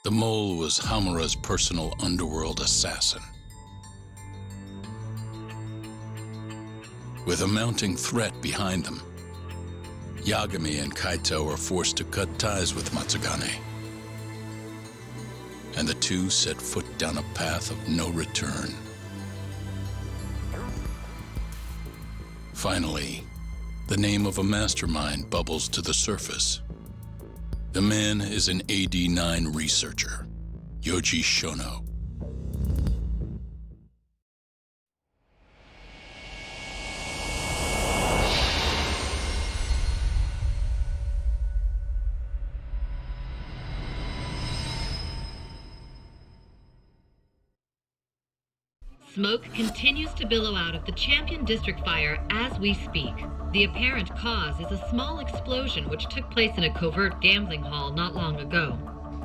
The mole was Hamura's personal underworld assassin. With a mounting threat behind them, Yagami and Kaito are forced to cut ties with Matsugane. And the two set foot down a path of no return. Finally, the name of a mastermind bubbles to the surface. The man is an AD-9 researcher, Yoji Shono. Smoke continues to billow out of the Champion District fire as we speak. The apparent cause is a small explosion which took place in a covert gambling hall not long ago.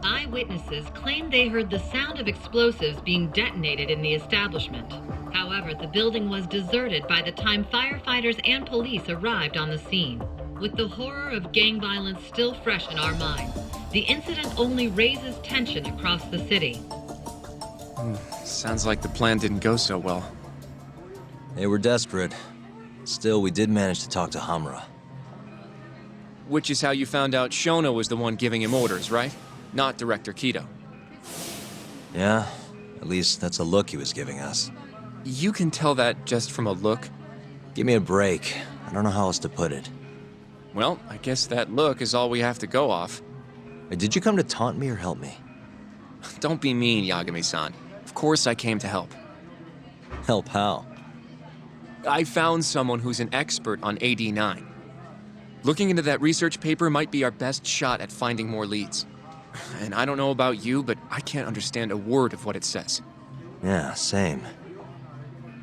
Eyewitnesses claim they heard the sound of explosives being detonated in the establishment. However, the building was deserted by the time firefighters and police arrived on the scene. With the horror of gang violence still fresh in our minds, the incident only raises tension across the city. Sounds like the plan didn't go so well. They were desperate. Still, we did manage to talk to Hamura. Which is how you found out Shono was the one giving him orders, right? Not Director Kido. Yeah, at least that's a look he was giving us. You can tell that just from a look? Give me a break. I don't know how else to put it. Well, I guess that look is all we have to go off. Did you come to taunt me or help me? Don't be mean, Yagami-san. Of course I came to help. Help how? I found someone who's an expert on AD-9. Looking into that research paper might be our best shot at finding more leads. And I don't know about you, but I can't understand a word of what it says. Yeah, same.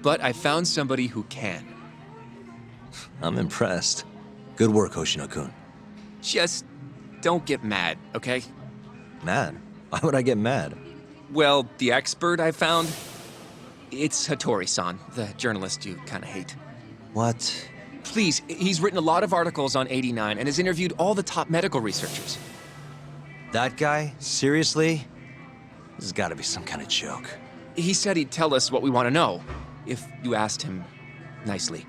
But I found somebody who can. I'm impressed. Good work, Hoshino-kun. Just don't get mad, okay? Mad? Why would I get mad? Well, the expert I found, it's Hattori-san, the journalist you kinda hate. What? Please, he's written a lot of articles on AD-9 and has interviewed all the top medical researchers. That guy? Seriously? This has gotta be some kind of joke. He said he'd tell us what we want to know, if you asked him nicely.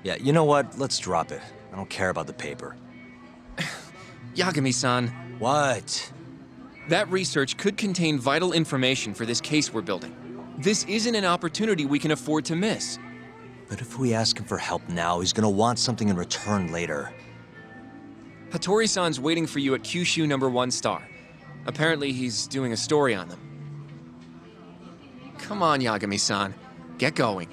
Yeah, you know what? Let's drop it. I don't care about the paper. Yagami-san, What? that research could contain vital information for this case we're building. This isn't an opportunity we can afford to miss. But if we ask him for help now, he's gonna want something in return later. Hattori-san's waiting for you at Kyushu number 1 star. Apparently he's doing a story on them. Come on, Yagami-san. Get going.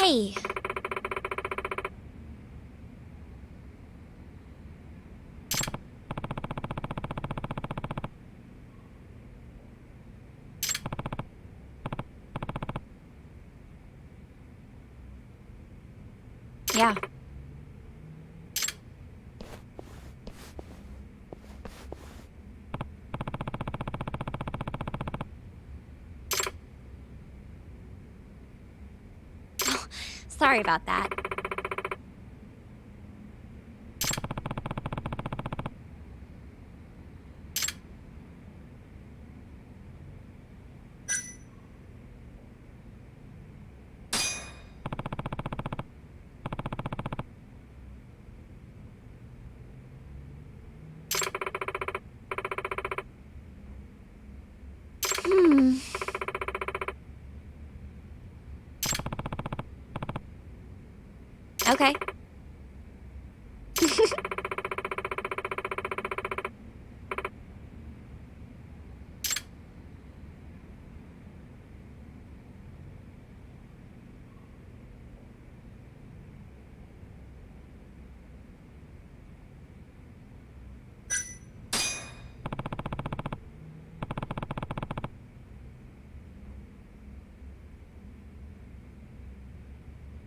Hey. Yeah. Sorry about that. Okay.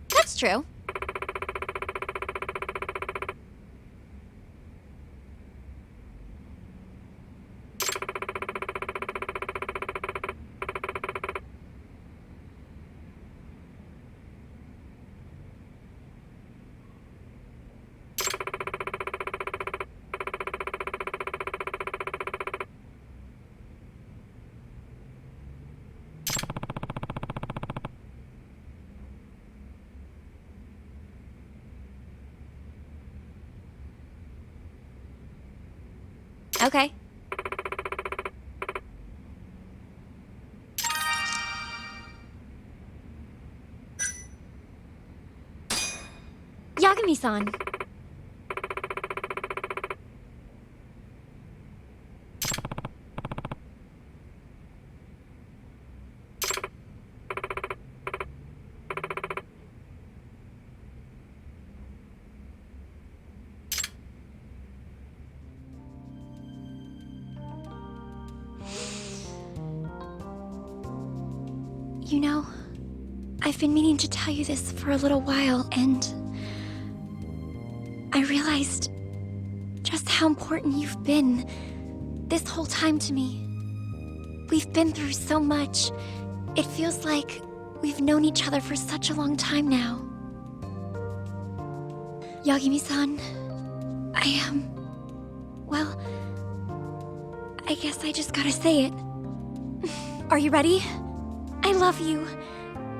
That's true. Okay. Yagami-san. You know, I've been meaning to tell you this for a little while, and I realized just how important you've been this whole time to me. We've been through so much. It feels like we've known each other for such a long time now. Yagami-san, well, I guess I just gotta say it. Are you ready? I love you,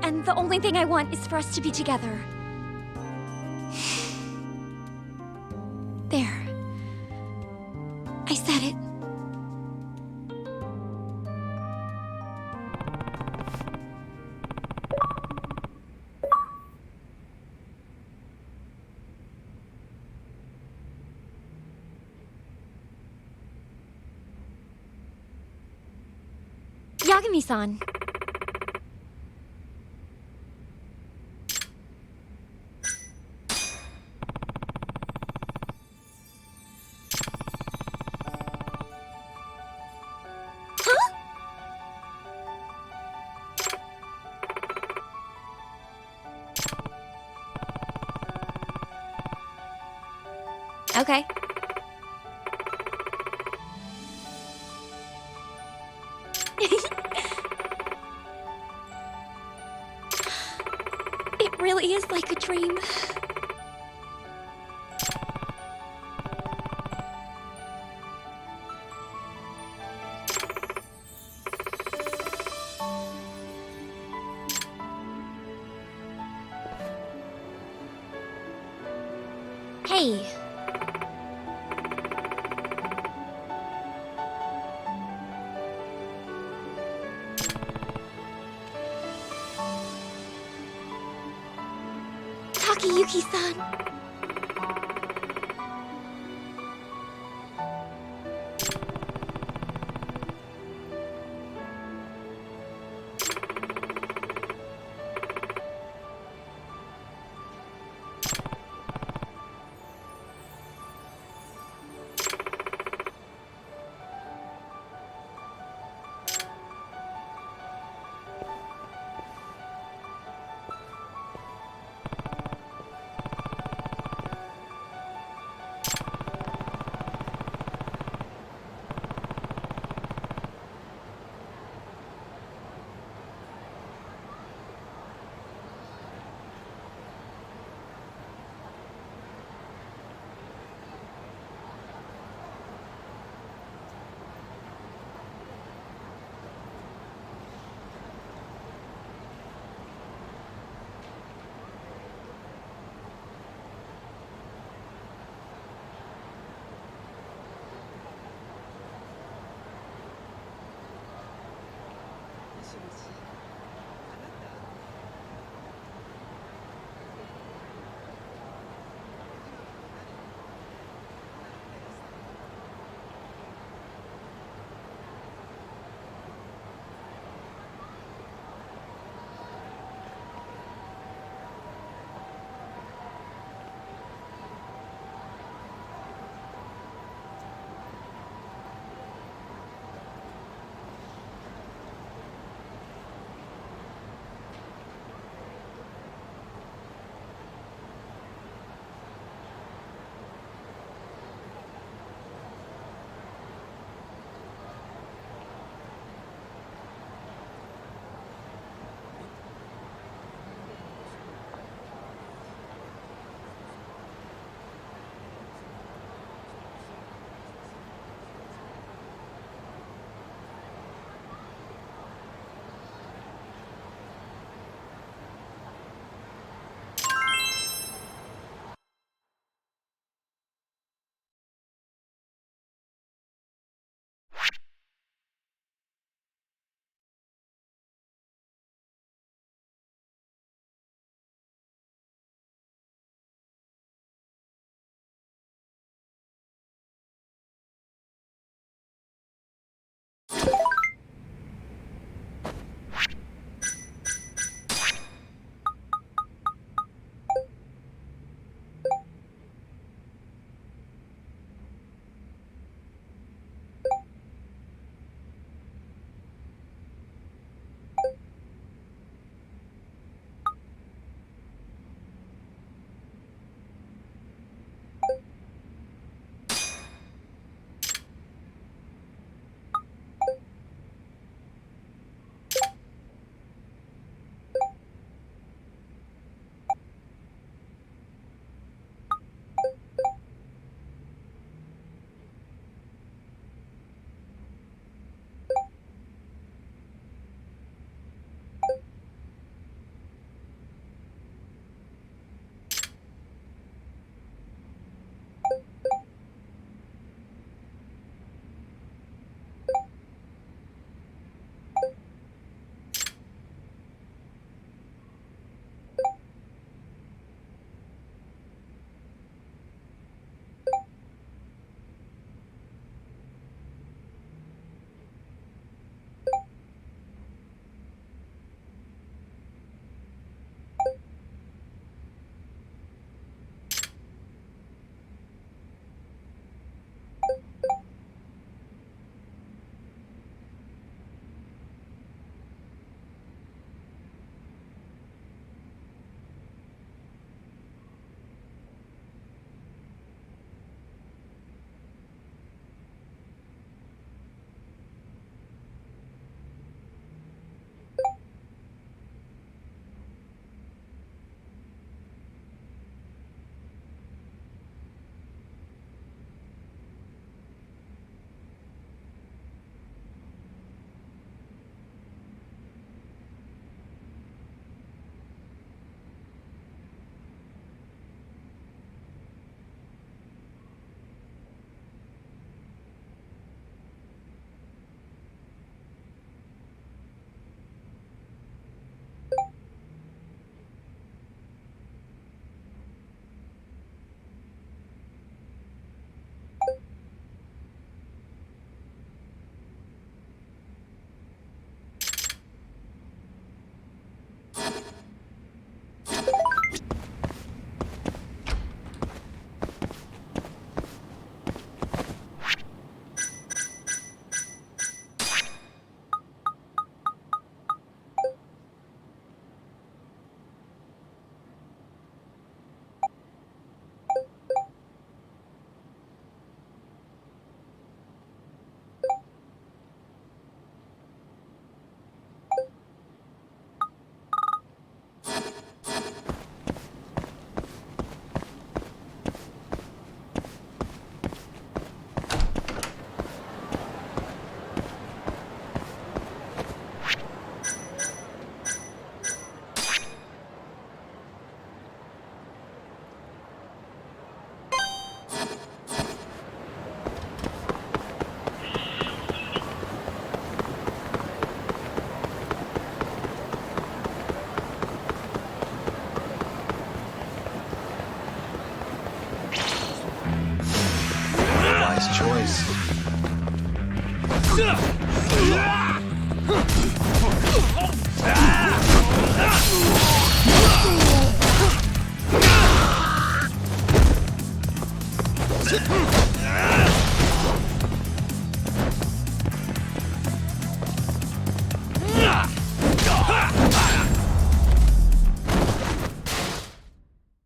and the only thing I want is for us to be together. There. I said it. Yagami-san. Okay. It really is like a dream. Hey. Takayuki-san.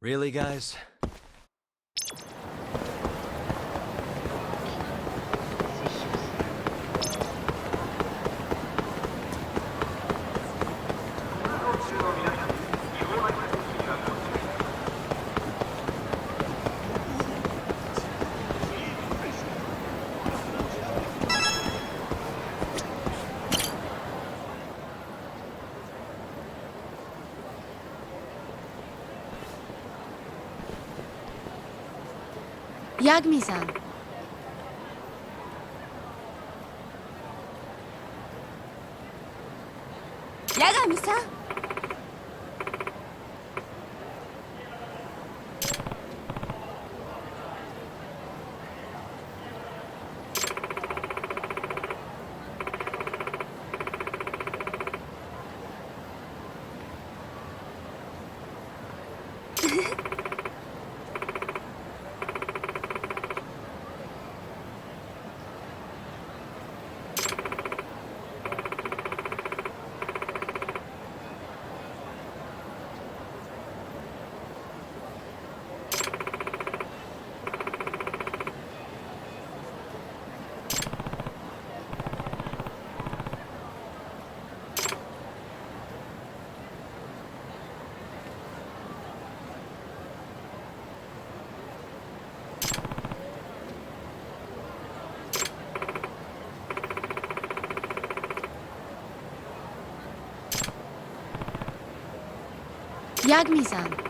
Really, guys? Yagami-san. Yagami-san? Yagami-san.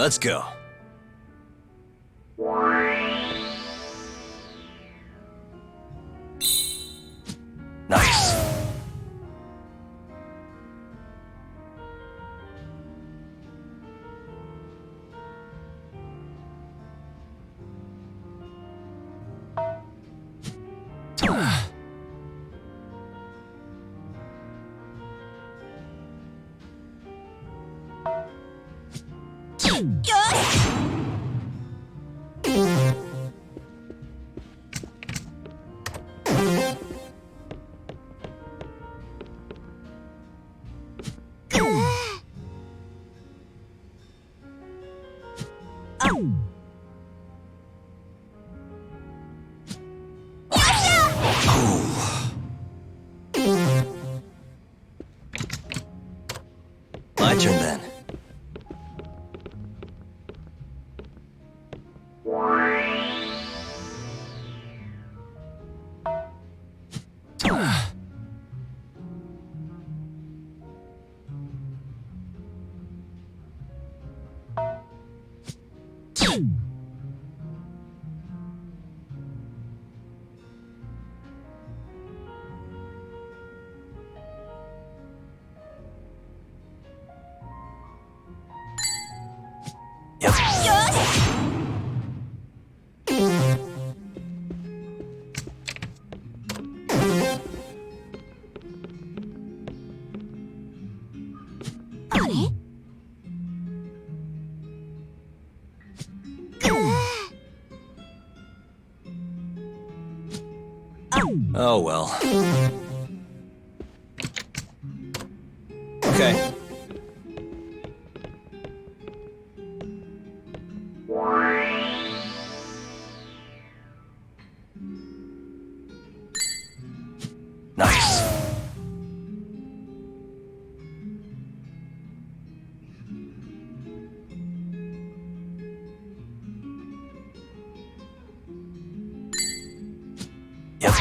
Let's go. Nice. My turn then. Yep. Oh well. Okay. Nice. Yep.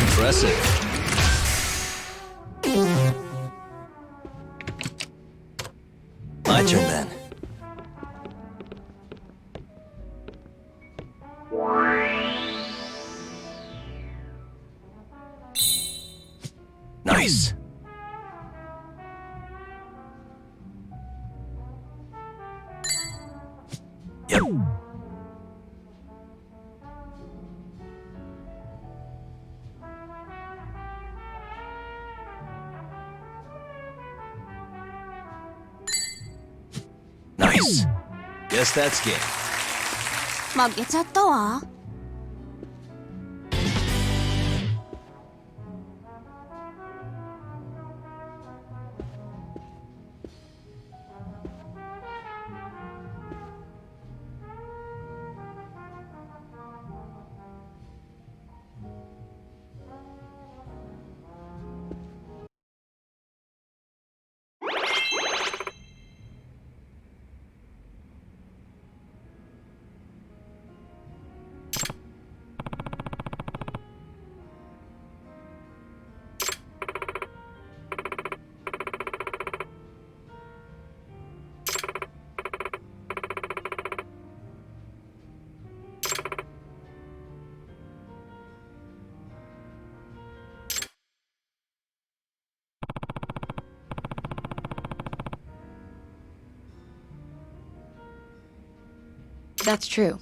Impressive. My turn then. Nice. Yep. Nice. Guess that's game. 負けちゃったわ。That's true.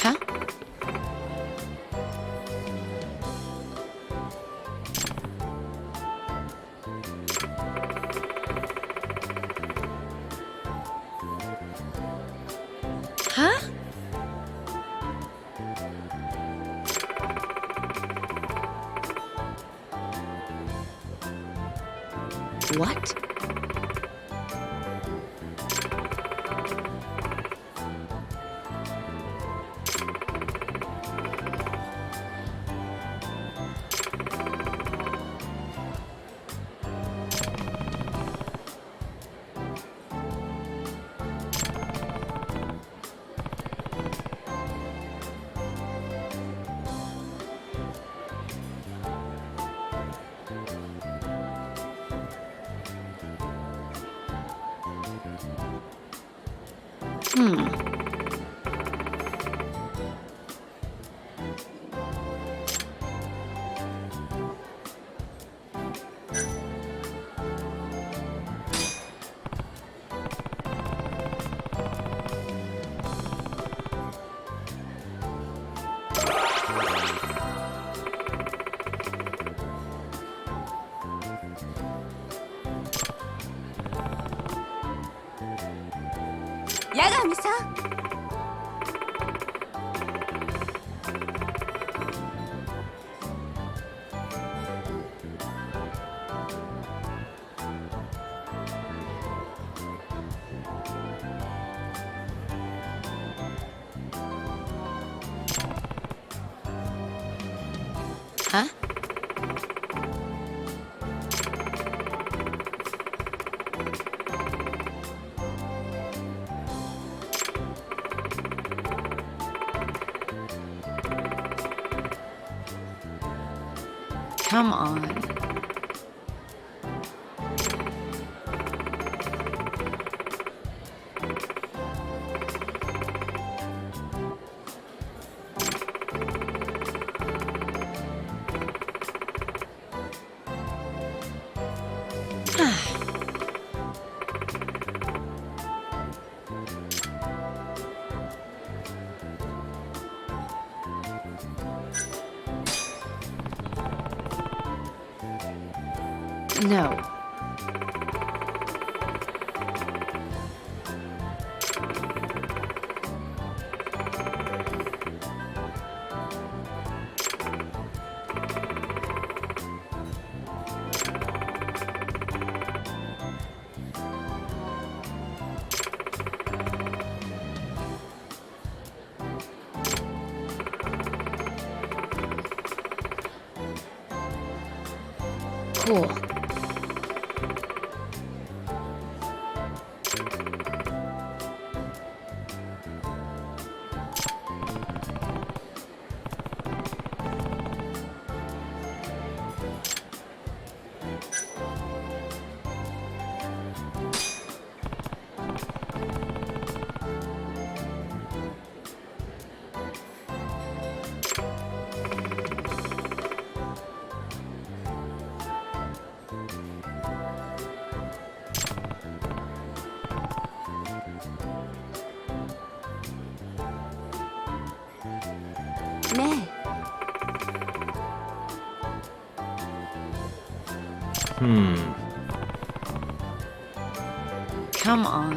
Huh? Huh? What? 八神さん。Huh? Come on. No. Cool. Ne. Come on.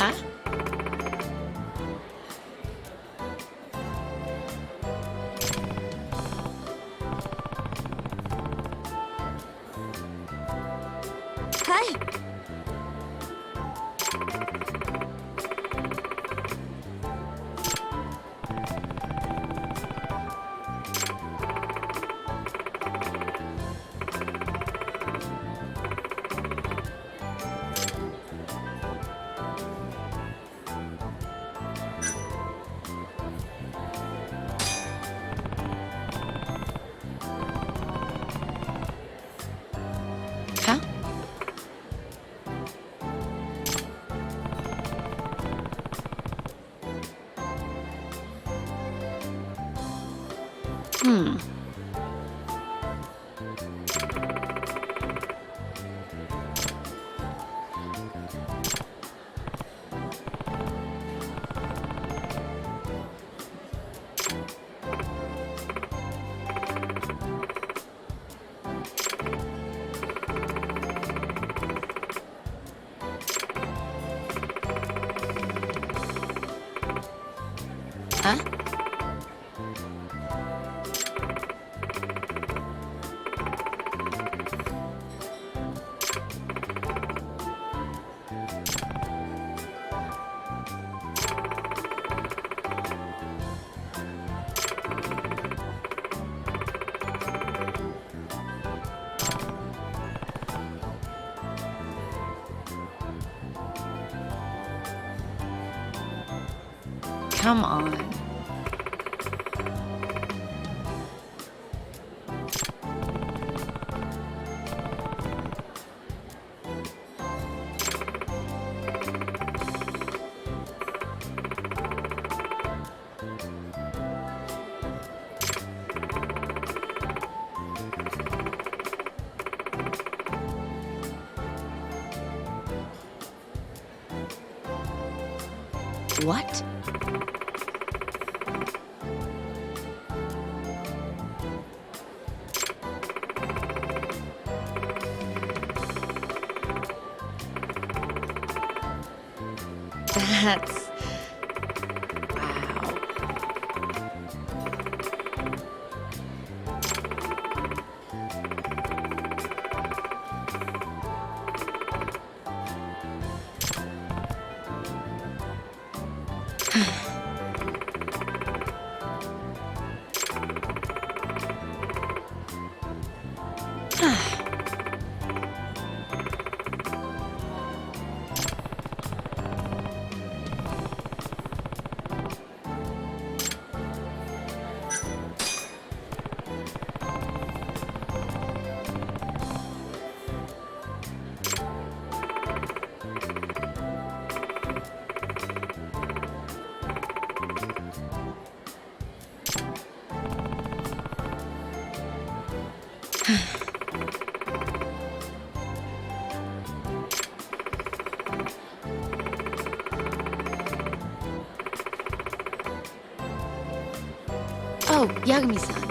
Huh? Hi. Huh? Huh? Come on. What? That's... wow. Oh, Yagami-san.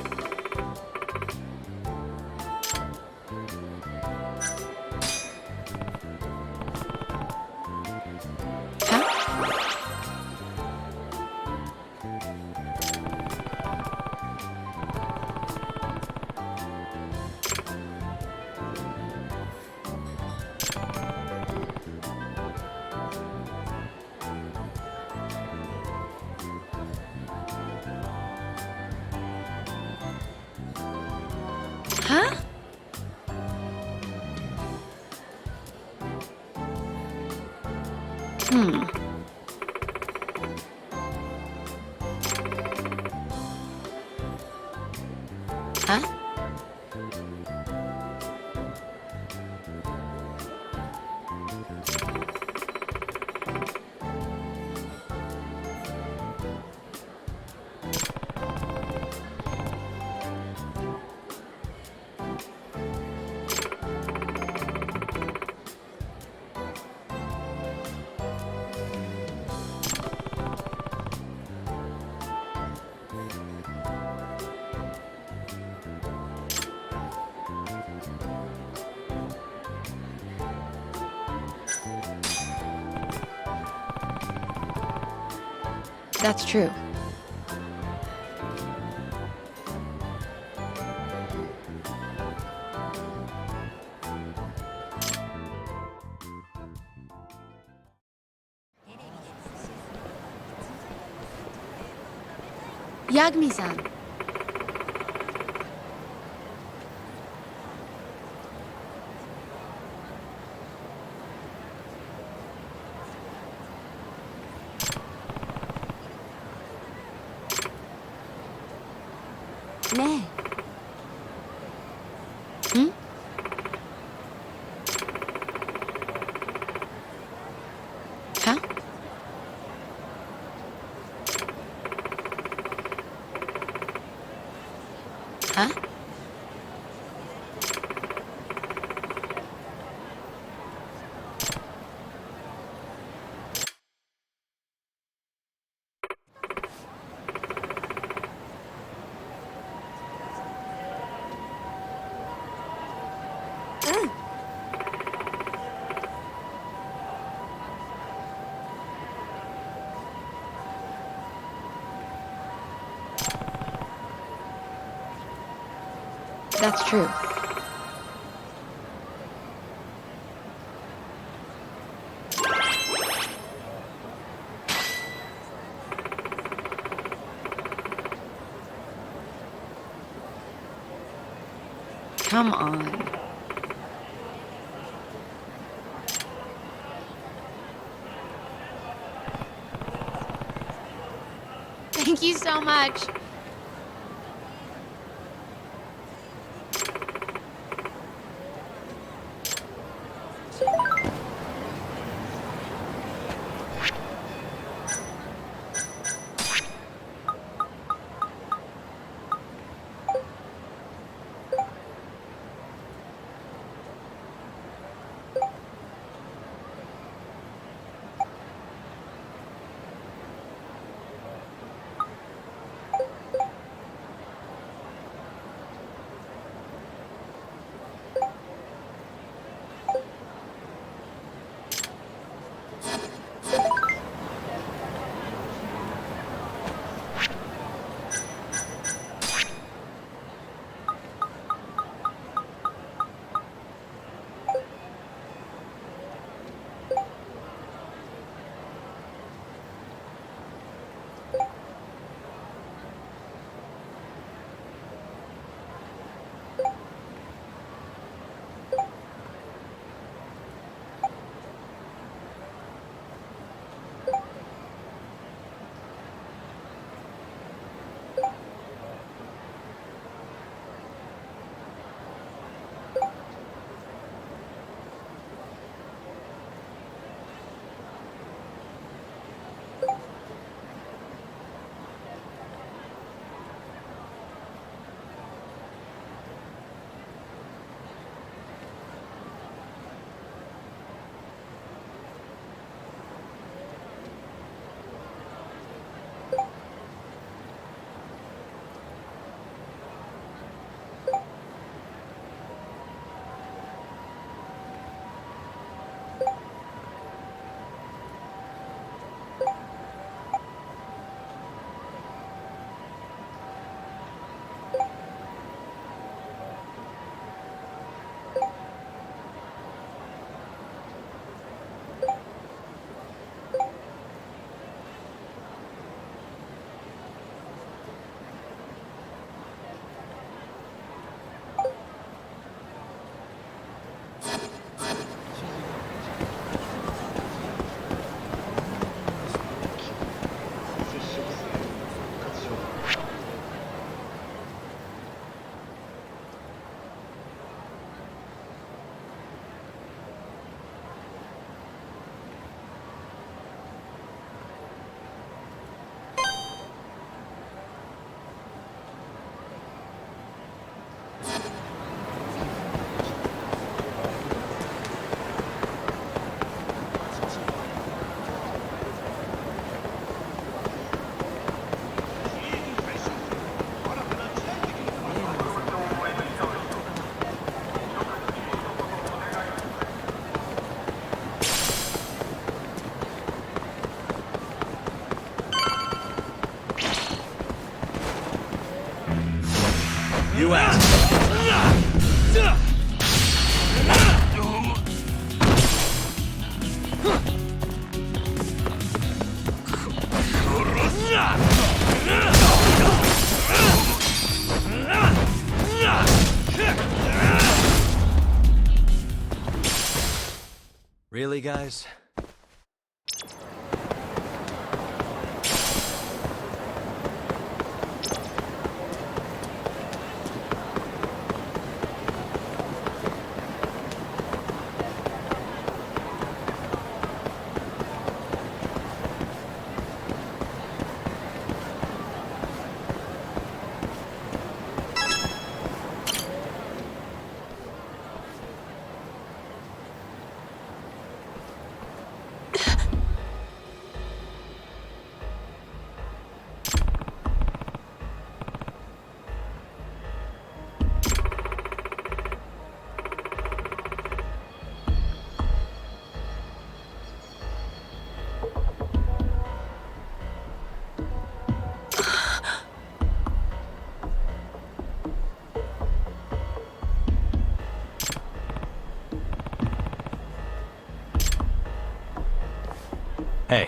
Huh? Hmm. Huh? That's true. Yagami-san. 네. Hmm? Huh? Huh? 응. That's true. Come on. Thank you so much. You asked. Really, guys? Hey.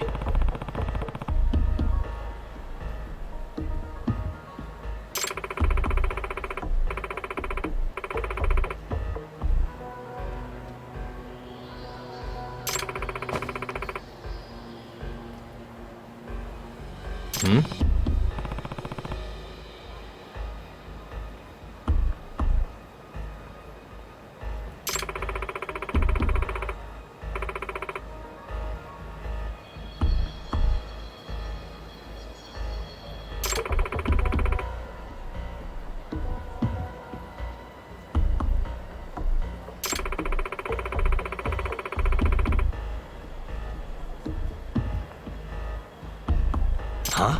Hmm? Huh?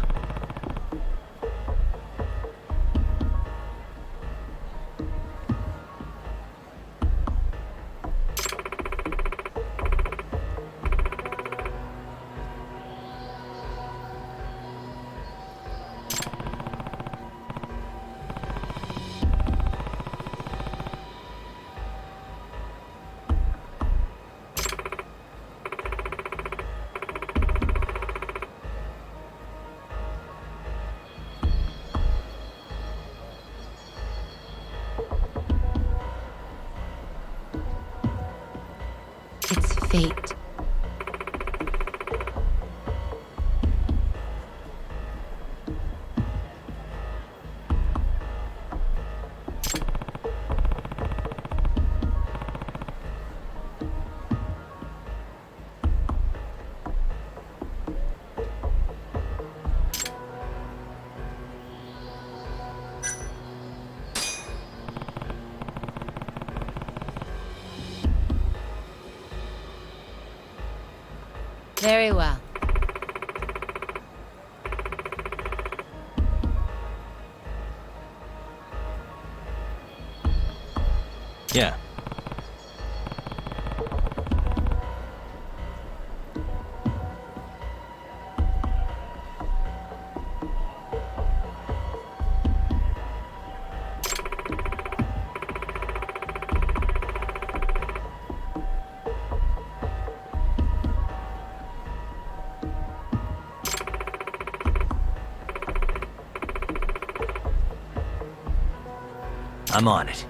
It's fate. Very well. Yeah. I'm on it.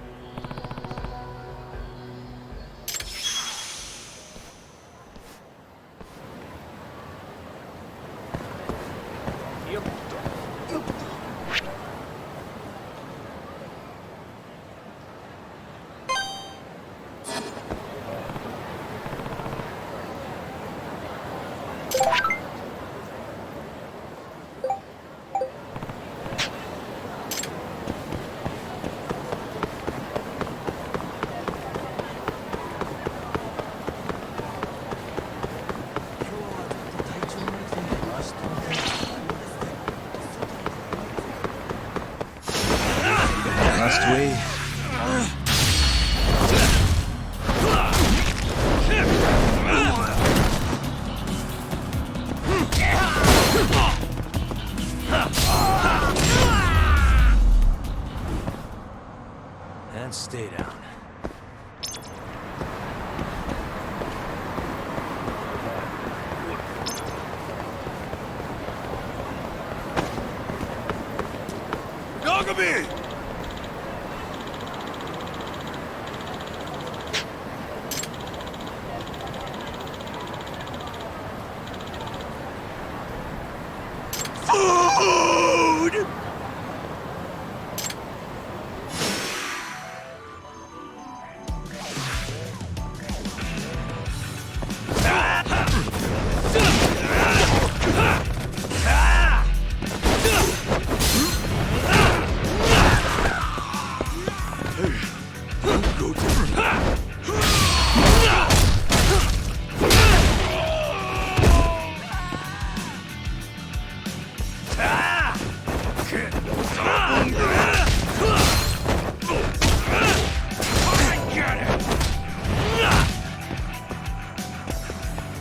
Last wave. And stay down. Yagami! Food!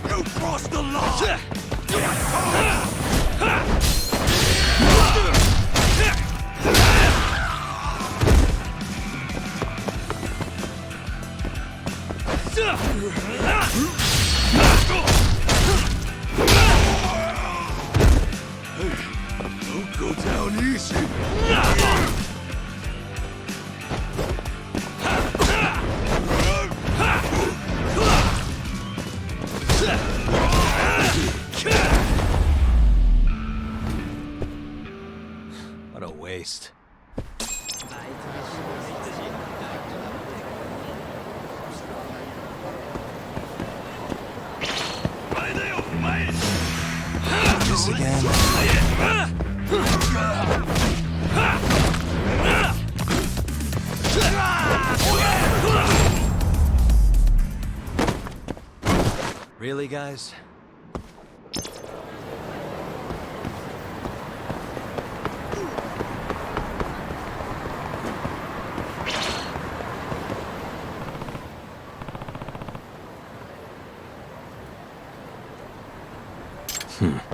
You crossed the line! Don't go down easy. What a waste. This again. Really, guys? Huh?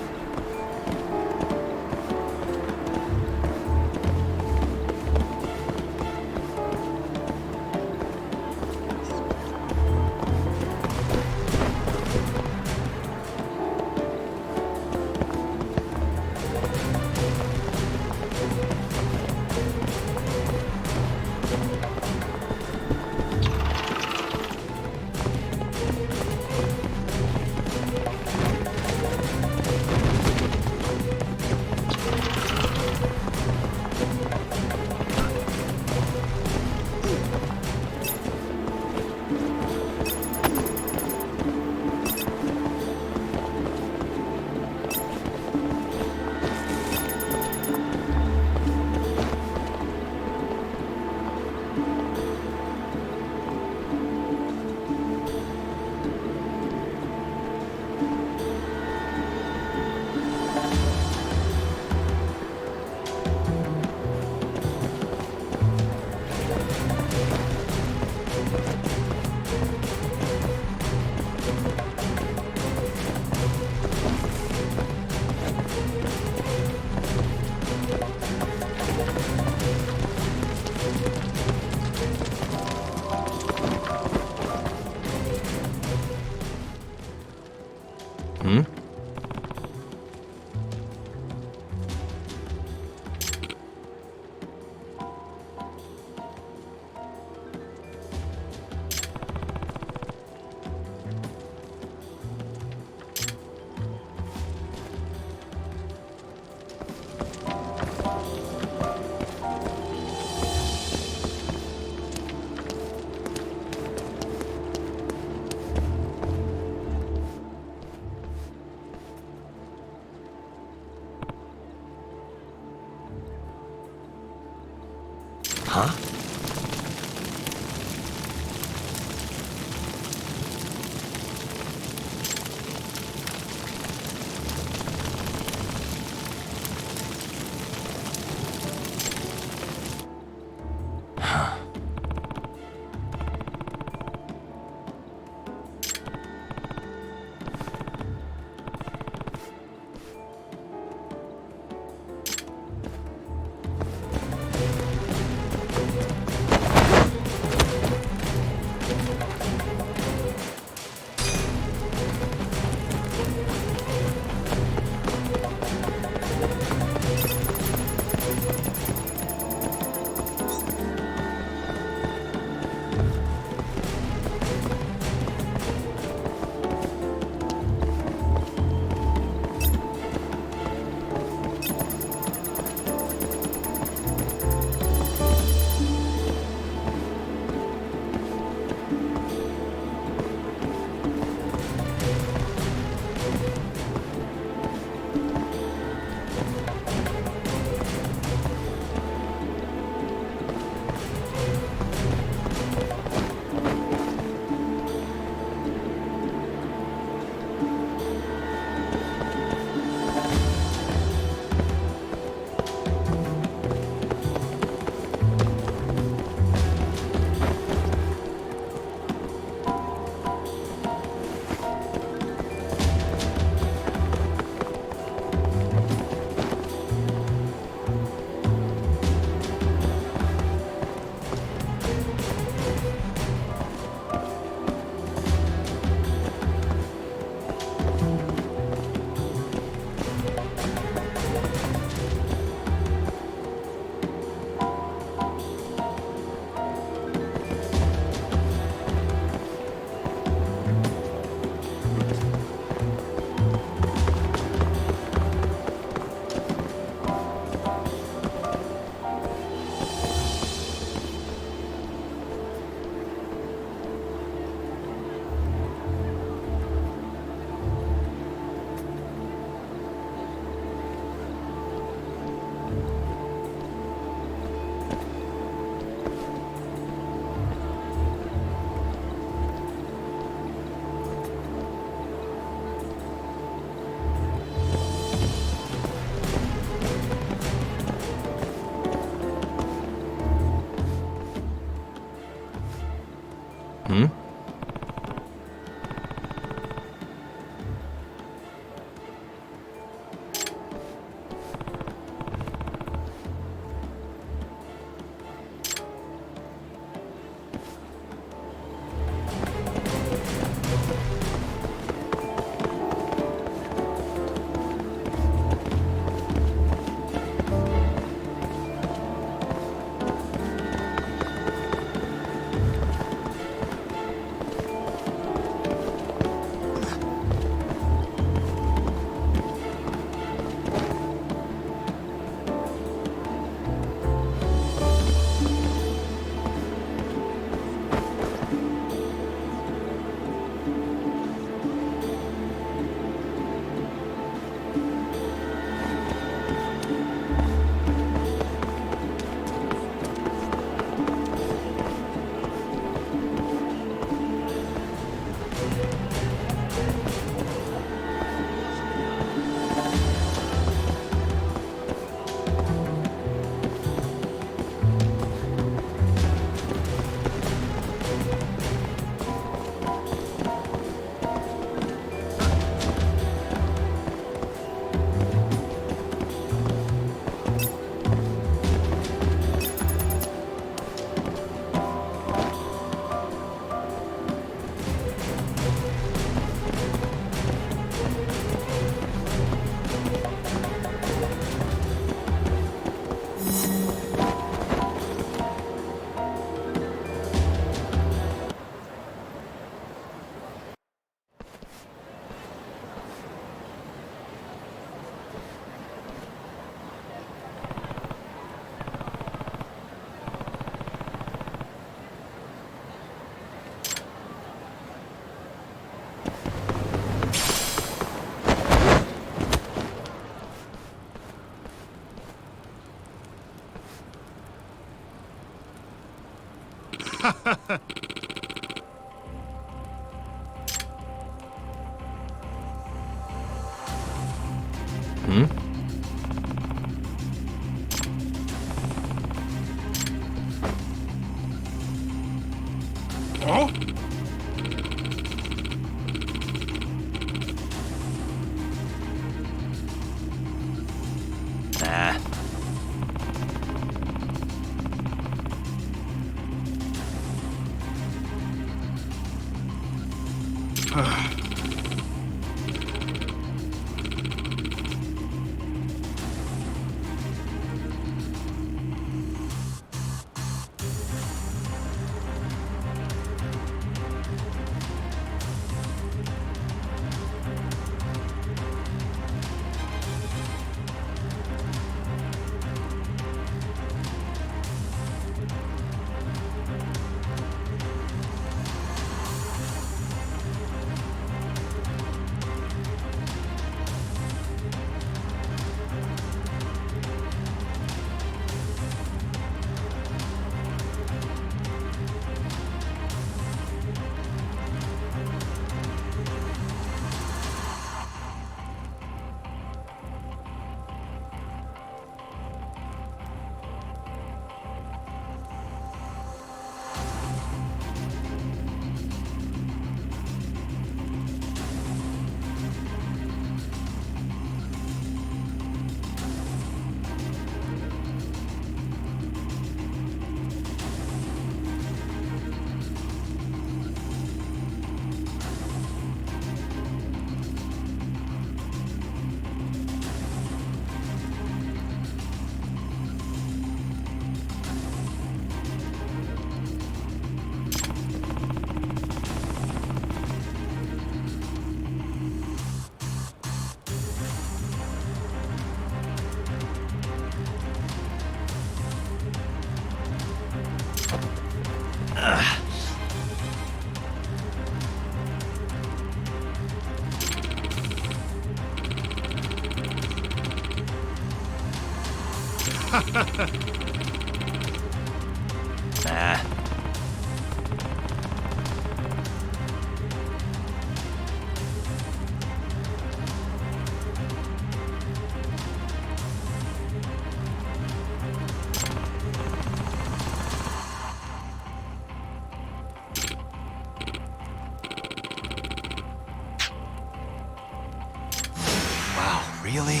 Really?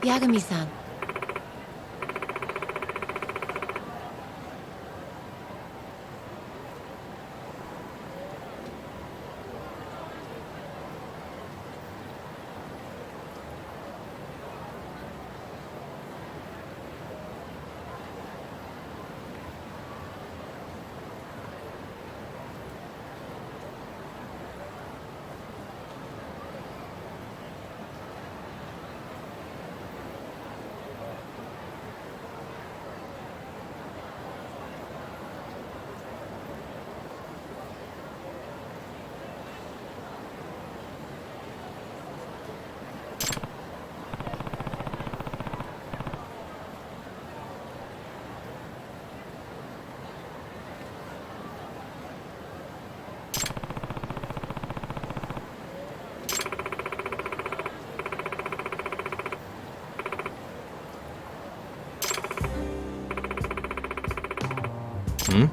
Yagami-san. Hmm?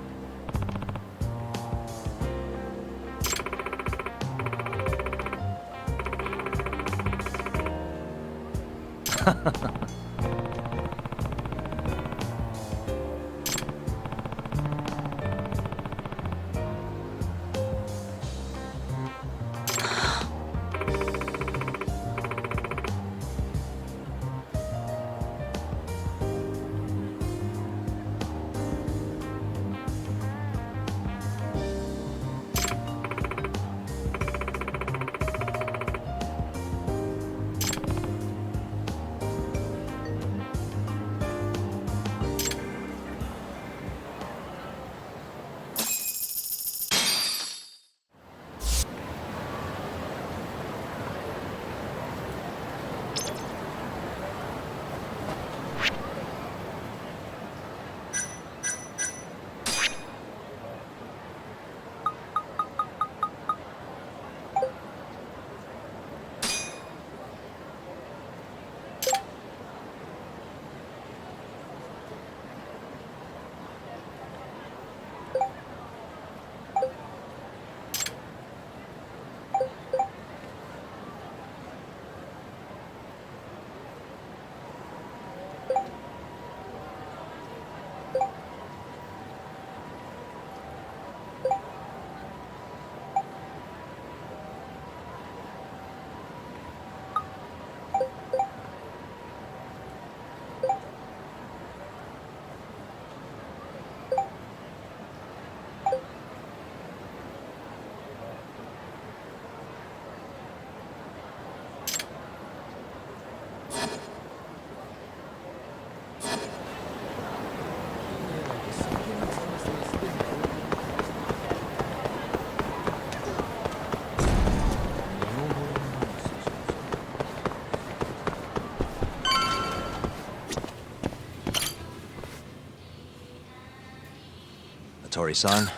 Tori-san?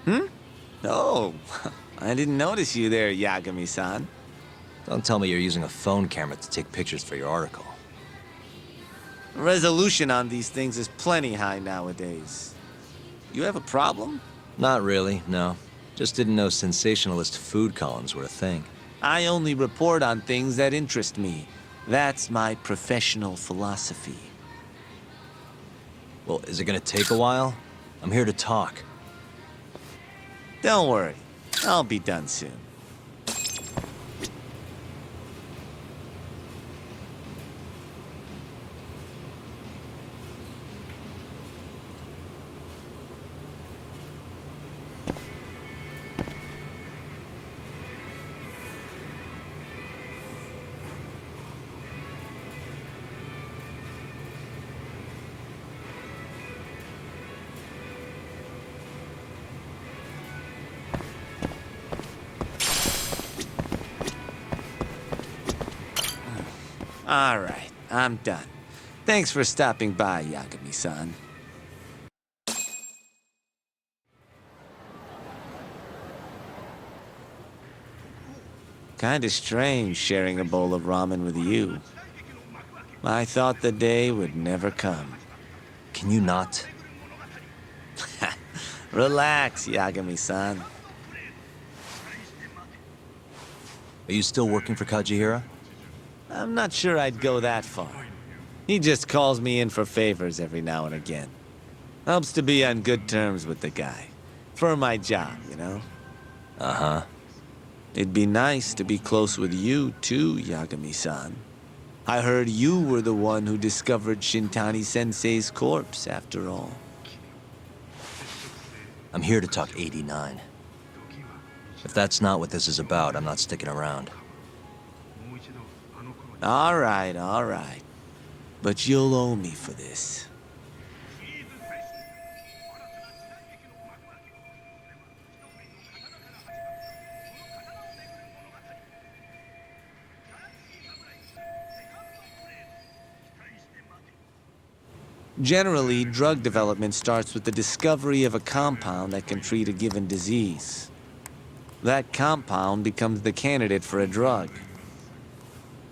Hmm? Oh, I didn't notice you there, Yagami-san. Don't tell me you're using a phone camera to take pictures for your article. Resolution on these things is plenty high nowadays. You have a problem? Not really, no. Just didn't know sensationalist food columns were a thing. I only report on things that interest me. That's my professional philosophy. Well, is it gonna take a while? I'm here to talk. Don't worry, I'll be done soon. All right, I'm done. Thanks for stopping by, Yagami-san. Kinda strange sharing a bowl of ramen with you. I thought the day would never come. Can you not? Relax, Yagami-san. Are you still working for Kajihira? I'm not sure I'd go that far. He just calls me in for favors every now and again. Helps to be on good terms with the guy. For my job, you know? Uh-huh. It'd be nice to be close with you, too, Yagami-san. I heard you were the one who discovered Shintani-sensei's corpse, after all. I'm here to talk 89. If that's not what this is about, I'm not sticking around. All right. But you'll owe me for this. Generally, drug development starts with the discovery of a compound that can treat a given disease. That compound becomes the candidate for a drug.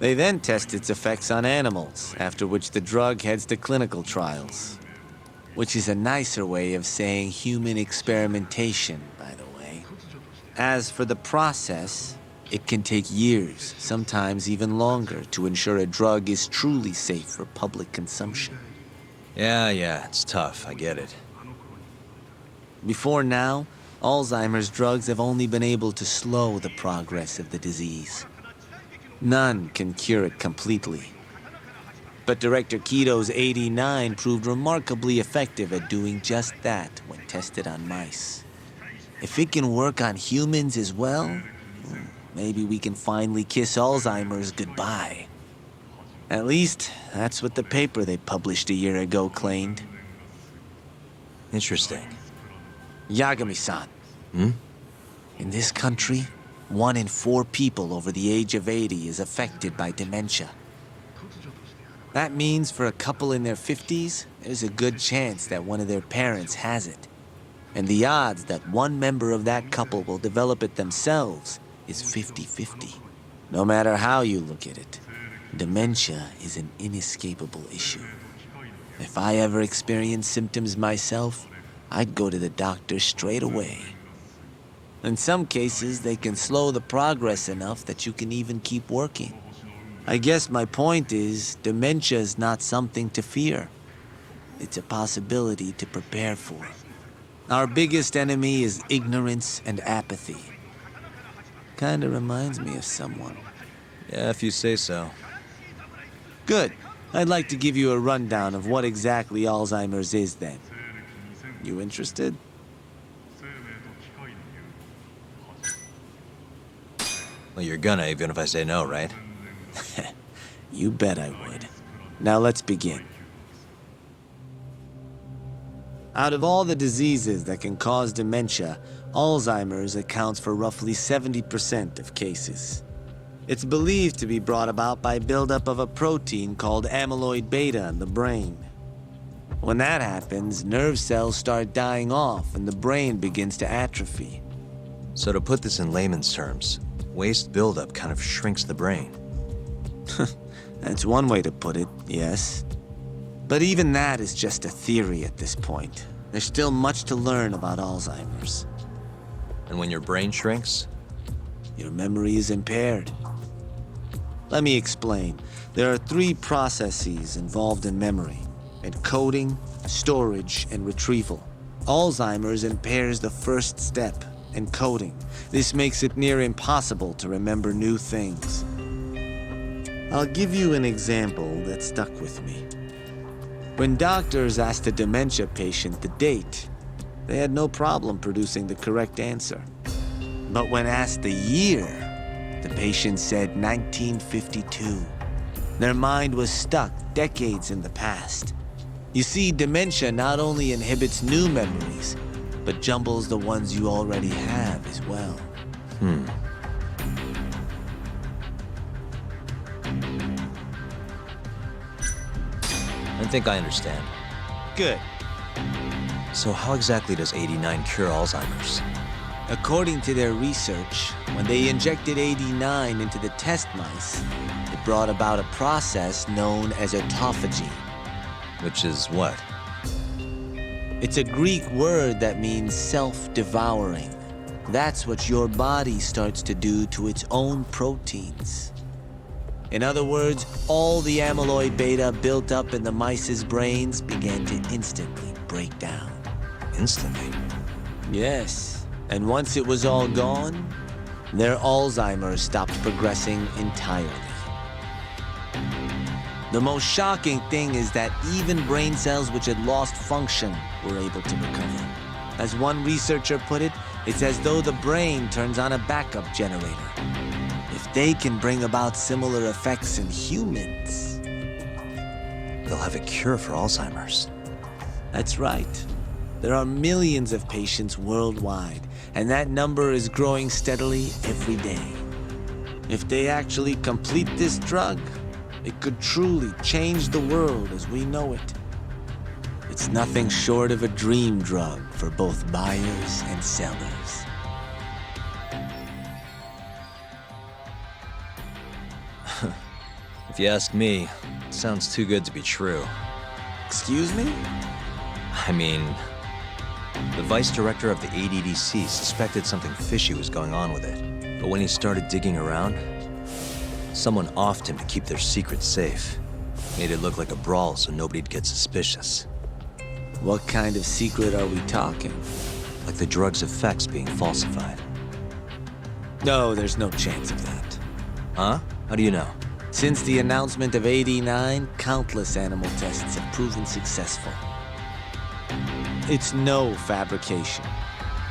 They then test its effects on animals, after which the drug heads to clinical trials. Which is a nicer way of saying human experimentation, by the way. As for the process, it can take years, sometimes even longer, to ensure a drug is truly safe for public consumption. Yeah, it's tough, I get it. Before now, Alzheimer's drugs have only been able to slow the progress of the disease. None can cure it completely. But Director Kito's 89 proved remarkably effective at doing just that when tested on mice. If it can work on humans as well, maybe we can finally kiss Alzheimer's goodbye. At least, that's what the paper they published a year ago claimed. Interesting. Yagami-san. In this country, 1 in 4 people over the age of 80 is affected by dementia. That means for a couple in their 50s, there's a good chance that one of their parents has it. And the odds that one member of that couple will develop it themselves is 50-50. No matter how you look at it, dementia is an inescapable issue. If I ever experienced symptoms myself, I'd go to the doctor straight away. In some cases, they can slow the progress enough that you can even keep working. I guess my point is, dementia is not something to fear. It's a possibility to prepare for. Our biggest enemy is ignorance and apathy. Kinda reminds me of someone. Yeah, if you say so. Good. I'd like to give you a rundown of what exactly Alzheimer's is then. You interested? Well, you're gonna, even if I say no, right? You bet I would. Now let's begin. Out of all the diseases that can cause dementia, Alzheimer's accounts for roughly 70% of cases. It's believed to be brought about by buildup of a protein called amyloid beta in the brain. When that happens, nerve cells start dying off and the brain begins to atrophy. So to put this in layman's terms, waste buildup kind of shrinks the brain. That's one way to put it, yes. But even that is just a theory at this point. There's still much to learn about Alzheimer's. And when your brain shrinks, Your memory is impaired. Let me explain. There are 3 processes involved in memory: encoding, storage, and retrieval. Alzheimer's impairs the first step, encoding. This makes it near impossible to remember new things. I'll give you an example that stuck with me. When doctors asked a dementia patient the date, they had no problem producing the correct answer. But when asked the year, the patient said 1952. Their mind was stuck decades in the past. You see, dementia not only inhibits new memories, but jumbles the ones you already have as well. I think I understand. Good. So how exactly does 89 cure Alzheimer's? According to their research, when they injected 89 into the test mice, it brought about a process known as autophagy. Which is what? It's a Greek word that means self-devouring. That's what your body starts to do to its own proteins. In other words, all the amyloid beta built up in the mice's brains began to instantly break down. Instantly? Yes. And once it was all gone, their Alzheimer's stopped progressing entirely. The most shocking thing is that even brain cells which had lost function were able to recover. As one researcher put it, it's as though the brain turns on a backup generator. If they can bring about similar effects in humans, They'll have a cure for Alzheimer's. that's right. There are millions of patients worldwide, and that number is growing steadily every day. If they actually complete this drug, it could truly change the world as we know it. It's nothing short of a dream drug for both buyers and sellers. If you ask me, it sounds too good to be true. Excuse me? I mean, the vice director of the ADDC suspected something fishy was going on with it. But when he started digging around, someone offed him to keep their secret safe. Made it look like a brawl so nobody'd get suspicious. What kind of secret are we talking? Like the drug's effects being falsified. No, there's no chance of that. Huh? How do you know? Since the announcement of 89, countless animal tests have proven successful. It's no fabrication.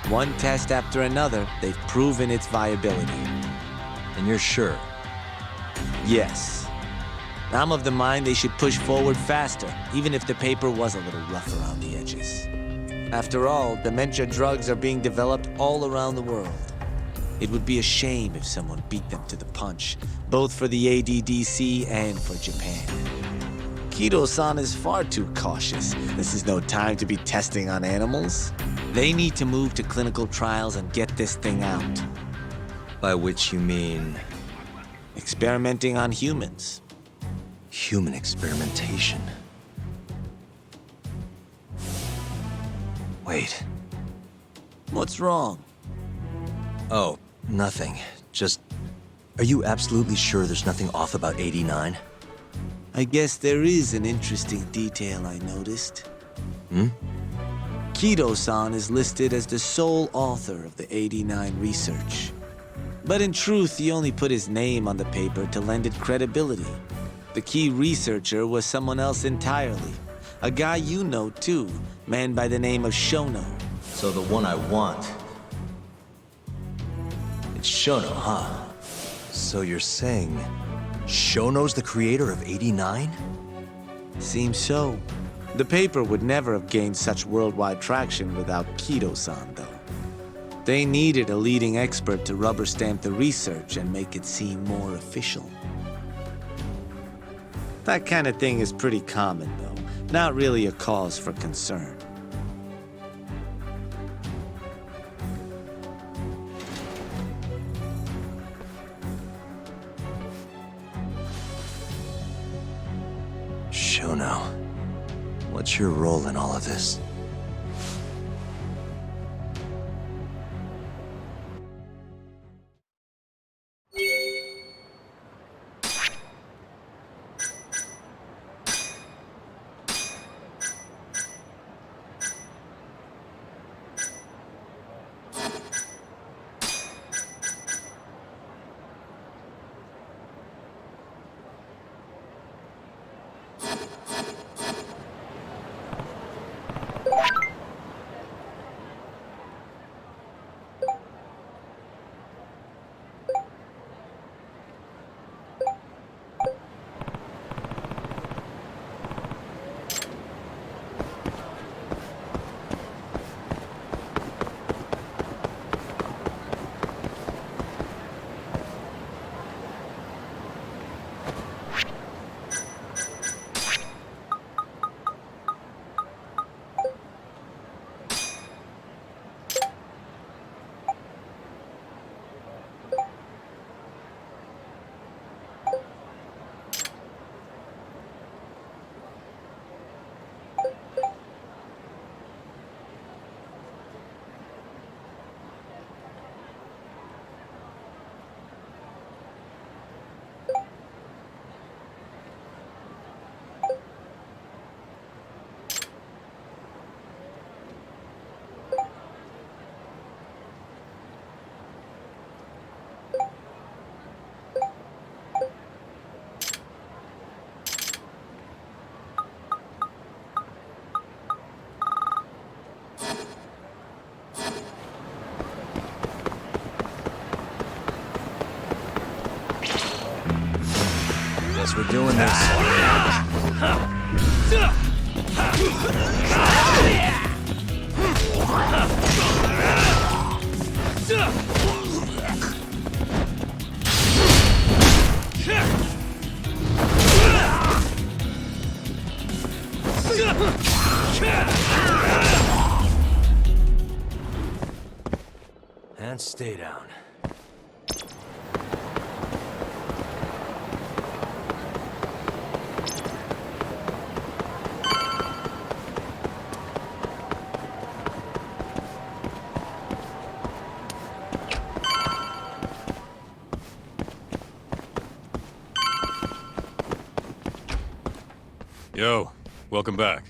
One test after another, they've proven its viability. And you're sure? Yes. I'm of the mind they should push forward faster, even if the paper was a little rough around the edges. After all, dementia drugs are being developed all around the world. It would be a shame if someone beat them to the punch, both for the ADDC and for Japan. Kido-san is far too cautious. This is no time to be testing on animals. They need to move to clinical trials and get this thing out. By which you mean Experimenting on humans. human experimentation. Wait. What's wrong? Oh, nothing. Just, are you absolutely sure there's nothing off about 89? I guess there is an interesting detail I noticed. Kido-san is listed as the sole author of the 89 research. But in truth, he only put his name on the paper to lend it credibility. The key researcher was someone else entirely. A guy you know too, man by the name of Shono. So the one I want. It's Shono, huh? So you're saying Shono's the creator of 89? Seems so. The paper would never have gained such worldwide traction without Kido-san, though. They needed a leading expert to rubber stamp the research and make it seem more official. That kind of thing is pretty common, though. Not really a cause for concern. What's your role in all of this? Guess we're doing this. And stay down. Yo, welcome back.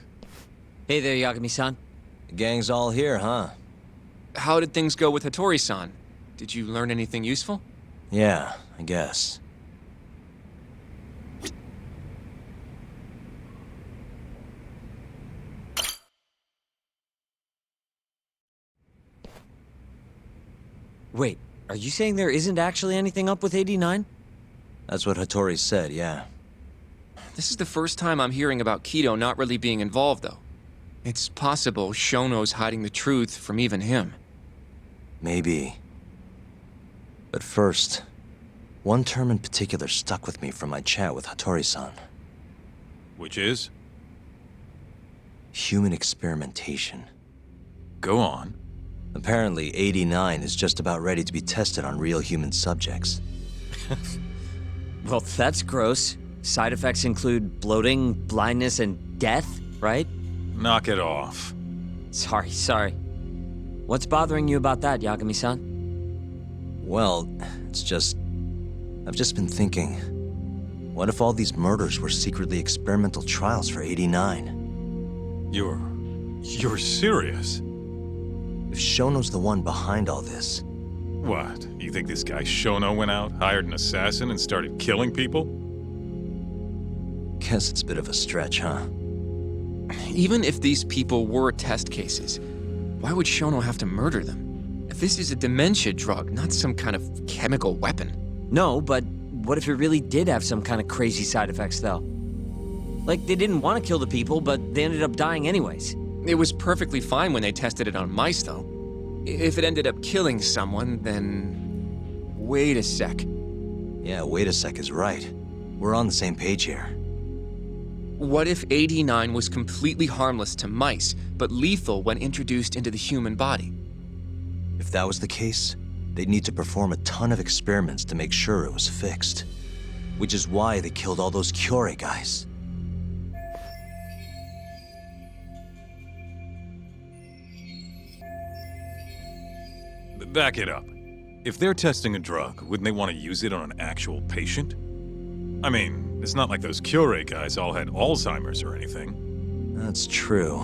Hey there, Yagami-san. The gang's all here, huh? How did things go with Hattori-san? Did you learn anything useful? Yeah, I guess. Wait, are you saying there isn't actually anything up with 89? That's what Hattori said, yeah. This is the first time I'm hearing about Kido not really being involved, though. It's possible Shono's hiding the truth from even him. Maybe. But first, one term in particular stuck with me from my chat with Hattori-san. Which is? Human experimentation. Go on. Apparently, 89 is just about ready to be tested on real human subjects. Well, that's gross. Side effects include bloating, blindness, and death, right? Knock it off. Sorry. What's bothering you about that, Yagami-san? Well, it's just... I've just been thinking... What if all these murders were secretly experimental trials for 89? You're serious? If Shono's the one behind all this... What? You think this guy Shono went out, hired an assassin, and started killing people? Guess it's a bit of a stretch, huh? Even if these people were test cases, why would Shono have to murder them? This is a dementia drug, not some kind of chemical weapon. No, but what if it really did have some kind of crazy side effects, though? Like, they didn't want to kill the people, but they ended up dying anyways. It was perfectly fine when they tested it on mice, though. If it ended up killing someone, then... Wait a sec. Yeah, wait a sec is right. We're on the same page here. What if 89 was completely harmless to mice, but lethal when introduced into the human body? If that was the case, they'd need to perform a ton of experiments to make sure it was fixed. Which is why they killed all those Kyorei guys. Back it up. If they're testing a drug, wouldn't they want to use it on an actual patient? I mean, it's not like those Cure guys all had Alzheimer's or anything. That's true.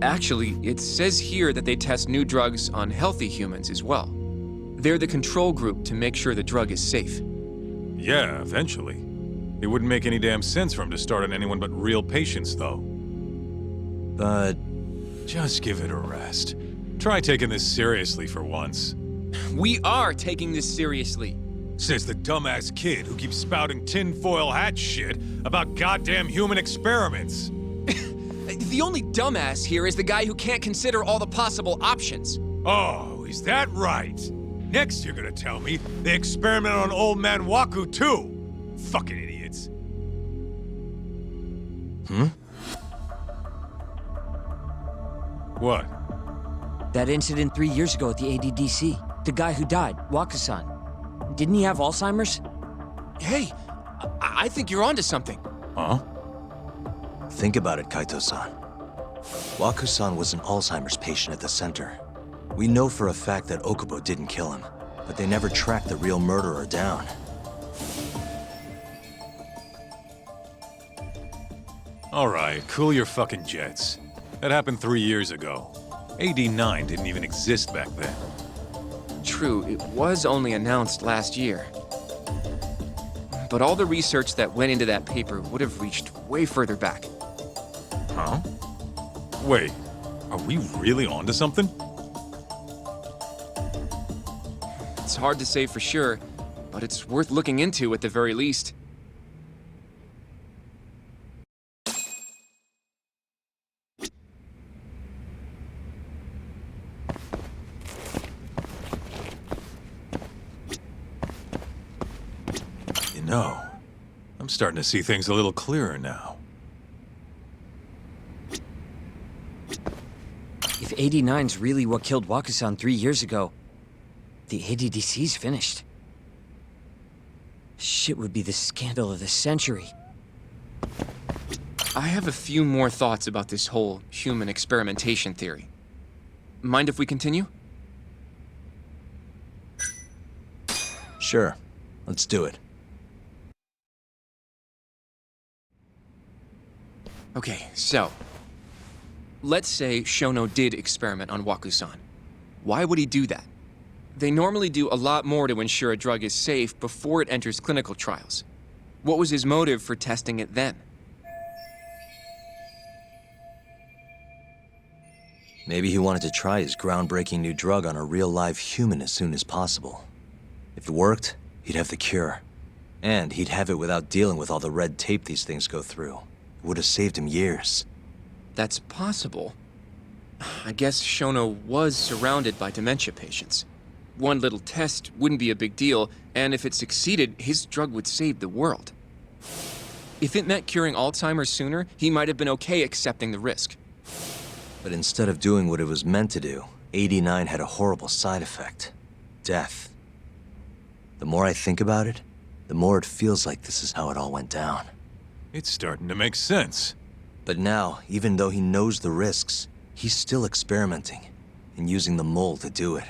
Actually, it says here that they test new drugs on healthy humans as well. They're the control group to make sure the drug is safe. Yeah, eventually. It wouldn't make any damn sense for them to start on anyone but real patients, though. But Just give it a rest. Try taking this seriously for once. We are taking this seriously. Says the dumbass kid who keeps spouting tinfoil hat shit about goddamn human experiments. The only dumbass here is the guy who can't consider all the possible options. Oh, is that right? Next you're gonna tell me they experimented on old man Waku too. Fucking idiots. What? That incident 3 years ago at the ADDC. The guy who died, Wakasan. Didn't he have Alzheimer's? Hey, I think you're onto something. Huh? think about it, Kaito-san. Waku-san was an Alzheimer's patient at the center. We know for a fact that Okubo didn't kill him, but they never tracked the real murderer down. All right, cool your fucking jets. That happened 3 years ago. AD9 didn't even exist back then. True, it was only announced last year. But all the research that went into that paper would have reached way further back. Huh? Wait, are we really onto something? It's hard to say for sure, but it's worth looking into at the very least. You know, I'm starting to see things a little clearer now. If 89's really what killed Wakusan 3 years ago, the ADDC's finished. Shit would be the scandal of the century. I have a few more thoughts about this whole human experimentation theory. Mind if we continue? Sure, let's do it. Okay, so... let's say Shono did experiment on Waku-san. Why would he do that? They normally do a lot more to ensure a drug is safe before it enters clinical trials. What was his motive for testing it then? Maybe he wanted to try his groundbreaking new drug on a real live human as soon as possible. If it worked, he'd have the cure. And he'd have it without dealing with all the red tape these things go through. It would have saved him years. That's possible. I guess Shono was surrounded by dementia patients. One little test wouldn't be a big deal, and if it succeeded, his drug would save the world. If it meant curing Alzheimer's sooner, he might have been okay accepting the risk. But instead of doing what it was meant to do, 89 had a horrible side effect. Death. The more I think about it, the more it feels like this is how it all went down. It's starting to make sense. But now, even though he knows the risks, he's still experimenting and using the mole to do it.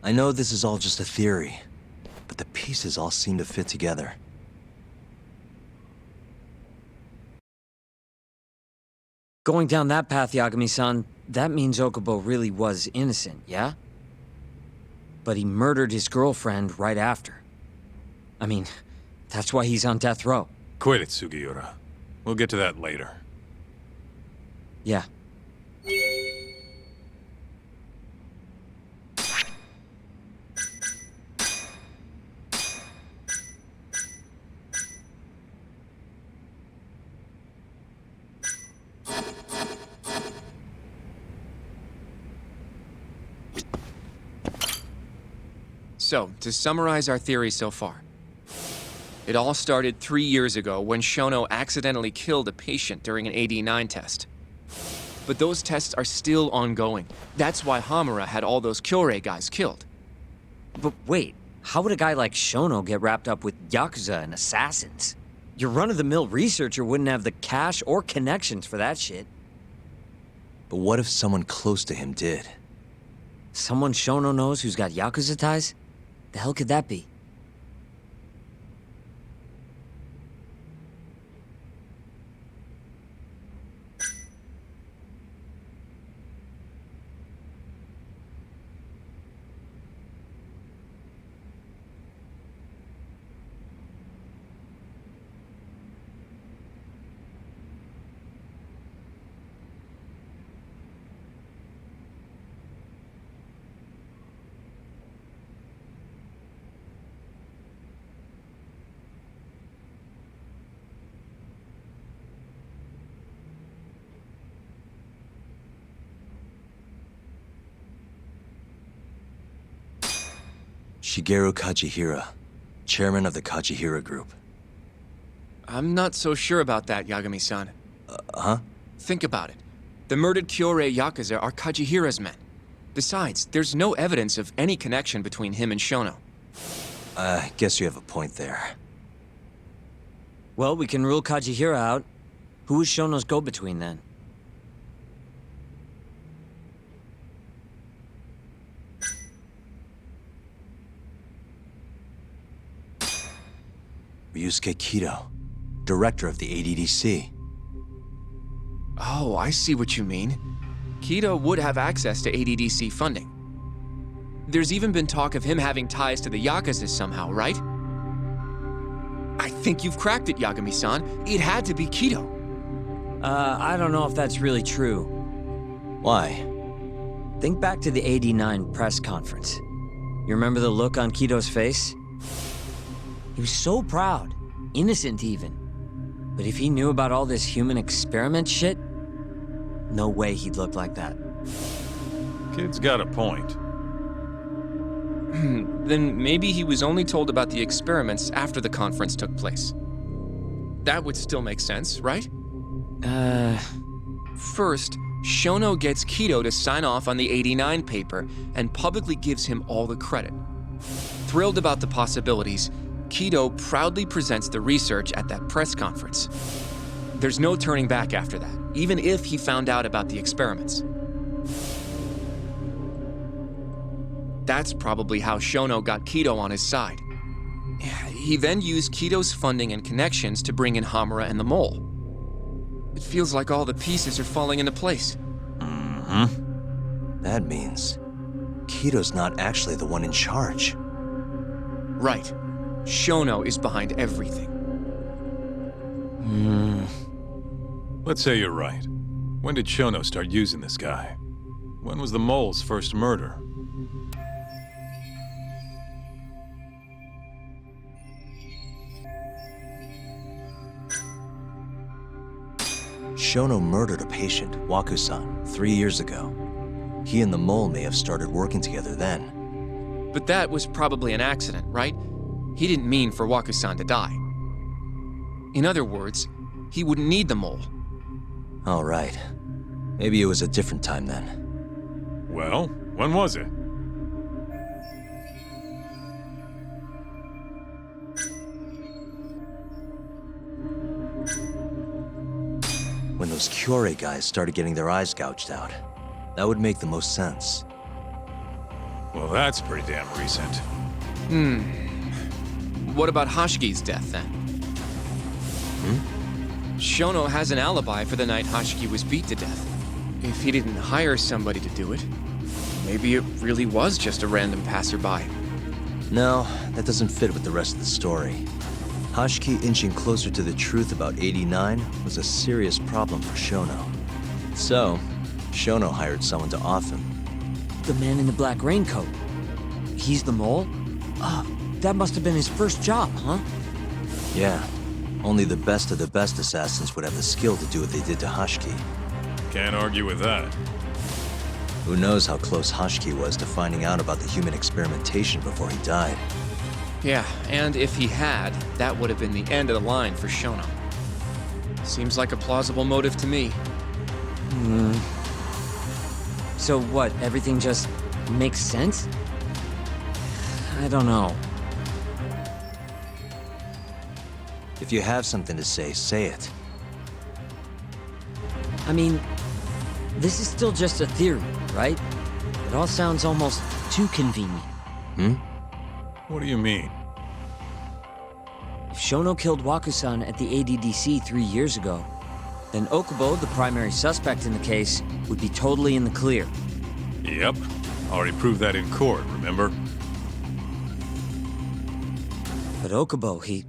I know this is all just a theory, but the pieces all seem to fit together. Going down that path, Yagami-san, that means Okubo really was innocent, yeah? But he murdered his girlfriend right after. I mean, that's why he's on death row. Quit it, Sugiura. We'll get to that later. Yeah. So, to summarize our theory so far. It all started 3 years ago when Shono accidentally killed a patient during an AD9 test. But those tests are still ongoing. That's why Hamura had all those Kyorei guys killed. But wait, how would a guy like Shono get wrapped up with Yakuza and assassins? Your run-of-the-mill researcher wouldn't have the cash or connections for that shit. But what if someone close to him did? Someone Shono knows who's got Yakuza ties? The hell could that be? Shigeru Kajihira, chairman of the Kajihira Group. I'm not so sure about that, Yagami-san. Huh? Think about it. The murdered Kyorei Yakuza are Kajihira's men. Besides, there's no evidence of any connection between him and Shono. I guess you have a point there. Well, we can rule Kajihira out. Who is Shono's go-between then? Ryusuke Kido, director of the ADDC. Oh, I see what you mean. Kido would have access to ADDC funding. There's even been talk of him having ties to the Yakuza somehow, right? I think you've cracked it, Yagami-san. It had to be Kido. I don't know if that's really true. Why? Think back to the '89 press conference. You remember the look on Kido's face? He was so proud, innocent even. But if he knew about all this human experiment shit, no way he'd look like that. Kid's got a point. Then maybe he was only told about the experiments after the conference took place. That would still make sense, right? First, Shono gets Kido to sign off on the '89 paper and publicly gives him all the credit. Thrilled about the possibilities, Kido proudly presents the research at that press conference. There's no turning back after that, even if he found out about the experiments. That's probably how Shono got Kido on his side. He then used Kido's funding and connections to bring in Hamura and the Mole. It feels like all the pieces are falling into place. Mm-hmm. That means Kido's not actually the one in charge. Right. Shono is behind everything. Let's say you're right. When did Shono start using this guy? When was the Mole's first murder? Shono murdered a patient, Waku-san, 3 years ago. He and the Mole may have started working together then. But that was probably an accident, right? He didn't mean for Waku-san to die. In other words, he wouldn't need the Mole. All right. Maybe it was a different time then. Well, when was it? When those Kyorei guys started getting their eyes gouged out. That would make the most sense. Well, that's pretty damn recent. What about Hashiki's death, then? Shono has an alibi for the night Hashiki was beat to death. If he didn't hire somebody to do it, maybe it really was just a random passerby. No, that doesn't fit with the rest of the story. Hashiki inching closer to the truth about '89 was a serious problem for Shono. So, Shono hired someone to off him. The man in the black raincoat. He's the Mole? That must have been his first job, huh? Yeah, only the best of the best assassins would have the skill to do what they did to Hashiki. Can't argue with that. Who knows how close Hashiki was to finding out about the human experimentation before he died. Yeah, and if he had, that would have been the end of the line for Shono. Seems like a plausible motive to me. So what, everything just makes sense? I don't know. If you have something to say, say it. I mean, this is still just a theory, right? It all sounds almost too convenient. What do you mean? If Shono killed Wakusan at the ADDC 3 years ago, then Okubo, the primary suspect in the case, would be totally in the clear. Yep. Already proved that in court, remember? But Okubo, he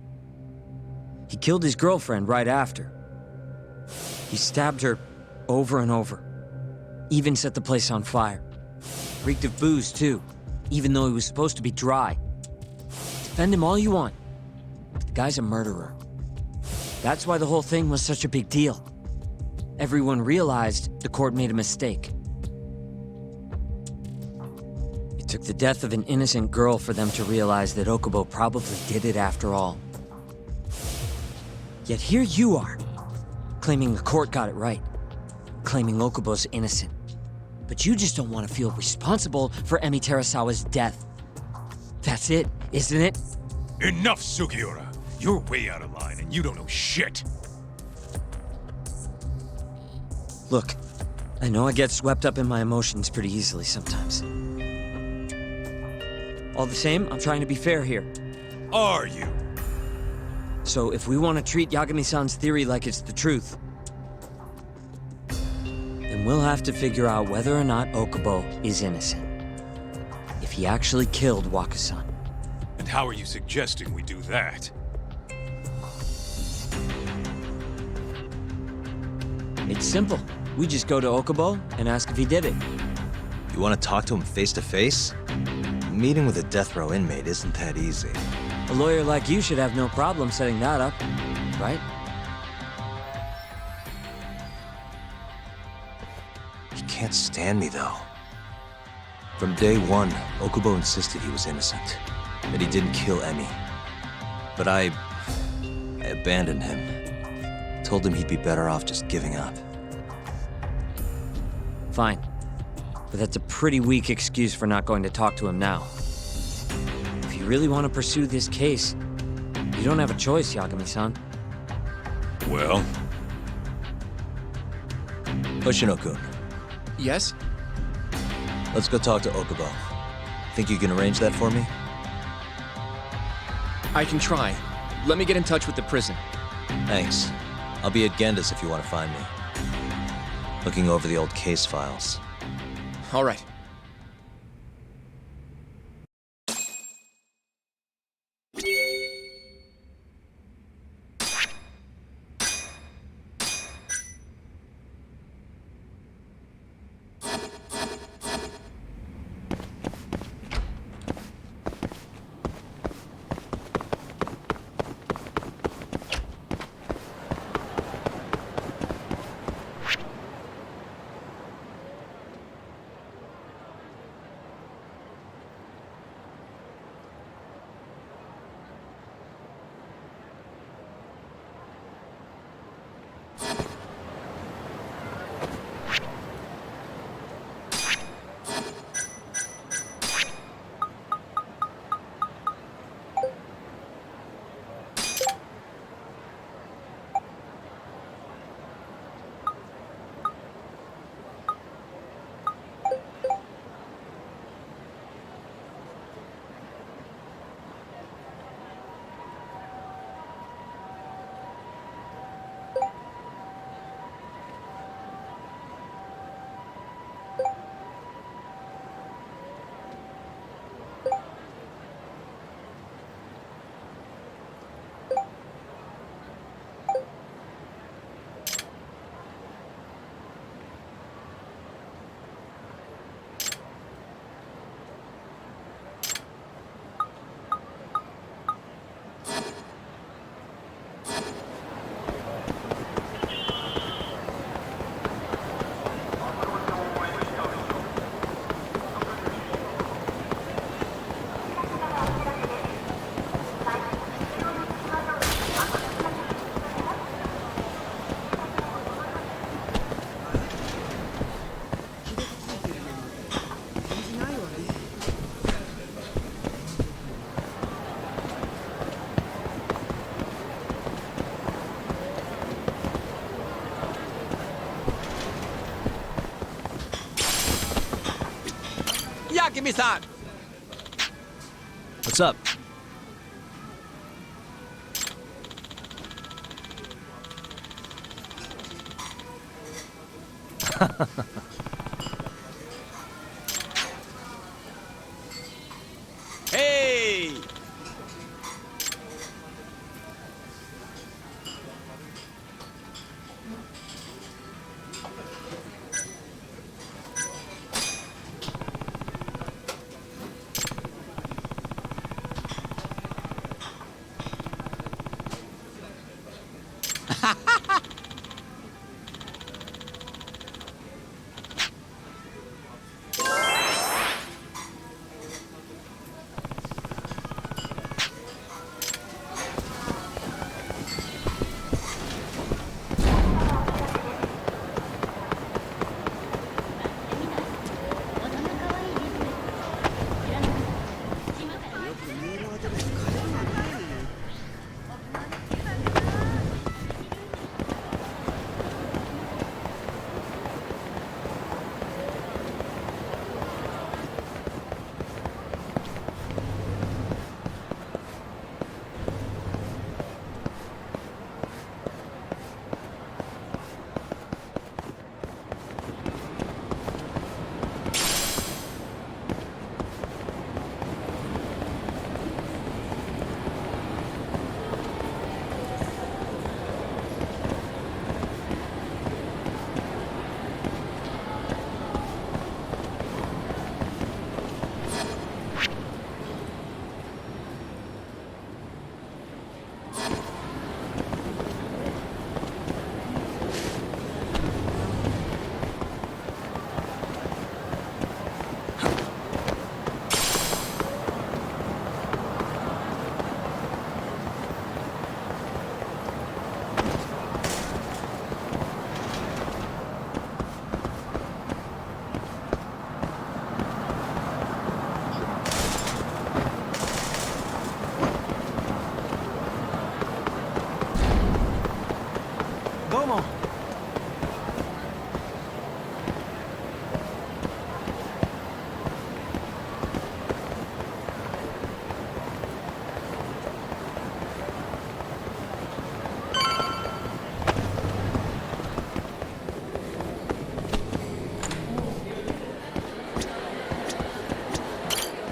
killed his girlfriend right after. He stabbed her over and over. Even set the place on fire. Reeked of booze, too, even though he was supposed to be dry. Defend him all you want, but the guy's a murderer. That's why the whole thing was such a big deal. Everyone realized the court made a mistake. It took the death of an innocent girl for them to realize that Okubo probably did it after all. Yet here you are, claiming the court got it right, claiming Okubo's innocent. But you just don't want to feel responsible for Emi Terasawa's death. That's it, isn't it? Enough, Sugiura! You're way out of line, and you don't know shit! Look, I know I get swept up in my emotions pretty easily sometimes. All the same, I'm trying to be fair here. Are you? So if we want to treat Yagami-san's theory like it's the truth, then we'll have to figure out whether or not Okubo is innocent. If he actually killed Wakusan. And how are you suggesting we do that? It's simple. We just go to Okubo and ask if he did it. You want to talk to him face to face? Meeting with a death row inmate isn't that easy. A lawyer like you should have no problem setting that up, right? He can't stand me, though. From day one, Okubo insisted he was innocent, that he didn't kill Emi. But I abandoned him. Told him he'd be better off just giving up. Fine. But that's a pretty weak excuse for not going to talk to him now. If you really want to pursue this case, you don't have a choice, Yagami-san. Well? Hoshino-kun, Yes? let's go talk to Okubo. Think you can arrange that for me? I can try. Let me get in touch with the prison. Thanks. I'll be at Genda's if you want to find me. Looking over the old case files. All right. Yagami-san! What's up? Hey!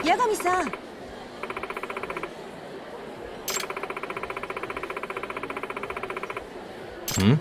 Yagami-san! Hmm?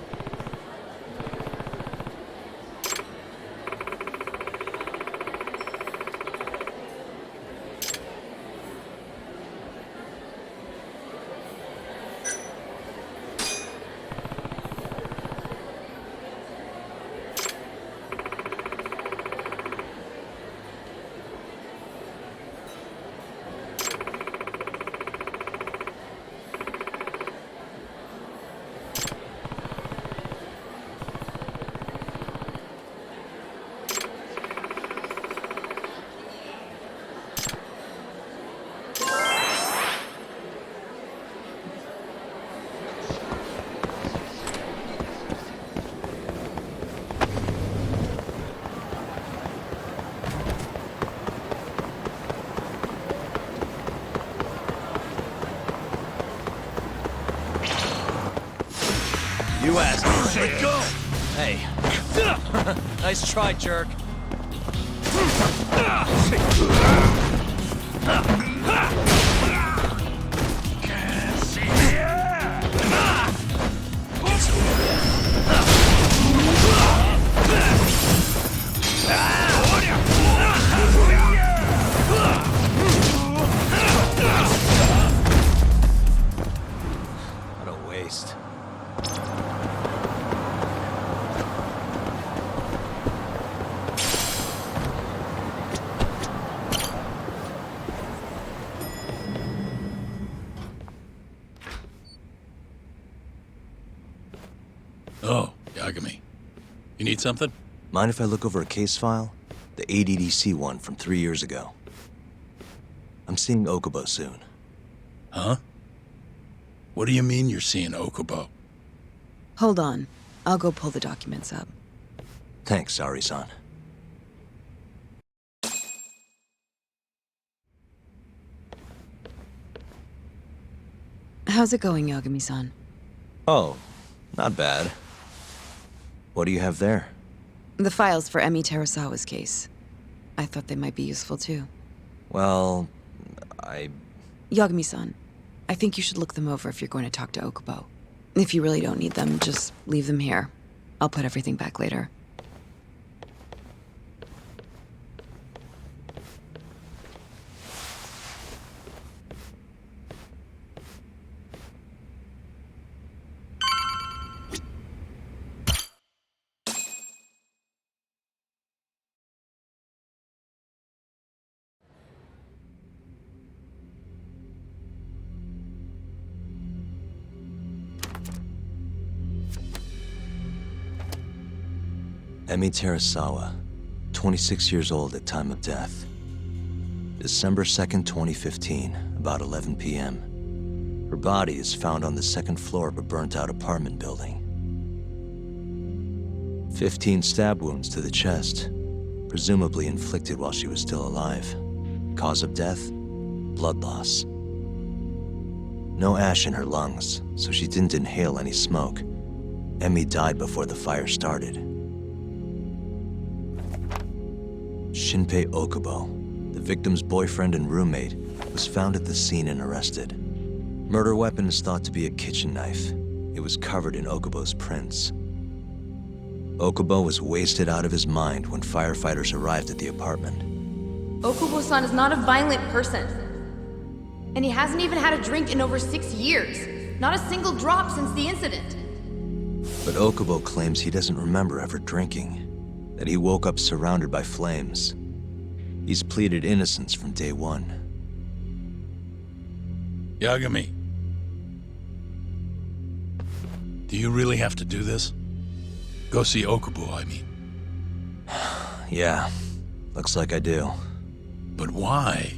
You asked me. Let go! Hey. Nice try, jerk. What a waste. Oh, Yagami. You need something? Mind if I look over a case file? The ADDC one from 3 years ago. I'm seeing Okubo soon. Huh? What do you mean you're seeing Okubo? Hold on. I'll go pull the documents up. Thanks, Ari-san. How's it going, Yagami-san? Oh, not bad. What do you have there? The files for Emi Terasawa's case. I thought they might be useful too. Well, Yagami-san, I think you should look them over if you're going to talk to Okubo. If you really don't need them, just leave them here. I'll put everything back later. Emi Terasawa, 26 years old at time of death. December 2nd, 2015, about 11 p.m. Her body is found on the second floor of a burnt-out apartment building. 15 stab wounds to the chest, presumably inflicted while she was still alive. Cause of death? Blood loss. No ash in her lungs, so she didn't inhale any smoke. Emi died before the fire started. Shinpei Okubo, the victim's boyfriend and roommate, was found at the scene and arrested. Murder weapon is thought to be a kitchen knife. It was covered in Okubo's prints. Okubo was wasted out of his mind when firefighters arrived at the apartment. Okubo-san is not a violent person. And he hasn't even had a drink in over 6 years. Not a single drop since the incident. But Okubo claims he doesn't remember ever drinking, that he woke up surrounded by flames. He's pleaded innocence from day one. Yagami. Do you really have to do this? Go see Okubo, I mean. Yeah, looks like I do. But why?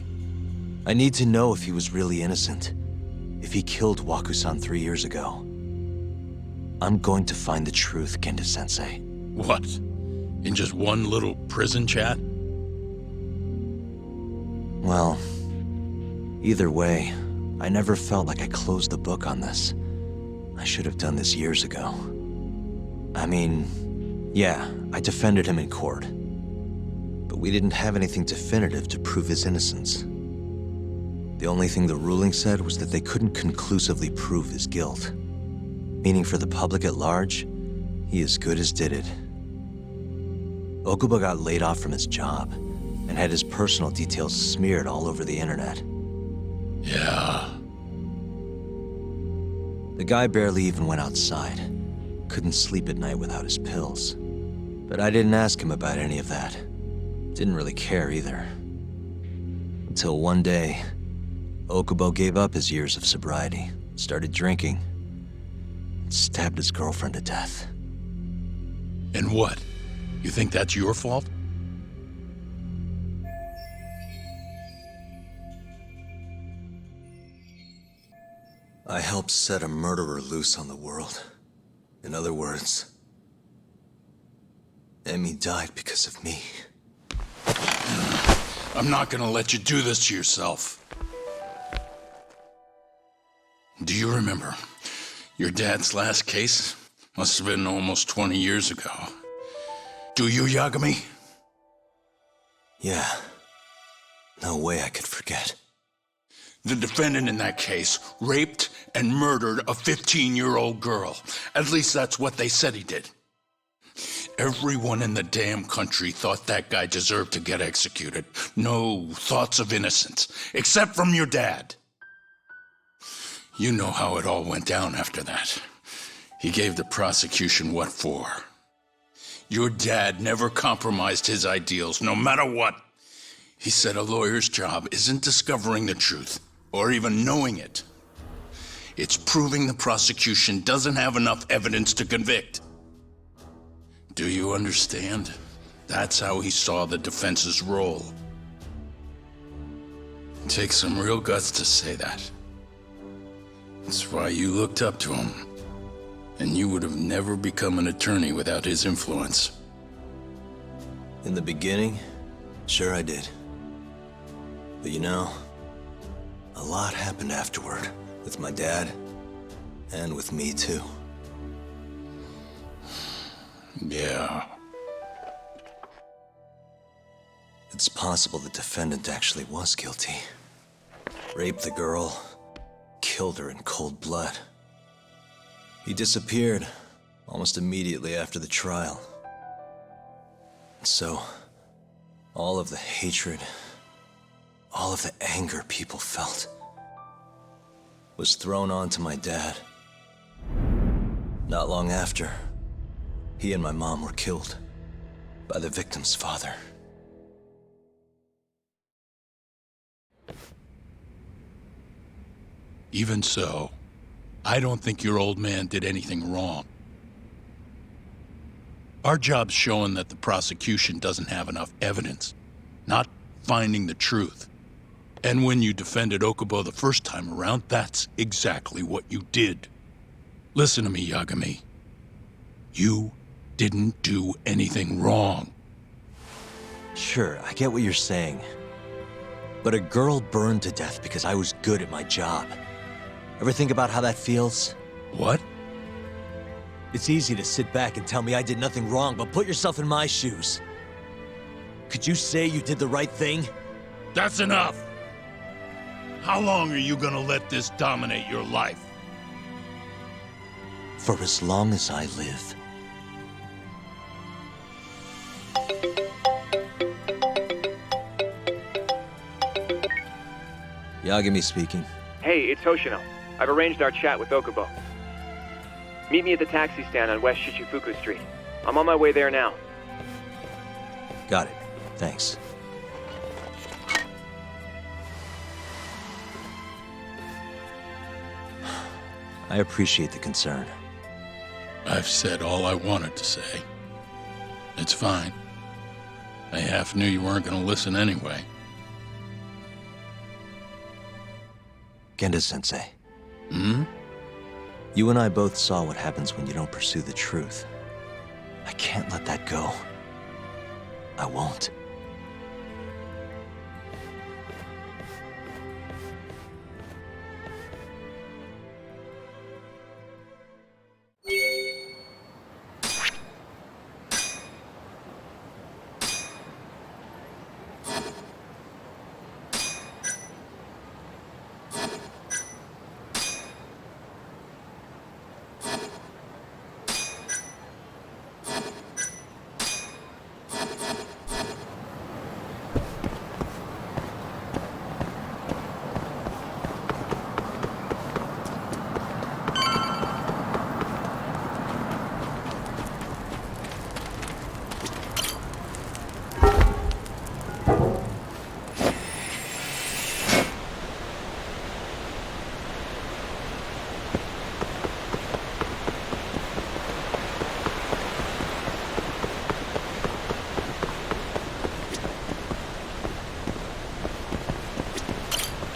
I need to know if he was really innocent. If he killed Waku-san 3 years ago. I'm going to find the truth, Kendo-sensei. What? In just one little prison chat? Well, either way, I never felt like I closed the book on this. I should have done this years ago. I mean, yeah, I defended him in court. But we didn't have anything definitive to prove his innocence. The only thing the ruling said was that they couldn't conclusively prove his guilt. Meaning for the public at large, he as good as did it. Okubo got laid off from his job and had his personal details smeared all over the internet. Yeah. The guy barely even went outside. Couldn't sleep at night without his pills. But I didn't ask him about any of that. Didn't really care either. Until one day, Okubo gave up his years of sobriety, started drinking, and stabbed his girlfriend to death. And what? You think that's your fault? I helped set a murderer loose on the world. In other words, Emi died because of me. I'm not gonna let you do this to yourself. Do you remember your dad's last case? Must have been almost 20 years ago. Do you, Yagami? Yeah. No way I could forget. The defendant in that case raped and murdered a 15-year-old girl. At least that's what they said he did. Everyone in the damn country thought that guy deserved to get executed. No thoughts of innocence, except from your dad. You know how it all went down after that. He gave the prosecution what for. Your dad never compromised his ideals, no matter what. He said a lawyer's job isn't discovering the truth, or even knowing it. It's proving the prosecution doesn't have enough evidence to convict. Do you understand? That's how he saw the defense's role. It takes some real guts to say that. That's why you looked up to him. And you would have never become an attorney without his influence. In the beginning, sure I did. But you know, a lot happened afterward, with my dad And with me, too. Yeah. It's possible the defendant actually was guilty. Raped the girl, killed her in cold blood. He disappeared almost immediately after the trial. So, all of the hatred, all of the anger people felt was thrown onto my dad. Not long after, he and my mom were killed by the victim's father. Even so, I don't think your old man did anything wrong. Our job's showing that the prosecution doesn't have enough evidence, not finding the truth. And when you defended Okubo the first time around, that's exactly what you did. Listen to me, Yagami. You didn't do anything wrong. Sure, I get what you're saying. But a girl burned to death because I was good at my job. Ever think about how that feels? What? It's easy to sit back and tell me I did nothing wrong, but put yourself in my shoes. Could you say you did the right thing? That's enough! How long are you gonna let this dominate your life? For as long as I live. Yagami speaking. Hey, it's Hoshino. I've arranged our chat with Okubo. Meet me at the taxi stand on West Shichifuku Street. I'm on my way there now. Got it. Thanks. I appreciate the concern. I've said all I wanted to say. It's fine. I half knew you weren't gonna listen anyway. Genda-sensei. Hmm? You and I both saw what happens when you don't pursue the truth. I can't let that go. I won't.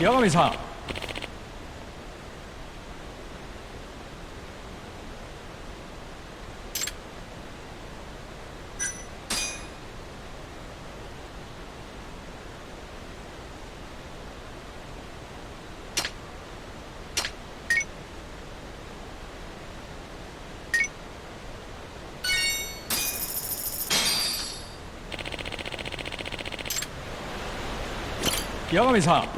Yagami-san. Yagami-san.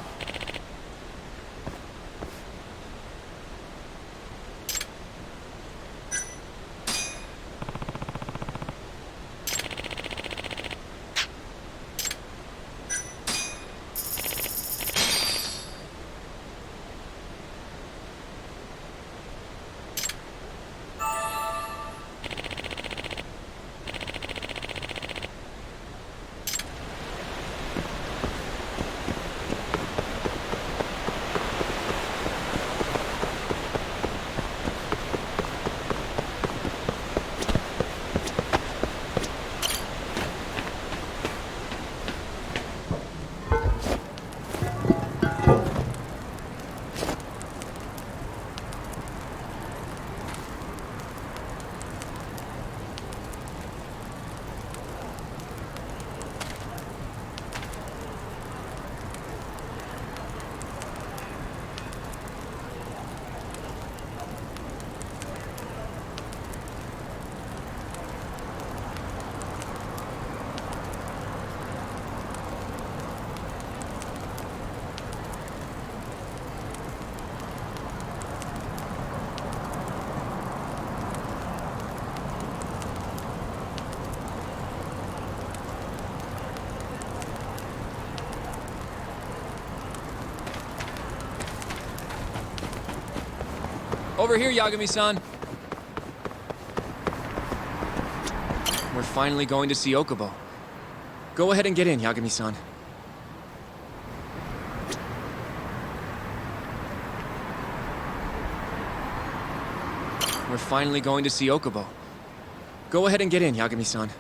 Over here, Yagami-san. We're finally going to see Okubo. Go ahead and get in, Yagami-san. We're finally going to see Okubo. Go ahead and get in, Yagami-san.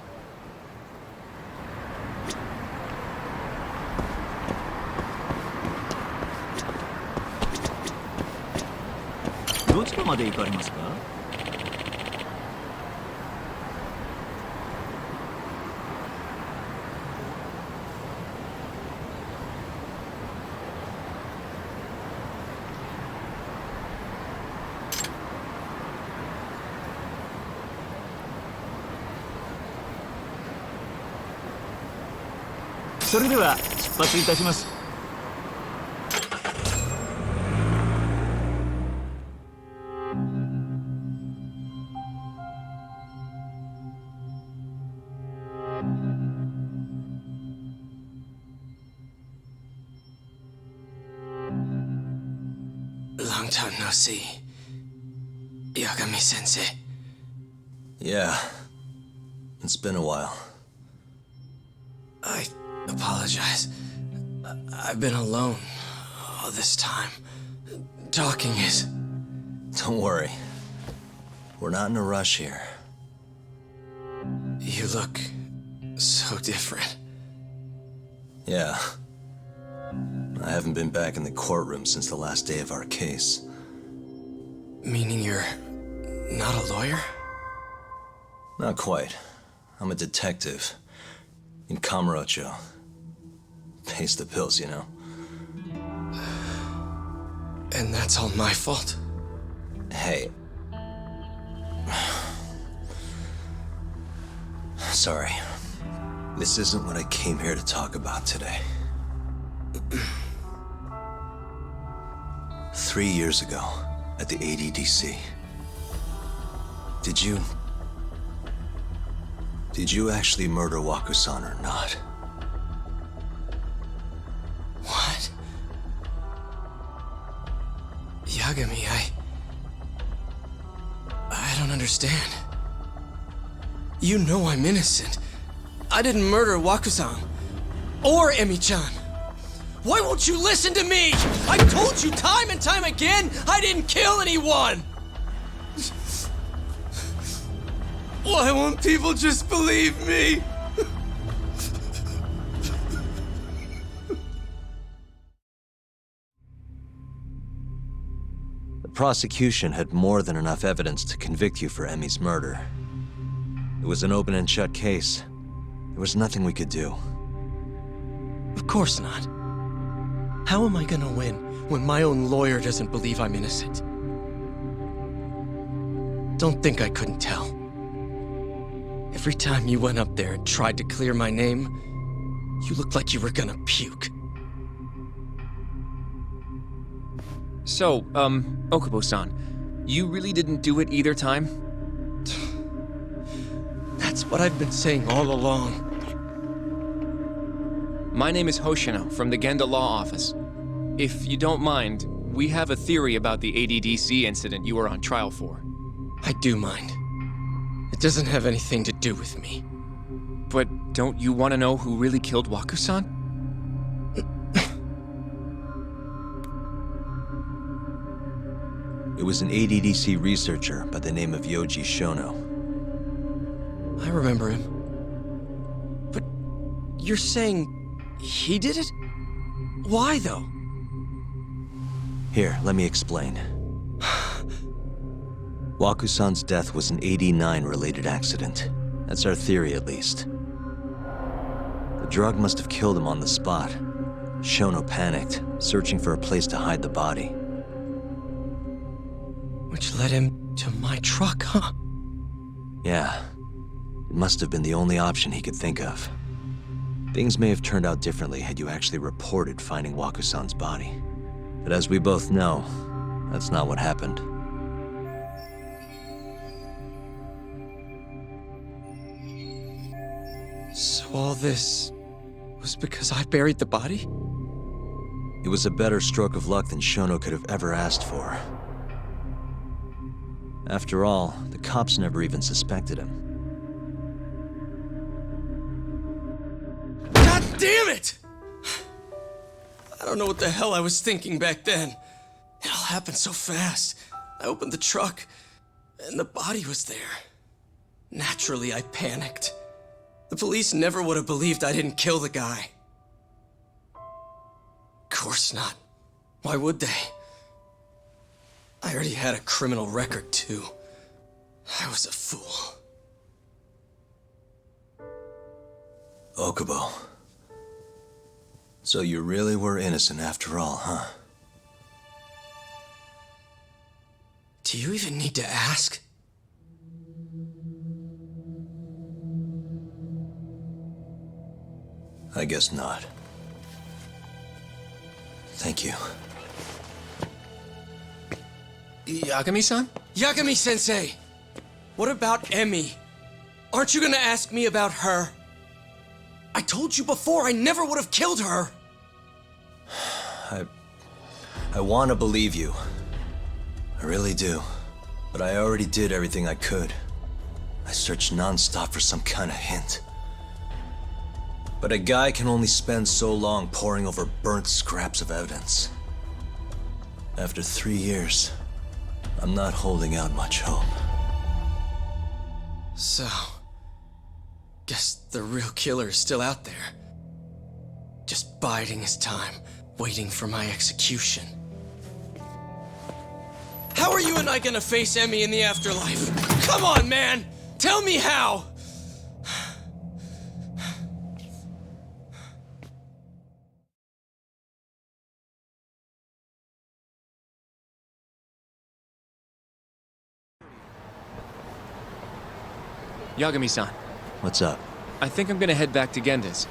Long time no see. Yagami-sensei. Yeah. It's been a while. I apologize. I've been alone all this time. Talking is... Don't worry. We're not in a rush here. You look so different. Yeah. I haven't been back in the courtroom since the last day of our case. Meaning you're not a lawyer? Not quite. I'm a detective. In Kamurocho. Pays the bills, you know. And that's all my fault? Hey. Sorry. This isn't what I came here to talk about today. 3 years ago, at the ADDC. Did you actually murder Waku-san or not? What? Yagami, I don't understand. You know I'm innocent. I didn't murder Waku-san. Or Emi-chan. Why won't you listen to me? I've told you time and time again, I didn't kill anyone! Why won't people just believe me? The prosecution had more than enough evidence to convict you for Emi's murder. It was an open and shut case. There was nothing we could do. Of course not. How am I gonna win when my own lawyer doesn't believe I'm innocent? Don't think I couldn't tell. Every time you went up there and tried to clear my name, you looked like you were gonna puke. So, Okubo-san, you really didn't do it either time? That's what I've been saying all along. My name is Hoshino from the Genda Law Office. If you don't mind, we have a theory about the ADDC incident you were on trial for. I do mind. It doesn't have anything to do with me. But don't you want to know who really killed Waku-san? It was an ADDC researcher by the name of Yoji Shono. I remember him. But you're saying he did it? Why, though? Here, let me explain. Waku-san's death was an 89-related accident. That's our theory, at least. The drug must have killed him on the spot. Shono panicked, searching for a place to hide the body. Which led him to my truck, huh? Yeah. It must have been the only option he could think of. Things may have turned out differently had you actually reported finding Waku-san's body. But as we both know, that's not what happened. So all this was because I buried the body? It was a better stroke of luck than Shono could have ever asked for. After all, the cops never even suspected him. God damn it! I don't know what the hell I was thinking back then. It all happened so fast. I opened the truck, and the body was there. Naturally, I panicked. The police never would have believed I didn't kill the guy. Of course not. Why would they? I already had a criminal record, too. I was a fool. Okubo. So you really were innocent after all, huh? Do you even need to ask? I guess not. Thank you. Yagami-san? Yagami-sensei! What about Emi? Aren't you gonna ask me about her? I told you before I never would have killed her! I want to believe you. I really do. But I already did everything I could. I searched non-stop for some kind of hint. But a guy can only spend so long poring over burnt scraps of evidence. After 3 years, I'm not holding out much hope. So, guess the real killer is still out there. Just biding his time, waiting for my execution. How are you and I gonna face Emi in the afterlife? Come on, man! Tell me how! Yagami-san. What's up? I think I'm gonna head back to Genda's.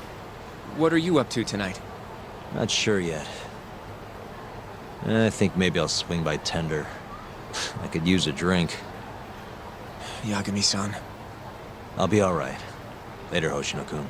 What are you up to tonight? Not sure yet. I think maybe I'll swing by Tender. I could use a drink. Yagami-san. I'll be alright. Later, Hoshino-kun.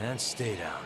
And stay down.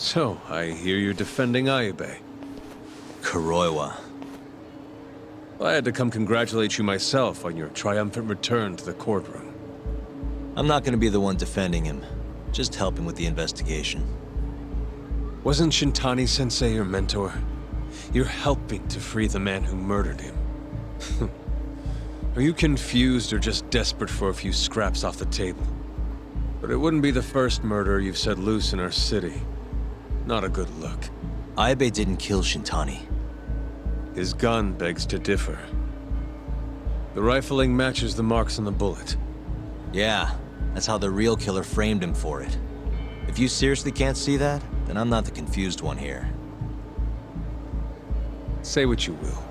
So, I hear you're defending Ayube. Kuroiwa. I had to come congratulate you myself on your triumphant return to the courtroom. I'm not gonna be the one defending him. Just helping with the investigation. Wasn't Shintani-sensei your mentor? You're helping to free the man who murdered him. Are you confused or just desperate for a few scraps off the table? But it wouldn't be the first murder you've set loose in our city. Not a good look. Ayube didn't kill Shintani. His gun begs to differ. The rifling matches the marks on the bullet. Yeah, that's how the real killer framed him for it. If you seriously can't see that, then I'm not the confused one here. Say what you will.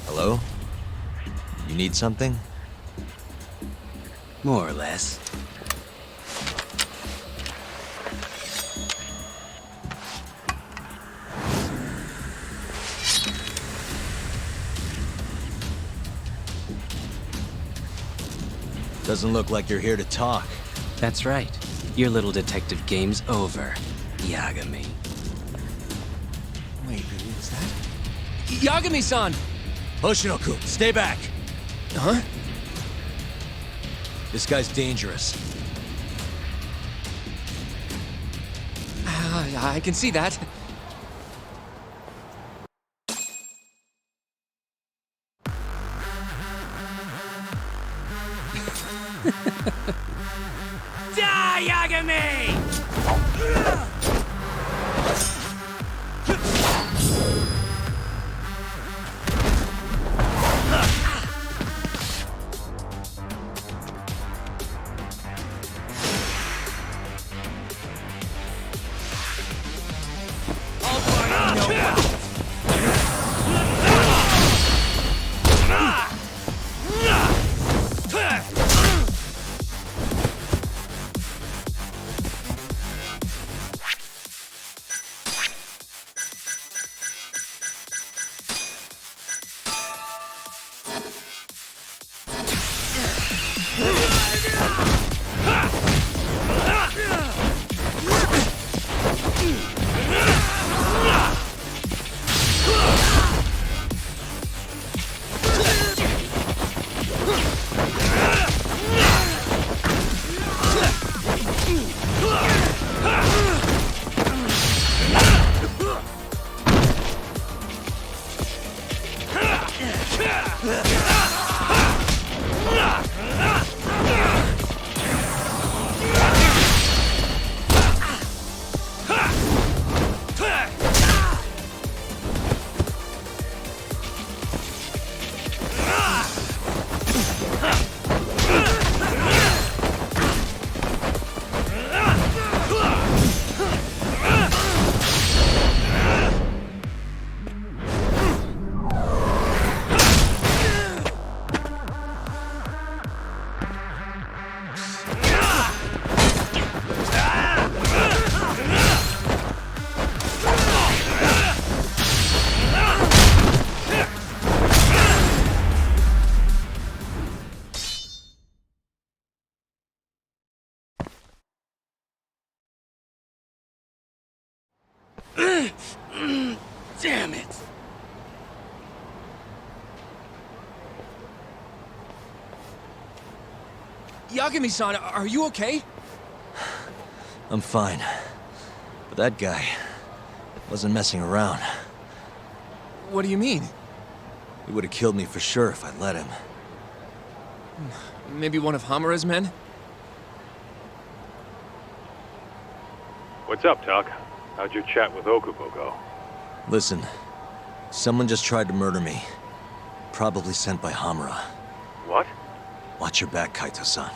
Hello? You need something? More or less. Doesn't look like you're here to talk. That's right. Your little detective game's over, Yagami. Wait, is that? Yagami-san! Hoshino-kun, stay back! Huh? This guy's dangerous. I can see that. Die, Yagami! Damn it! Yagami-san, are you okay? I'm fine. But that guy wasn't messing around. What do you mean? He would have killed me for sure if I let him. Maybe one of Hamura's men? What's up, Tuck? How'd your chat with Okubo go? Listen, someone just tried to murder me. Probably sent by Hamura. What? Watch your back, Kaito-san.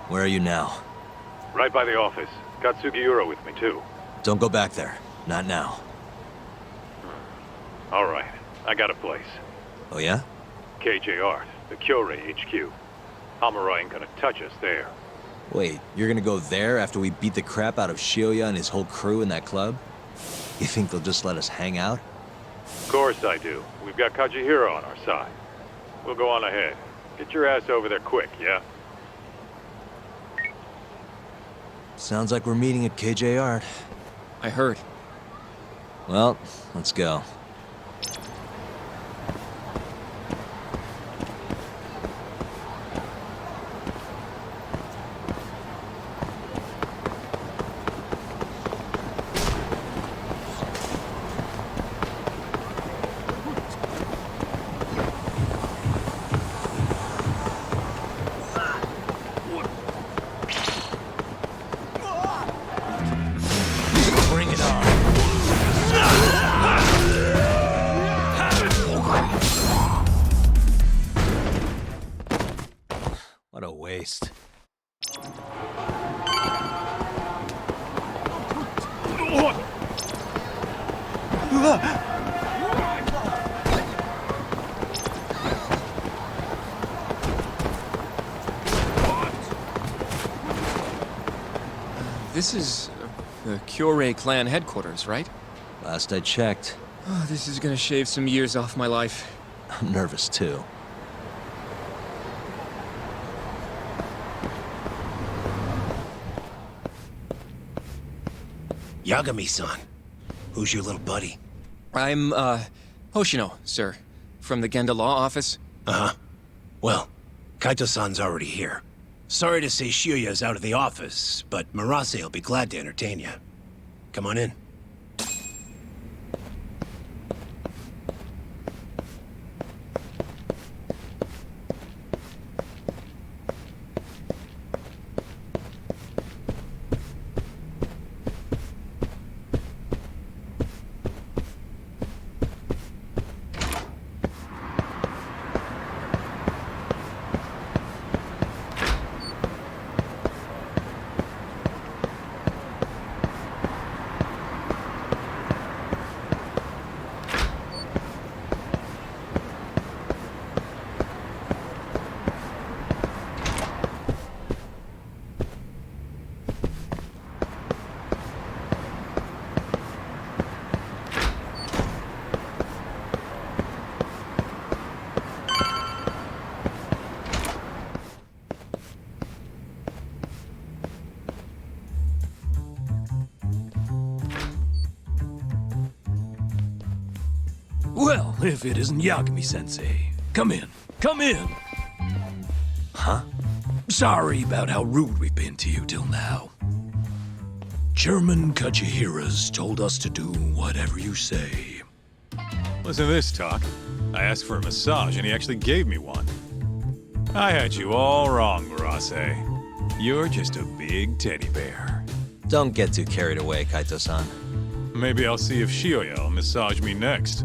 Where are you now? Right by the office. Got Sugiura with me, too. Don't go back there. Not now. All right. I got a place. Oh yeah? KJ Art, the Kyorei HQ. Hamura ain't gonna touch us there. Wait, you're gonna go there after we beat the crap out of Shioya and his whole crew in that club? You think they'll just let us hang out? Of course I do. We've got Kajihiro on our side. We'll go on ahead. Get your ass over there quick, yeah? Sounds like we're meeting at KJ Art. I heard. Well, let's go. Bring it on. What a waste. This is the Kyorei clan headquarters, right? Last I checked. Oh, this is gonna shave some years off my life. I'm nervous too. Yagami-san. Who's your little buddy? I'm, Hoshino, sir. From the Genda Law Office. Uh-huh. Well, Kaito-san's already here. Sorry to say Shioya's out of the office, but Murase will be glad to entertain you. Come on in. Well, if it isn't Yagami-sensei. Come in. Come in! Huh? Sorry about how rude we've been to you till now. Chairman Kajihira's told us to do whatever you say. Listen to this, Talk. I asked for a massage and he actually gave me one. I had you all wrong, Murase. You're just a big teddy bear. Don't get too carried away, Kaito-san. Maybe I'll see if Shioya will massage me next.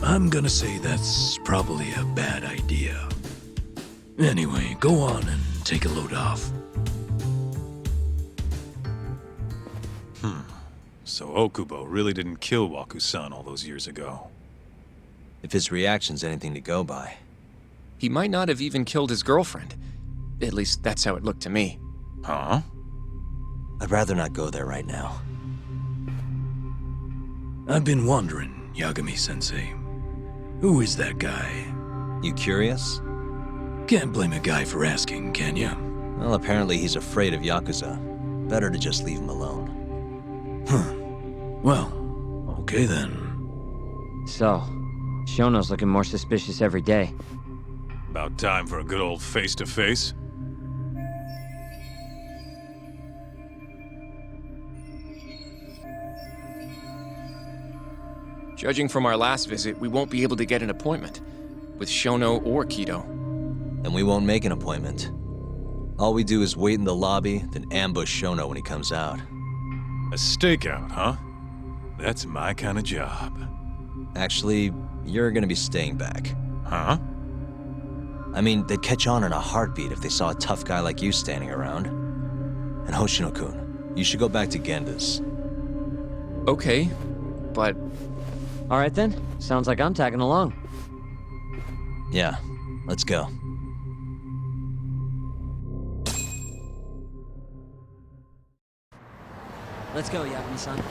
I'm gonna say that's probably a bad idea. Anyway, go on and take a load off. So Okubo really didn't kill Waku-san all those years ago. If his reaction's anything to go by. He might not have even killed his girlfriend. At least that's how it looked to me. Huh? I'd rather not go there right now. I've been wondering, Yagami-sensei. Who is that guy? You curious? Can't blame a guy for asking, can ya? Well, apparently he's afraid of Yakuza. Better to just leave him alone. Huh. Well, okay then. So, Shono's looking more suspicious every day. About time for a good old face-to-face. Judging from our last visit, we won't be able to get an appointment with Shono or Kido. And we won't make an appointment. All we do is wait in the lobby, then ambush Shono when he comes out. A stakeout, huh? That's my kind of job. Actually, you're gonna be staying back. Huh? I mean, they'd catch on in a heartbeat if they saw a tough guy like you standing around. And Hoshino-kun, you should go back to Genda's. Okay, but... All right then, sounds like I'm tagging along. Yeah, let's go. Let's go, Yagami-san.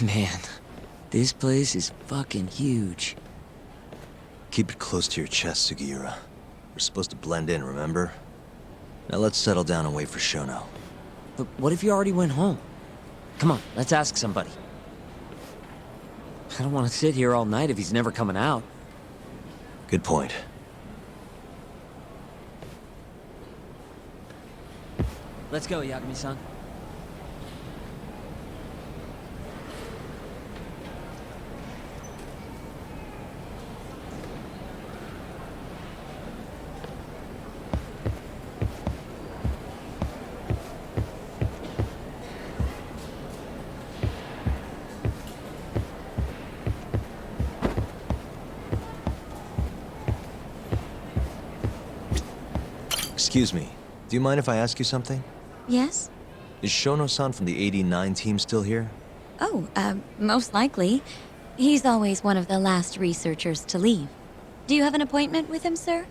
Man, this place is fucking huge. Keep it close to your chest, Sugiura. We're supposed to blend in, remember? Now let's settle down and wait for Shono. But what if you already went home? Come on, let's ask somebody. I don't want to sit here all night if he's never coming out. Good point. Let's go, Yagami-san. Excuse me, do you mind if I ask you something? Yes? Is Shono-san from the 89 team still here? Oh, most likely. He's always one of the last researchers to leave. Do you have an appointment with him, sir?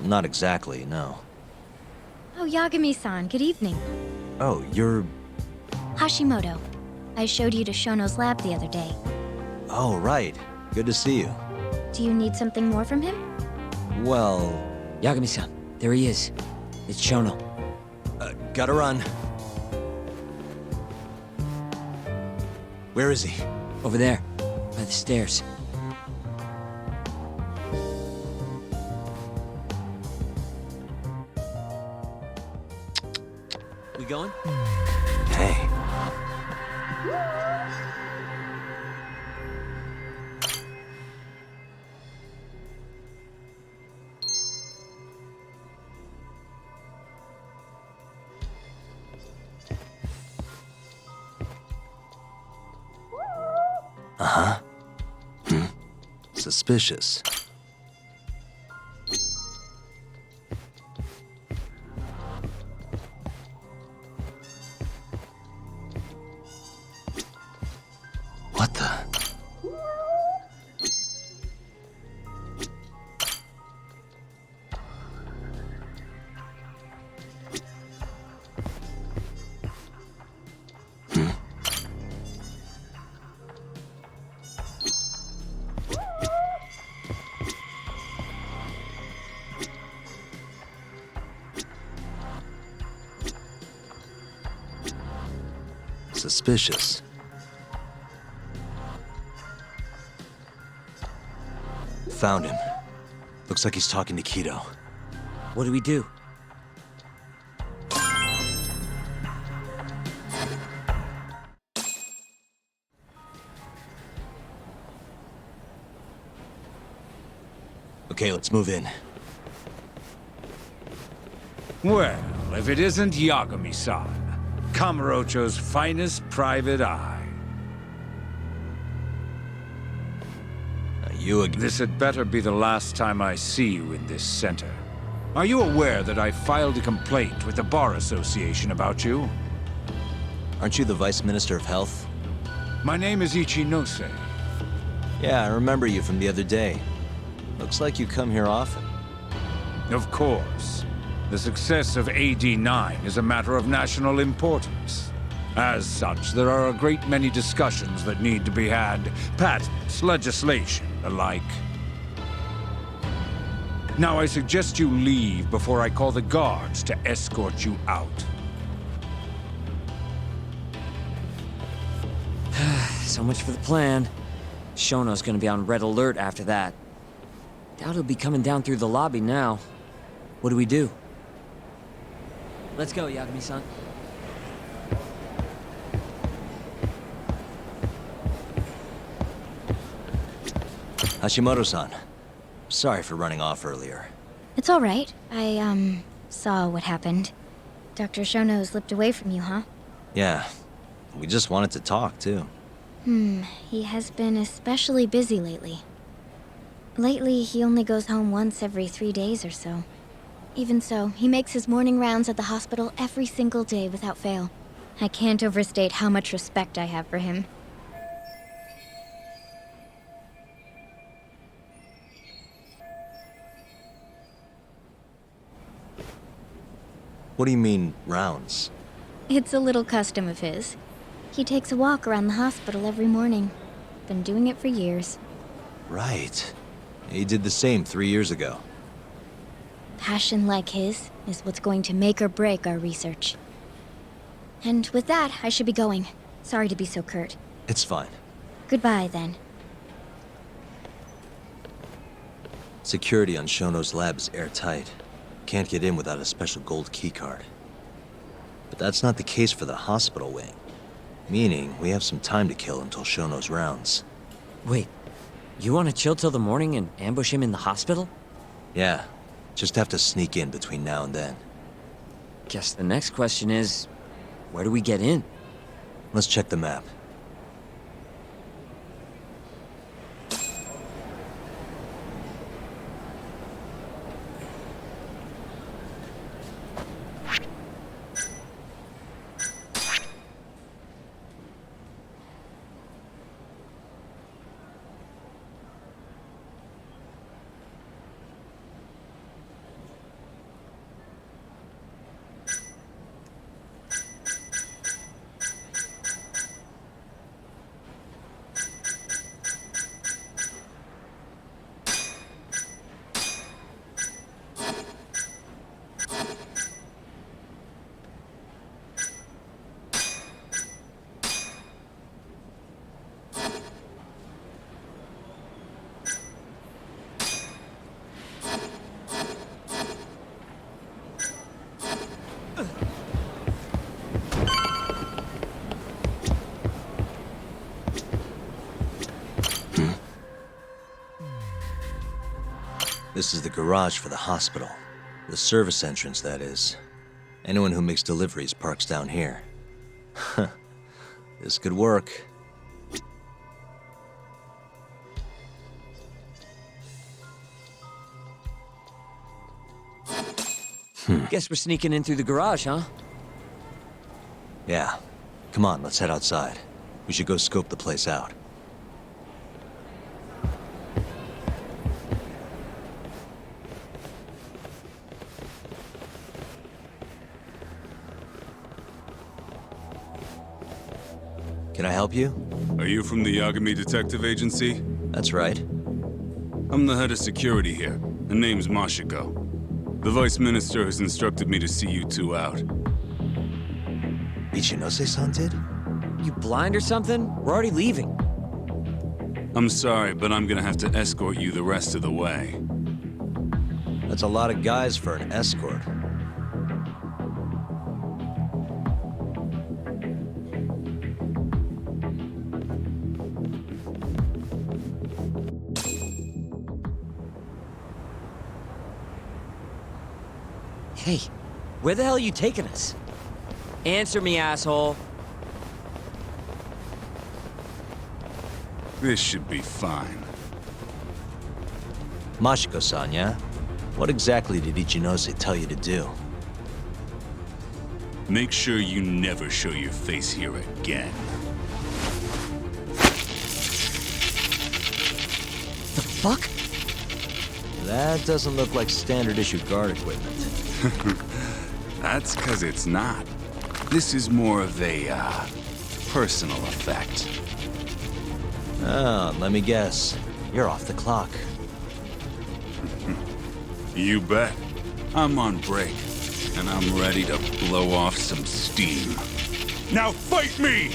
Not exactly, no. Oh, Yagami-san, good evening. Oh, you're... Hashimoto. I showed you to Shono's lab the other day. Oh, right. Good to see you. Do you need something more from him? Well... Yagami-san, there he is. It's Shono. Gotta run. Where is he? Over there, by the stairs. We going? Hey. Uh-huh. Suspicious. What the? Suspicious. Found him. Looks like he's talking to Kido. What do we do? Okay, let's move in. Well, if it isn't Yagami-san, Kamurocho's finest private eye. You again? This had better be the last time I see you in this center. Are you aware that I filed a complaint with the Bar Association about you? Aren't you the Vice Minister of Health? My name is Ichinose. Yeah, I remember you from the other day. Looks like you come here often. Of course. The success of AD9 is a matter of national importance. As such, there are a great many discussions that need to be had. Patents, legislation, the like. Now I suggest you leave before I call the guards to escort you out. So much for the plan. Shono's gonna be on red alert after that. Doubt he'll be coming down through the lobby now. What do we do? Let's go, Yagami-san. Hashimoto-san, sorry for running off earlier. It's all right. I, saw what happened. Dr. Shono slipped away from you, huh? Yeah, we just wanted to talk, too. He has been especially busy lately. Lately, he only goes home once every 3 days or so. Even so, he makes his morning rounds at the hospital every single day without fail. I can't overstate how much respect I have for him. What do you mean, rounds? It's a little custom of his. He takes a walk around the hospital every morning. Been doing it for years. Right. He did the same 3 years ago. Passion like his is what's going to make or break our research. And with that, I should be going. Sorry to be so curt. It's fine. Goodbye, then. Security on Shono's lab is airtight. Can't get in without a special gold keycard. But that's not the case for the hospital wing. Meaning, we have some time to kill until Shono's rounds. Wait, you want to chill till the morning and ambush him in the hospital? Yeah, just have to sneak in between now and then. Guess the next question is, where do we get in? Let's check the map. This is the garage for the hospital. The service entrance, that is. Anyone who makes deliveries parks down here. This could work. Guess we're sneaking in through the garage, huh? Yeah. Come on, let's head outside. We should go scope the place out. Can I help you? Are you from the Yagami Detective Agency? That's right. I'm the head of security here. Her name's Mashiko. The Vice Minister has instructed me to see you two out. Ichinose-san did? You blind or something? We're already leaving. I'm sorry, but I'm gonna have to escort you the rest of the way. That's a lot of guys for an escort. Hey, where the hell are you taking us? Answer me, asshole. This should be fine. Mashiko-san, yeah? What exactly did Ichinose tell you to do? Make sure you never show your face here again. The fuck? That doesn't look like standard issue guard equipment. That's 'cause it's not. This is more of a, personal effect. Oh, let me guess. You're off the clock. You bet. I'm on break, and I'm ready to blow off some steam. Now fight me!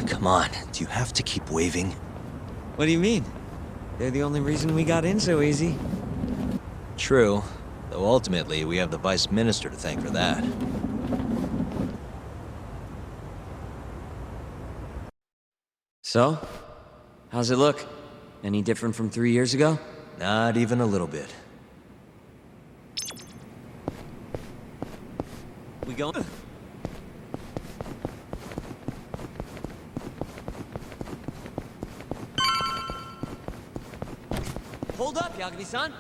Come on, do you have to keep waving? What do you mean? They're the only reason we got in so easy. True, though ultimately we have the Vice Minister to thank for that. So? How's it look? Any different from 3 years ago? Not even a little bit. We going? Hold up, Yagami-san!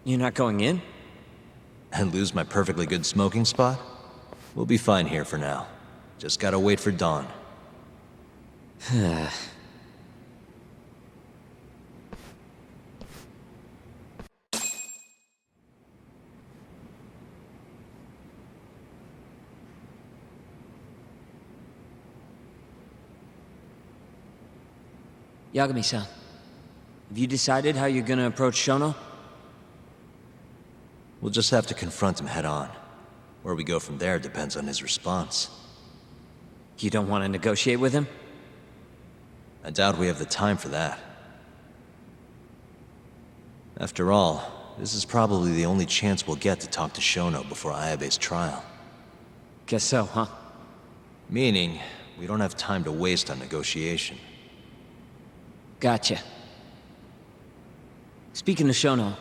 You're not going in? And lose my perfectly good smoking spot? We'll be fine here for now. Just gotta wait for dawn. Yagami-san, have you decided how you're gonna approach Shono? We'll just have to confront him head on. Where we go from there depends on his response. You don't want to negotiate with him? I doubt we have the time for that. After all, this is probably the only chance we'll get to talk to Shono before Ayabe's trial. Guess so, huh? Meaning, we don't have time to waste on negotiation. Gotcha. Speaking of Shono,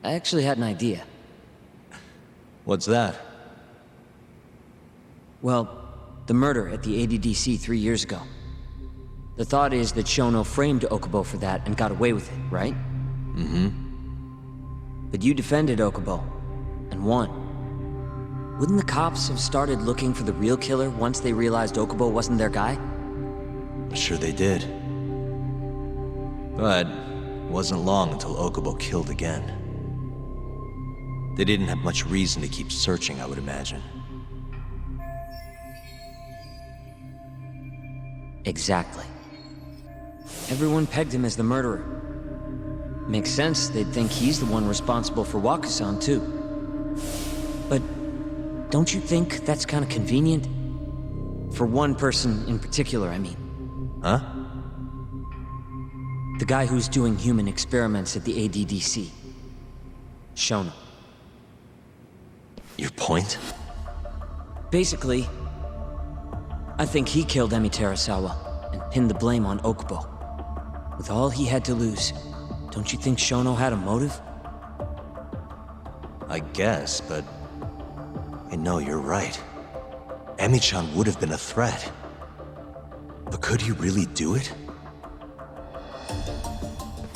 I actually had an idea. What's that? Well, the murder at the ADDC 3 years ago. The thought is that Shono framed Okubo for that and got away with it, right? Mm-hmm. But you defended Okubo, and won. Wouldn't the cops have started looking for the real killer once they realized Okubo wasn't their guy? Sure they did. But it wasn't long until Okubo killed again. They didn't have much reason to keep searching, I would imagine. Exactly. Everyone pegged him as the murderer. Makes sense, they'd think he's the one responsible for Wakusan, too. But don't you think that's kind of convenient? For one person in particular, I mean. Huh? The guy who's doing human experiments at the ADDC. Shono. Your point? Basically, I think he killed Emi Terasawa and pinned the blame on Okubo. With all he had to lose, don't you think Shono had a motive? I guess, but... No, you're right. Emi-chan would have been a threat. But could he really do it?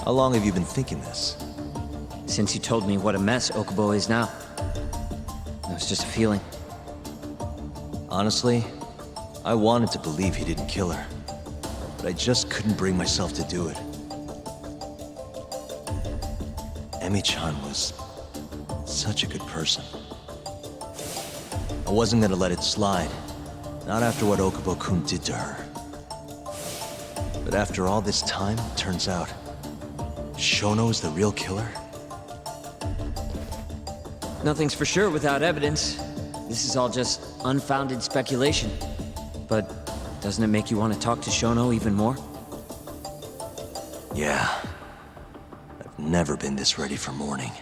How long have you been thinking this? Since you told me what a mess Okubo is now. It was just a feeling. Honestly, I wanted to believe he didn't kill her, but I just couldn't bring myself to do it. Emi-chan was such a good person. I wasn't gonna let it slide, not after what Okubo-kun did to her. But after all this time, it turns out, Shono's the real killer? Nothing's for sure without evidence. This is all just unfounded speculation. But doesn't it make you want to talk to Shono even more? Yeah. I've never been this ready for morning.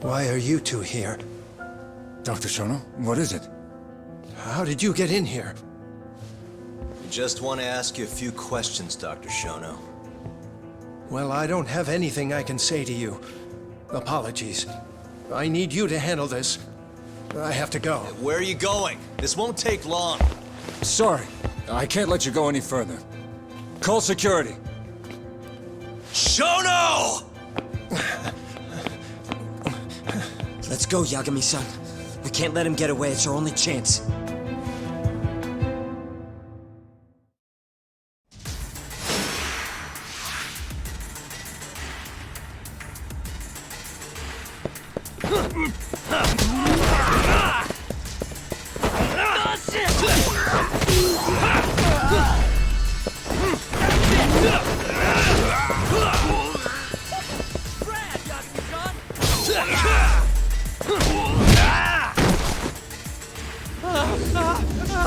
Why are you two here? Dr. Shono, what is it? How did you get in here? I just want to ask you a few questions, Dr. Shono. Well, I don't have anything I can say to you. Apologies. I need you to handle this. I have to go. Where are you going? This won't take long. Sorry, I can't let you go any further. Call security. Shono! Let's go, Yagami-san. We can't let him get away. It's our only chance.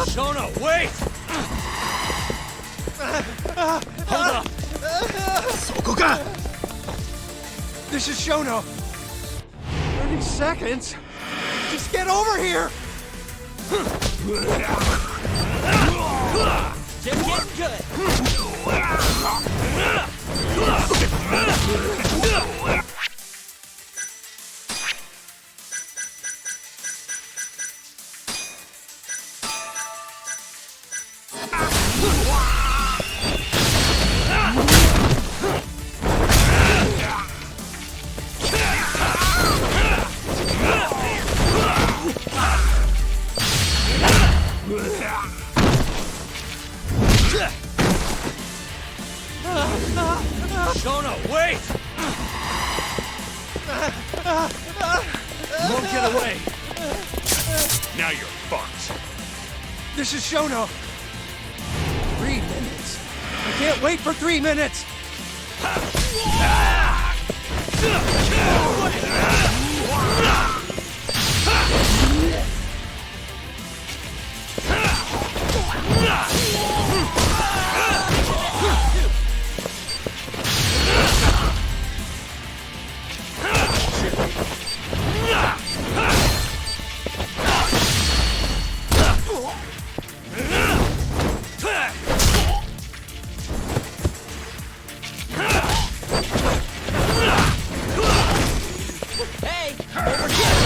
Shono, wait! Hold up! This is Shono. 30 seconds? Just get over here! Just getting good! Shono, wait! Won't get away. Now you're fucked. This is Shono. 3 minutes. I can't wait for 3 minutes. Hey, over here!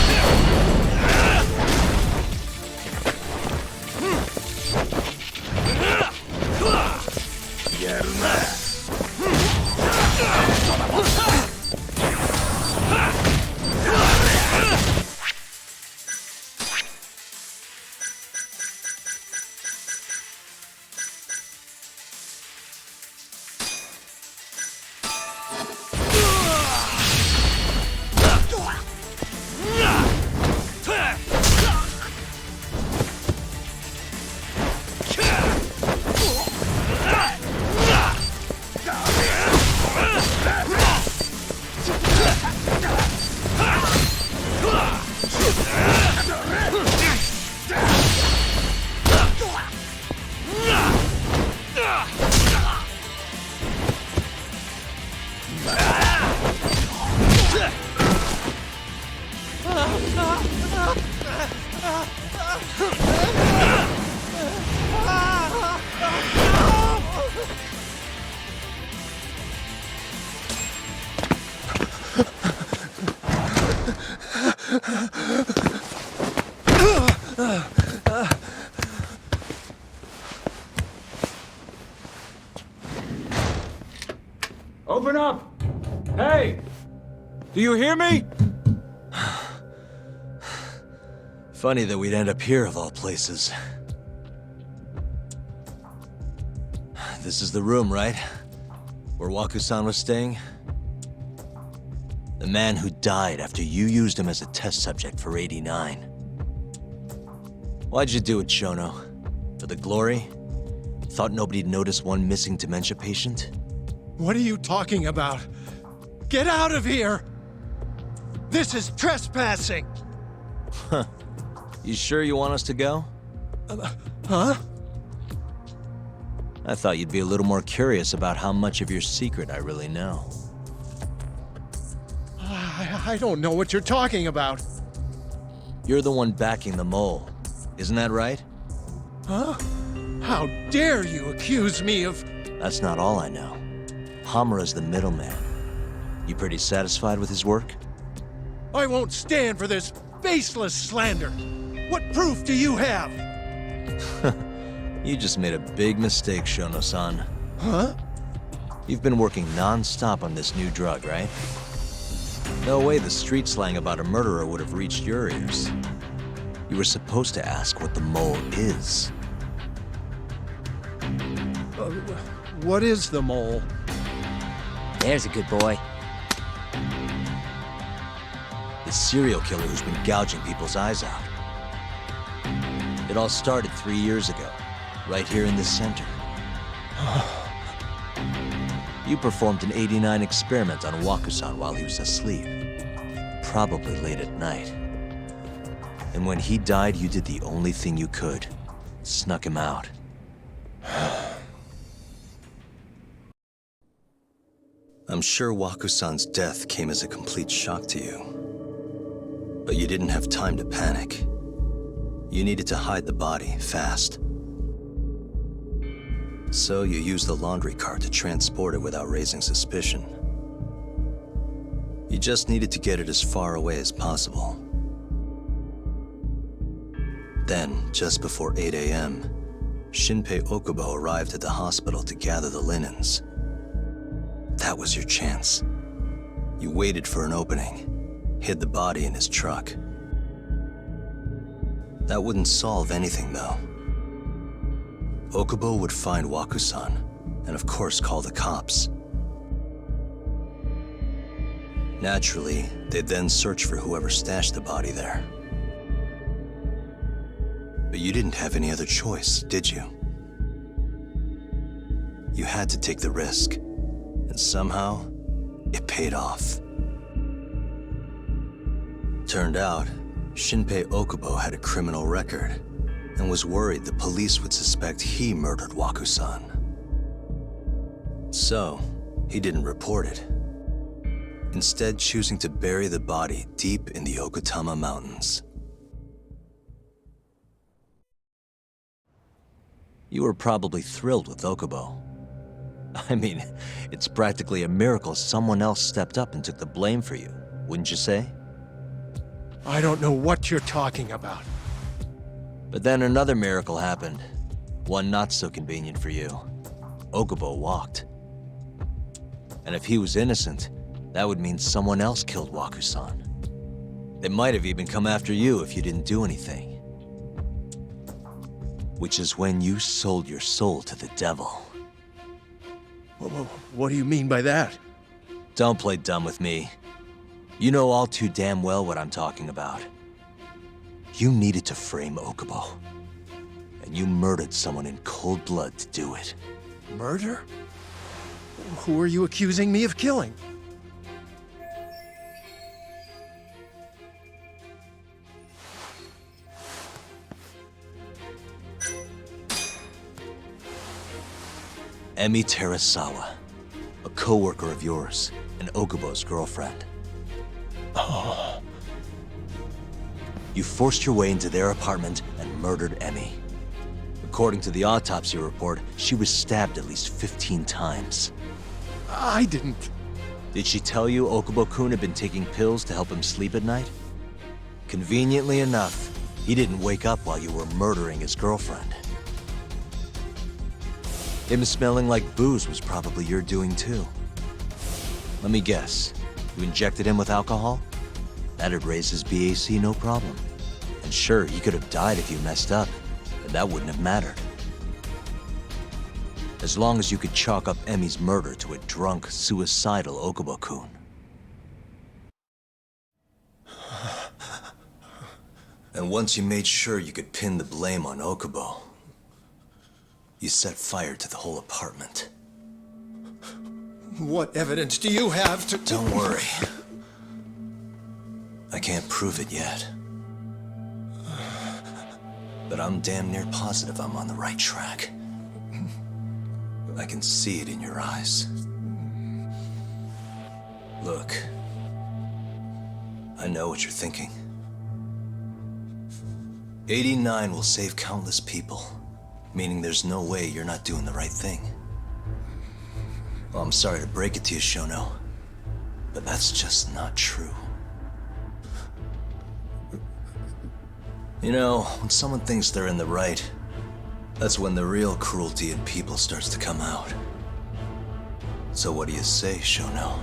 Open up! Hey! Do you hear me? Funny that we'd end up here of all places. This is the room, right? Where Waku-san was staying? The man who died after you used him as a test subject for 89. Why'd you do it, Shono? For the glory? Thought nobody'd notice one missing dementia patient? What are you talking about? Get out of here! This is trespassing! Huh. You sure you want us to go? Huh? I thought you'd be a little more curious about how much of your secret I really know. I don't know what you're talking about. You're the one backing the mole, isn't that right? Huh? How dare you accuse me of... That's not all I know. Hamura's the middleman. You pretty satisfied with his work? I won't stand for this baseless slander. What proof do you have? You just made a big mistake, Shono-san. Huh? You've been working non-stop on this new drug, right? No way the street slang about a murderer would have reached your ears. You were supposed to ask what the mole is. What is the mole? There's a good boy. The serial killer who's been gouging people's eyes out. It all started 3 years ago, right here in this center. You performed an 89 experiment on Waku-san while he was asleep. Probably late at night. And when he died, you did the only thing you could. Snuck him out. I'm sure Waku-san's death came as a complete shock to you. But you didn't have time to panic. You needed to hide the body, fast. So you used the laundry cart to transport it without raising suspicion. You just needed to get it as far away as possible. Then, just before 8 a.m., Shinpei Okubo arrived at the hospital to gather the linens. That was your chance. You waited for an opening, hid the body in his truck. That wouldn't solve anything, though. Okubo would find Waku-san, and of course call the cops. Naturally, they'd then search for whoever stashed the body there. But you didn't have any other choice, did you? You had to take the risk, and somehow, it paid off. Turned out, Shinpei Okubo had a criminal record, and was worried the police would suspect he murdered Waku-san. So, he didn't report it, instead choosing to bury the body deep in the Okutama Mountains. You were probably thrilled with Okubo. I mean, it's practically a miracle someone else stepped up and took the blame for you, wouldn't you say? I don't know what you're talking about. But then another miracle happened. One not so convenient for you. Okubo walked. And if he was innocent, that would mean someone else killed Waku-san. They might have even come after you if you didn't do anything. Which is when you sold your soul to the devil. What do you mean by that? Don't play dumb with me. You know all too damn well what I'm talking about. You needed to frame Okubo. And you murdered someone in cold blood to do it. Murder? Who are you accusing me of killing? Emi Terasawa, a co-worker of yours, and Okubo's girlfriend. Oh. You forced your way into their apartment and murdered Emi. According to the autopsy report, she was stabbed at least 15 times. I didn't. Did she tell you Okubo-kun had been taking pills to help him sleep at night? Conveniently enough, he didn't wake up while you were murdering his girlfriend. Him smelling like booze was probably your doing too. Let me guess. You injected him with alcohol? That'd raise his BAC no problem. And sure, he could have died if you messed up, but that wouldn't have mattered. As long as you could chalk up Emi's murder to a drunk, suicidal Okubo-kun. And once you made sure you could pin the blame on Okubo, you set fire to the whole apartment. What evidence do you have to... Don't worry. I can't prove it yet. But I'm damn near positive I'm on the right track. I can see it in your eyes. Look, I know what you're thinking. 89 will save countless people, meaning there's no way you're not doing the right thing. Well, I'm sorry to break it to you, Shono, but that's just not true. You know, when someone thinks they're in the right, that's when the real cruelty in people starts to come out. So what do you say, Shono?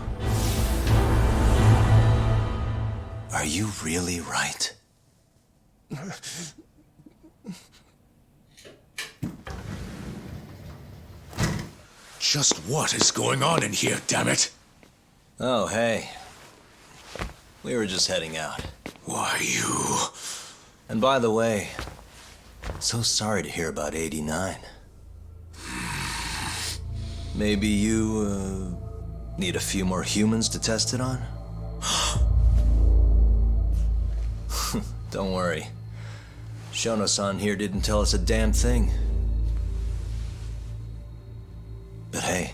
Are you really right? Just what is going on in here, damn it? Oh, hey. We were just heading out. Why, you... And by the way, so sorry to hear about 89. Maybe you, need a few more humans to test it on? Don't worry. Shono-san here didn't tell us a damn thing. But hey,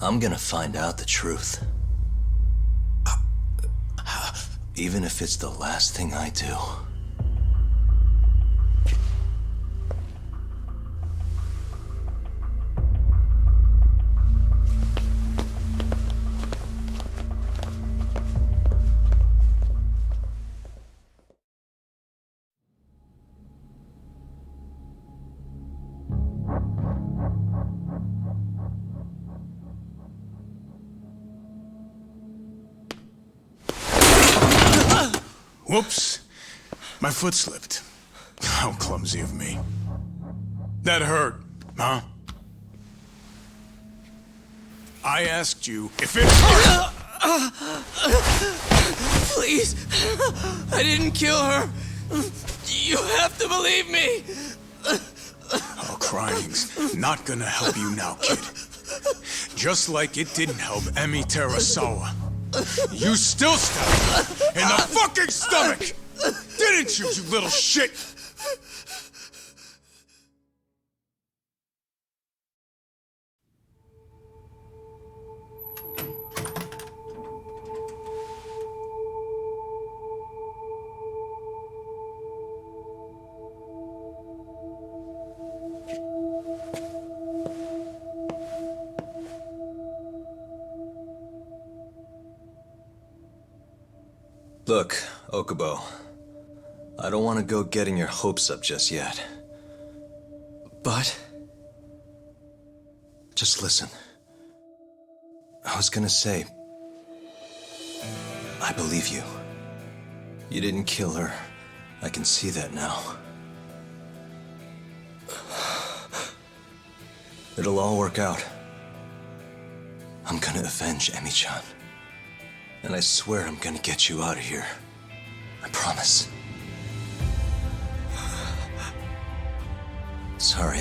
I'm gonna find out the truth. Even if it's the last thing I do. Whoops. My foot slipped. How clumsy of me. That hurt, huh? I asked you if it hurt. Please, I didn't kill her. You have to believe me. Oh, crying's not gonna help you now, kid. Just like it didn't help Emi Terasawa. You still stabbed me in the fucking stomach! Didn't you, you little shit? Look, Okubo, I don't want to go getting your hopes up just yet. But... just listen. I was gonna say... I believe you. You didn't kill her. I can see that now. It'll all work out. I'm gonna avenge Emi-chan. And I swear I'm gonna get you out of here. I promise. Sorry,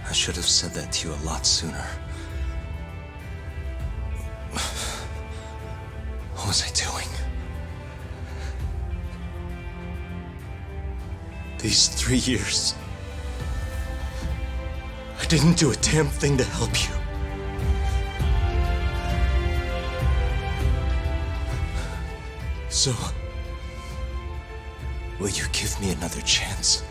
I should have said that to you a lot sooner. What was I doing? These 3 years, I didn't do a damn thing to help you. So, will you give me another chance?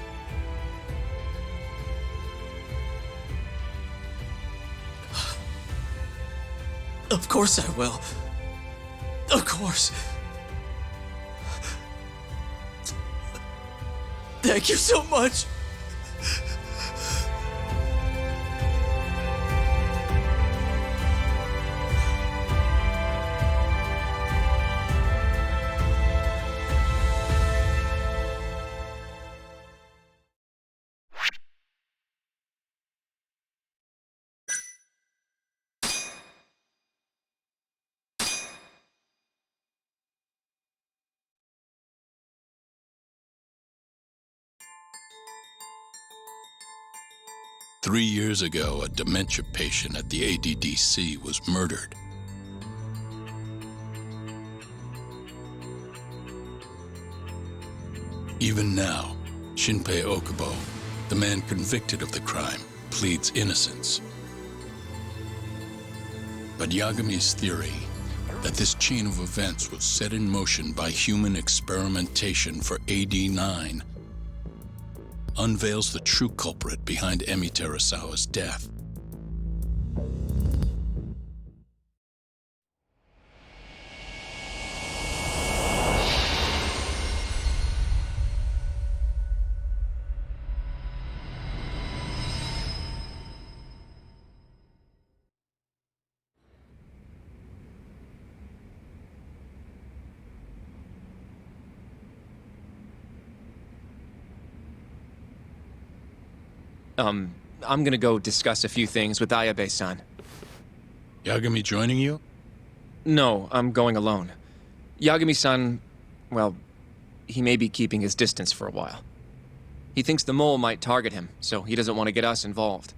Of course I will. Of course. Thank you so much. 3 years ago, a dementia patient at the ADDC was murdered. Even now, Shinpei Okubo, the man convicted of the crime, pleads innocence. But Yagami's theory that this chain of events was set in motion by human experimentation for AD-9 unveils the true culprit behind Emi Terasawa's death. I'm gonna go discuss a few things with Ayabe-san. Yagami joining you? No, I'm going alone. Yagami-san, well, he may be keeping his distance for a while. He thinks the mole might target him, so he doesn't want to get us involved.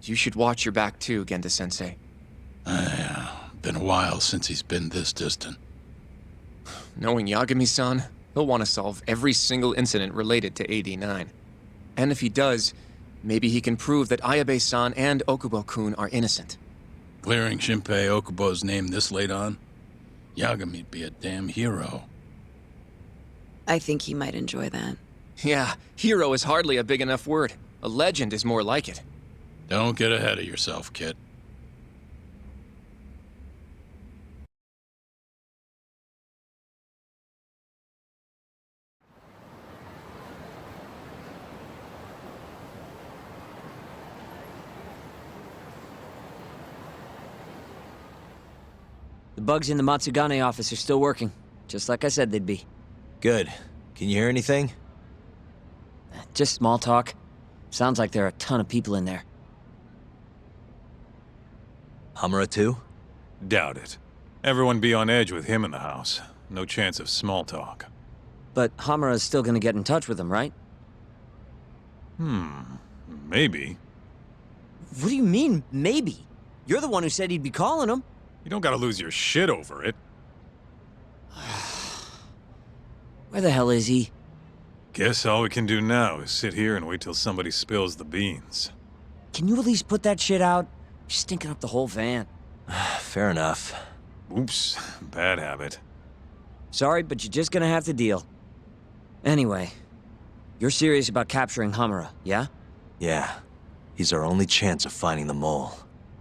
You should watch your back too, Genda-sensei. Been a while since he's been this distant. Knowing Yagami-san, he'll want to solve every single incident related to AD-9. And if he does, maybe he can prove that Ayabe-san and Okubo-kun are innocent. Clearing Shinpei Okubo's name this late on? Yagami'd be a damn hero. I think he might enjoy that. Yeah, hero is hardly a big enough word. A legend is more like it. Don't get ahead of yourself, kid. The bugs in the Matsugane office are still working, just like I said they'd be. Good. Can you hear anything? Just small talk. Sounds like there are a ton of people in there. Hamura too? Doubt it. Everyone be on edge with him in the house. No chance of small talk. But Hamura's still gonna get in touch with him, right? Maybe. What do you mean, maybe? You're the one who said he'd be calling him. You don't gotta lose your shit over it. Where the hell is he? Guess all we can do now is sit here and wait till somebody spills the beans. Can you at least put that shit out? You're stinking up the whole van. Fair enough. Oops, bad habit. Sorry, but you're just gonna have to deal. Anyway, you're serious about capturing Hamura, yeah? Yeah. He's our only chance of finding the mole.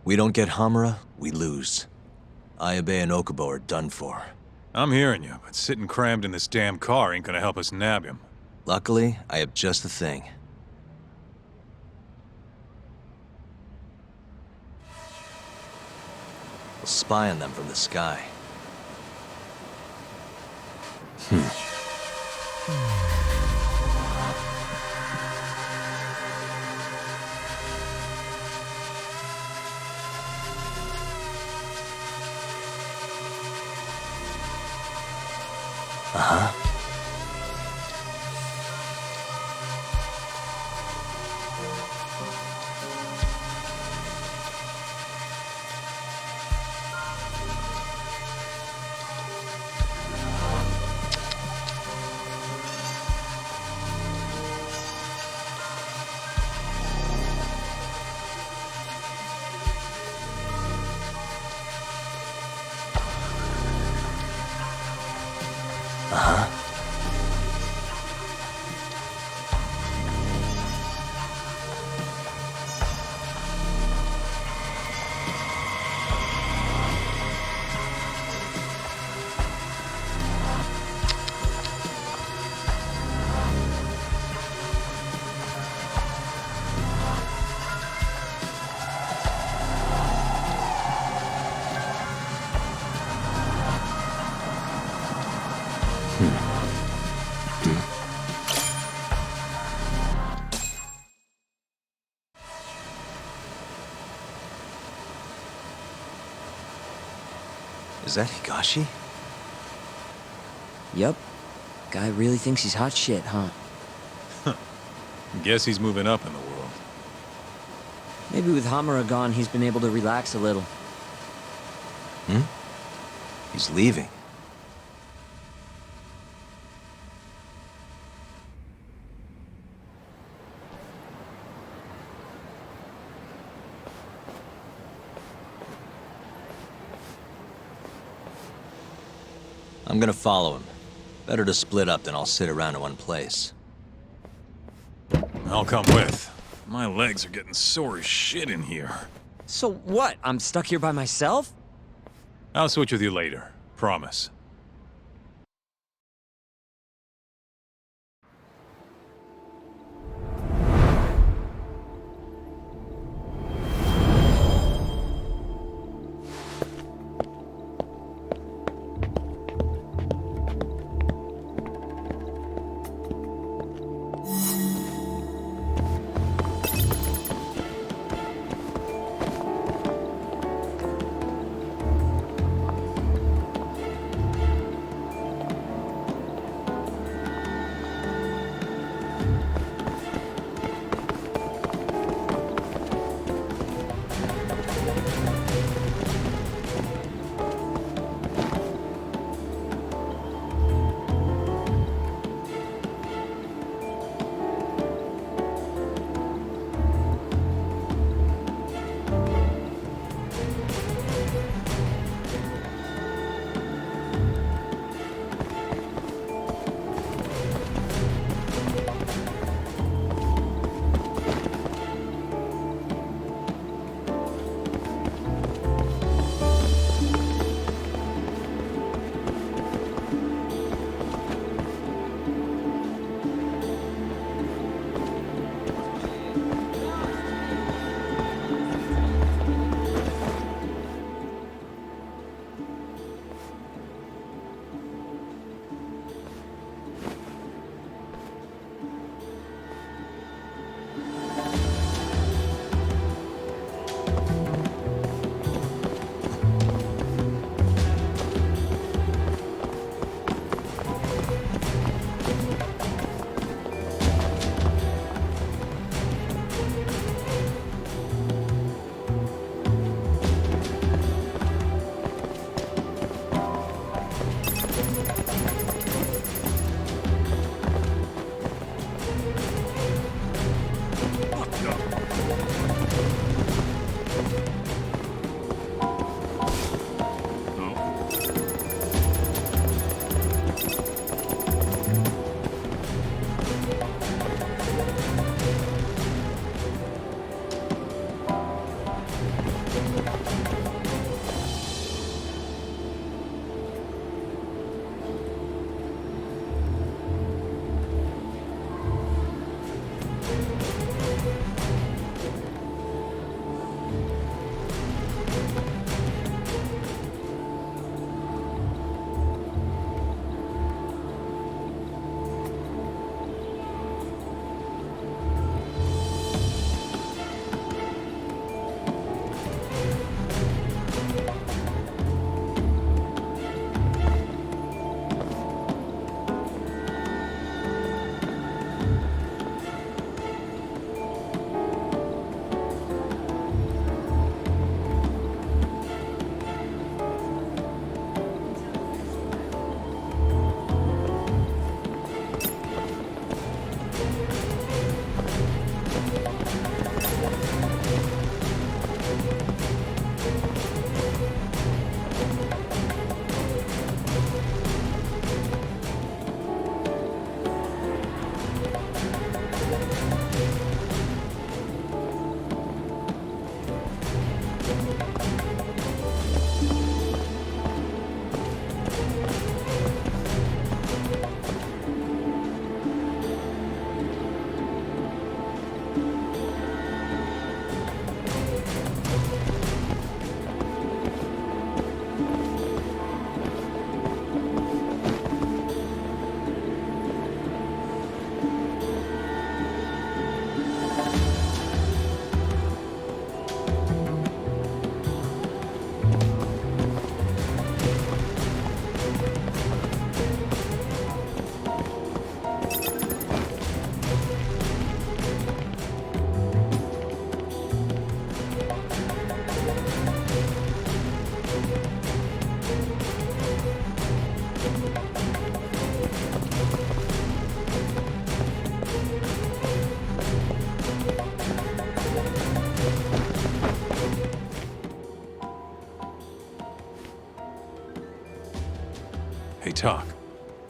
We don't get Hamura, we lose. Ayabe and Okubo are done for. I'm hearing you, but sitting crammed in this damn car ain't gonna help us nab him. Luckily, I have just the thing. We'll spy on them from the sky. Is that Higashi? Yep. Guy really thinks he's hot shit, huh? Guess he's moving up in the world. Maybe with Hamura gone, he's been able to relax a little. Hmm? He's leaving. I'm gonna follow him. Better to split up than I'll sit around in one place. I'll come with. My legs are getting sore as shit in here. So what? I'm stuck here by myself? I'll switch with you later. Promise.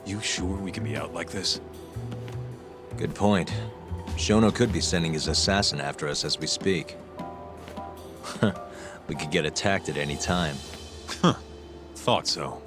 You sure we can be out like this? Good point. Shono could be sending his assassin after us as we speak. We could get attacked at any time. Huh. Thought so.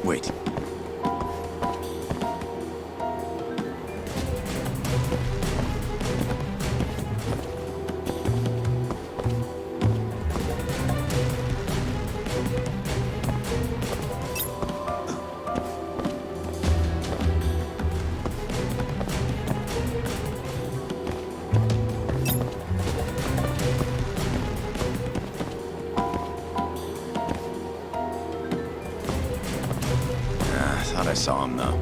Wait. Thought I saw him, though.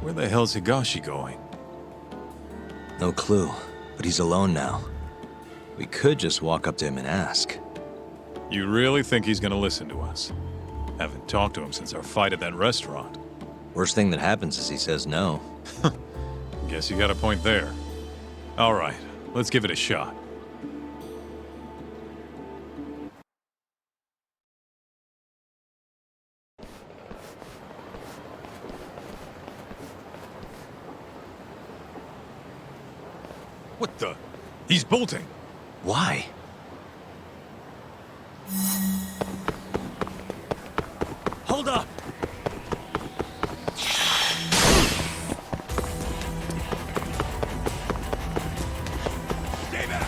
Where the hell's Higashi going? No clue, but he's alone now. We could just walk up to him and ask. You really think he's gonna listen to us? Haven't talked to him since our fight at that restaurant. Worst thing that happens is he says no. Guess you got a point there. All right, let's give it a shot. What the? He's bolting. Why? Hold up! Stay back!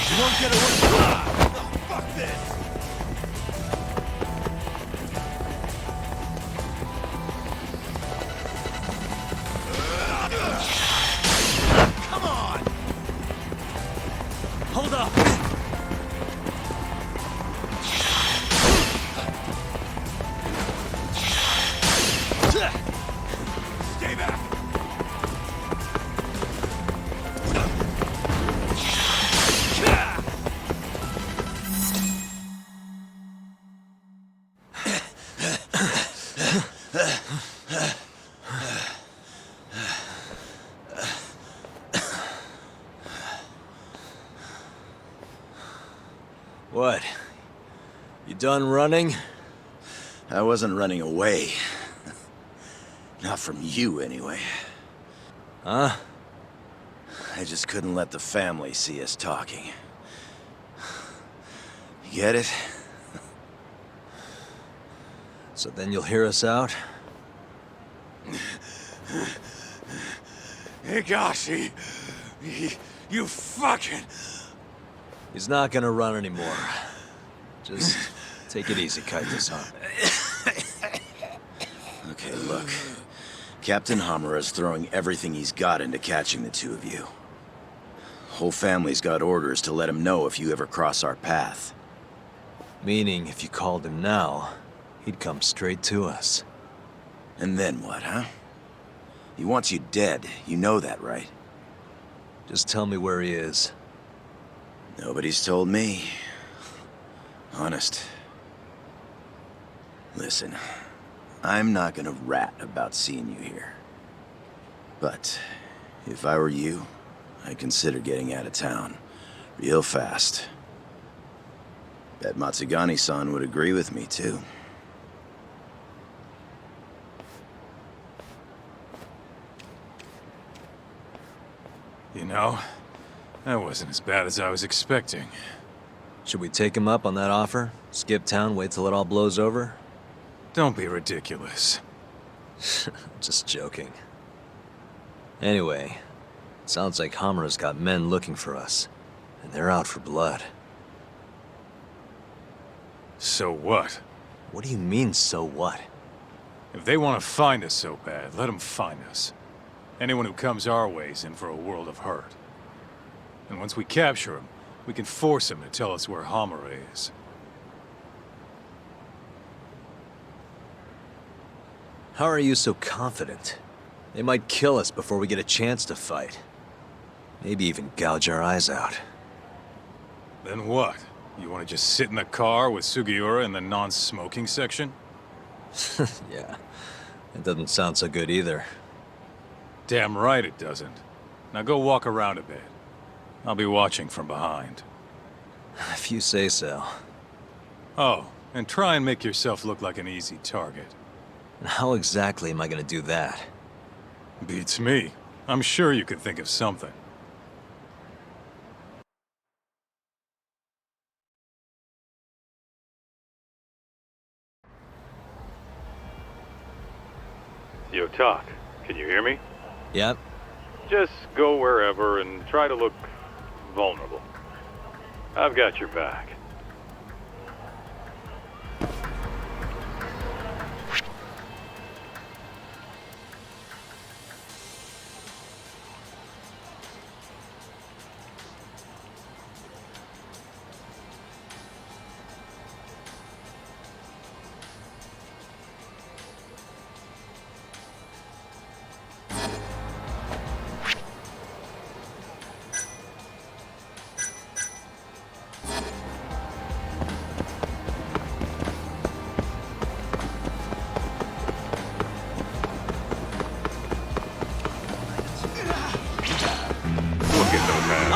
You won't get away. Fuck this! Come on! What? You done running? I wasn't running away. Not from you, anyway. Huh? I just couldn't let the family see us talking. You get it? So then you'll hear us out? Higashi, you fucking... He's not gonna run anymore. Just take it easy, Kaito-san. Okay, look. Captain Hamura's throwing everything he's got into catching the two of you. Whole family's got orders to let him know if you ever cross our path. Meaning, if you called him now, he'd come straight to us. And then what, huh? He wants you dead. You know that, right? Just tell me where he is. Nobody's told me. Honest. Listen, I'm not gonna rat about seeing you here. But if I were you, I'd consider getting out of town. Real fast. Bet Matsugani-san would agree with me, too. You know, that wasn't as bad as I was expecting. Should we take him up on that offer? Skip town, wait till it all blows over? Don't be ridiculous. Just joking. Anyway, sounds like Hamura's got men looking for us, and they're out for blood. So what? What do you mean, so what? If they want to find us so bad, let them find us. Anyone who comes our way's in for a world of hurt. And once we capture him, we can force him to tell us where Hamura is. How are you so confident? They might kill us before we get a chance to fight. Maybe even gouge our eyes out. Then what? You want to just sit in the car with Sugiura in the non-smoking section? Yeah, it doesn't sound so good either. Damn right it doesn't. Now go walk around a bit. I'll be watching from behind. If you say so. Oh, and try and make yourself look like an easy target. How exactly am I gonna do that? Beats me. I'm sure you could think of something. Yo, Talk. Can you hear me? Yep. Just go wherever and try to look vulnerable. I've got your back.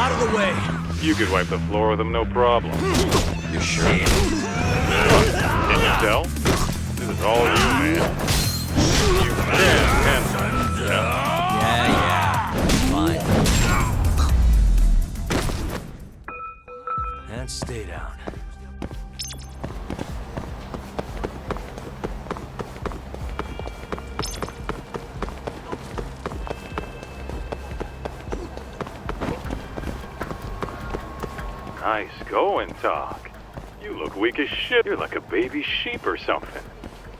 Out of the way! You could wipe the floor with them, no problem. You sure? Can you tell? This is all you, man. You can, Yeah. Fine. And stay down. Nice going, Talk. You look weak as shit. You're like a baby sheep or something.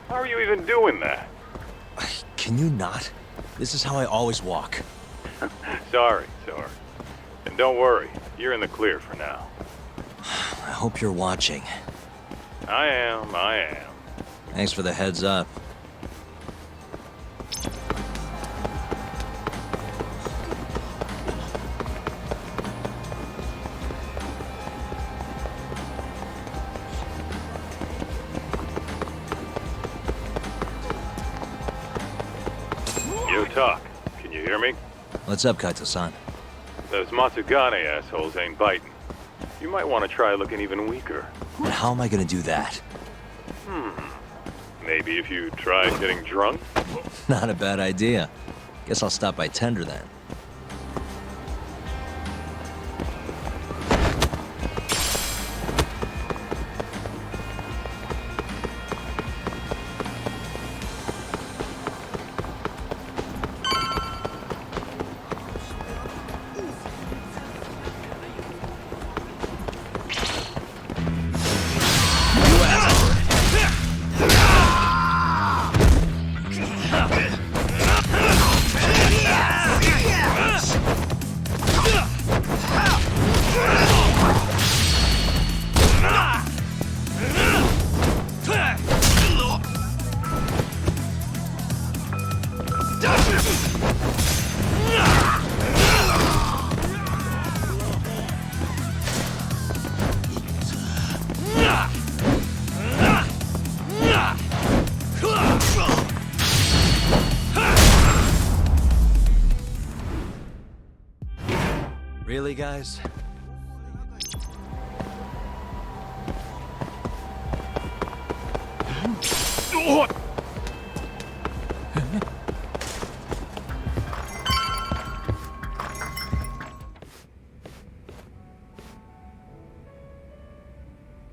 How are you even doing that? Can you not? This is how I always walk. Sorry. And don't worry, you're in the clear for now. I hope you're watching. I am. Thanks for the heads up. Yo, Talk. Can you hear me? What's up, Kaito-san? Those Matsugane assholes ain't biting. You might want to try looking even weaker. And how am I gonna do that? Maybe if you try getting drunk? Not a bad idea. Guess I'll stop by Tender then. Really, guys?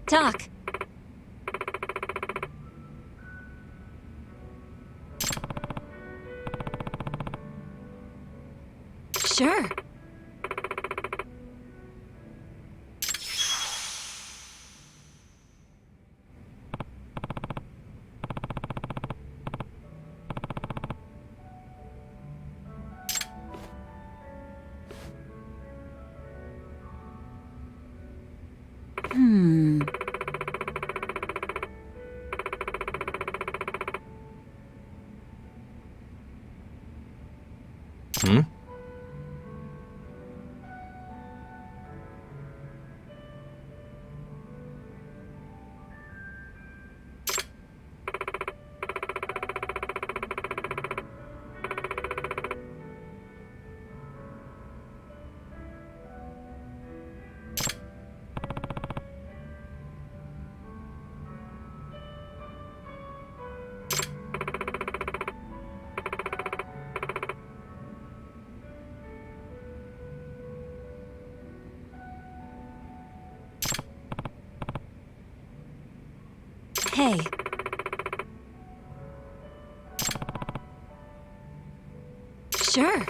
Doc. Sure. Hmm? Hey. Sure.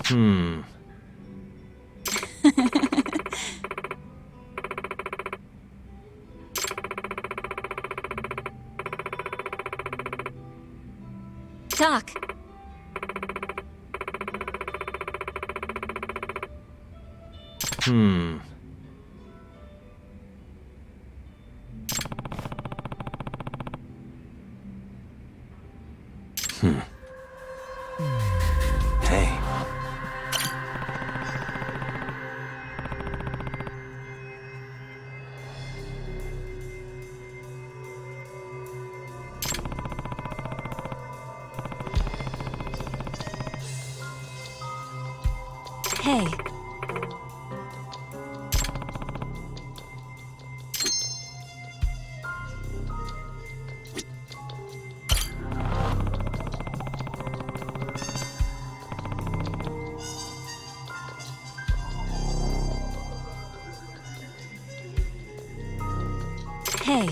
Hmm. Doc. Hmm. Hey. Hey. Hey.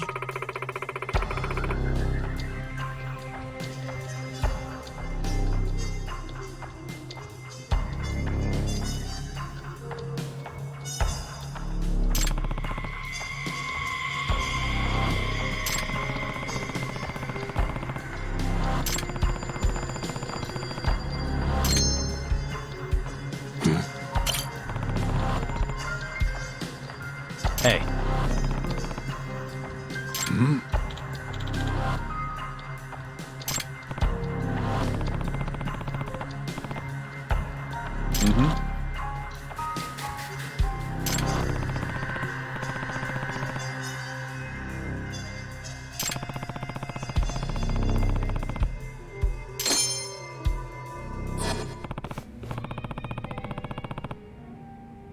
Hey. Hmm? Mm-hmm.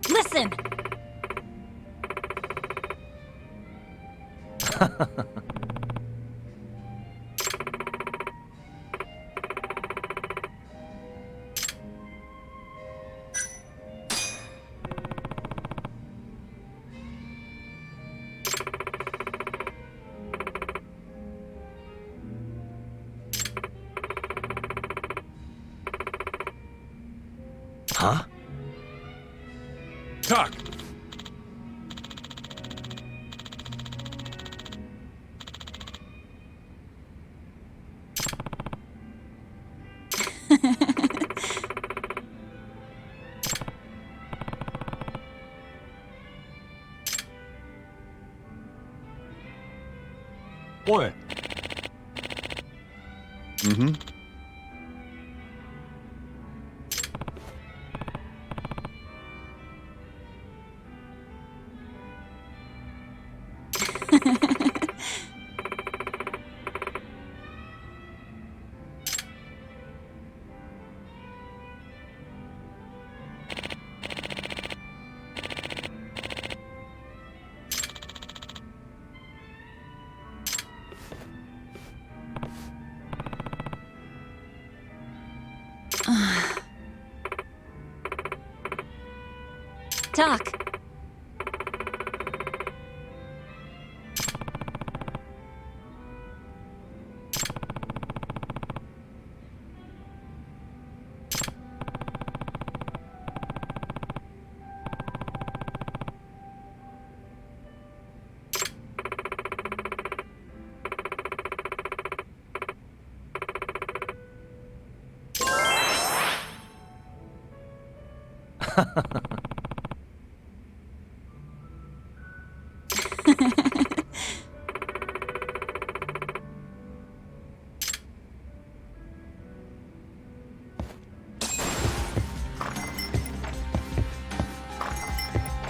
Listen! Huh? Talk! Boy. Mm-hmm. Doc.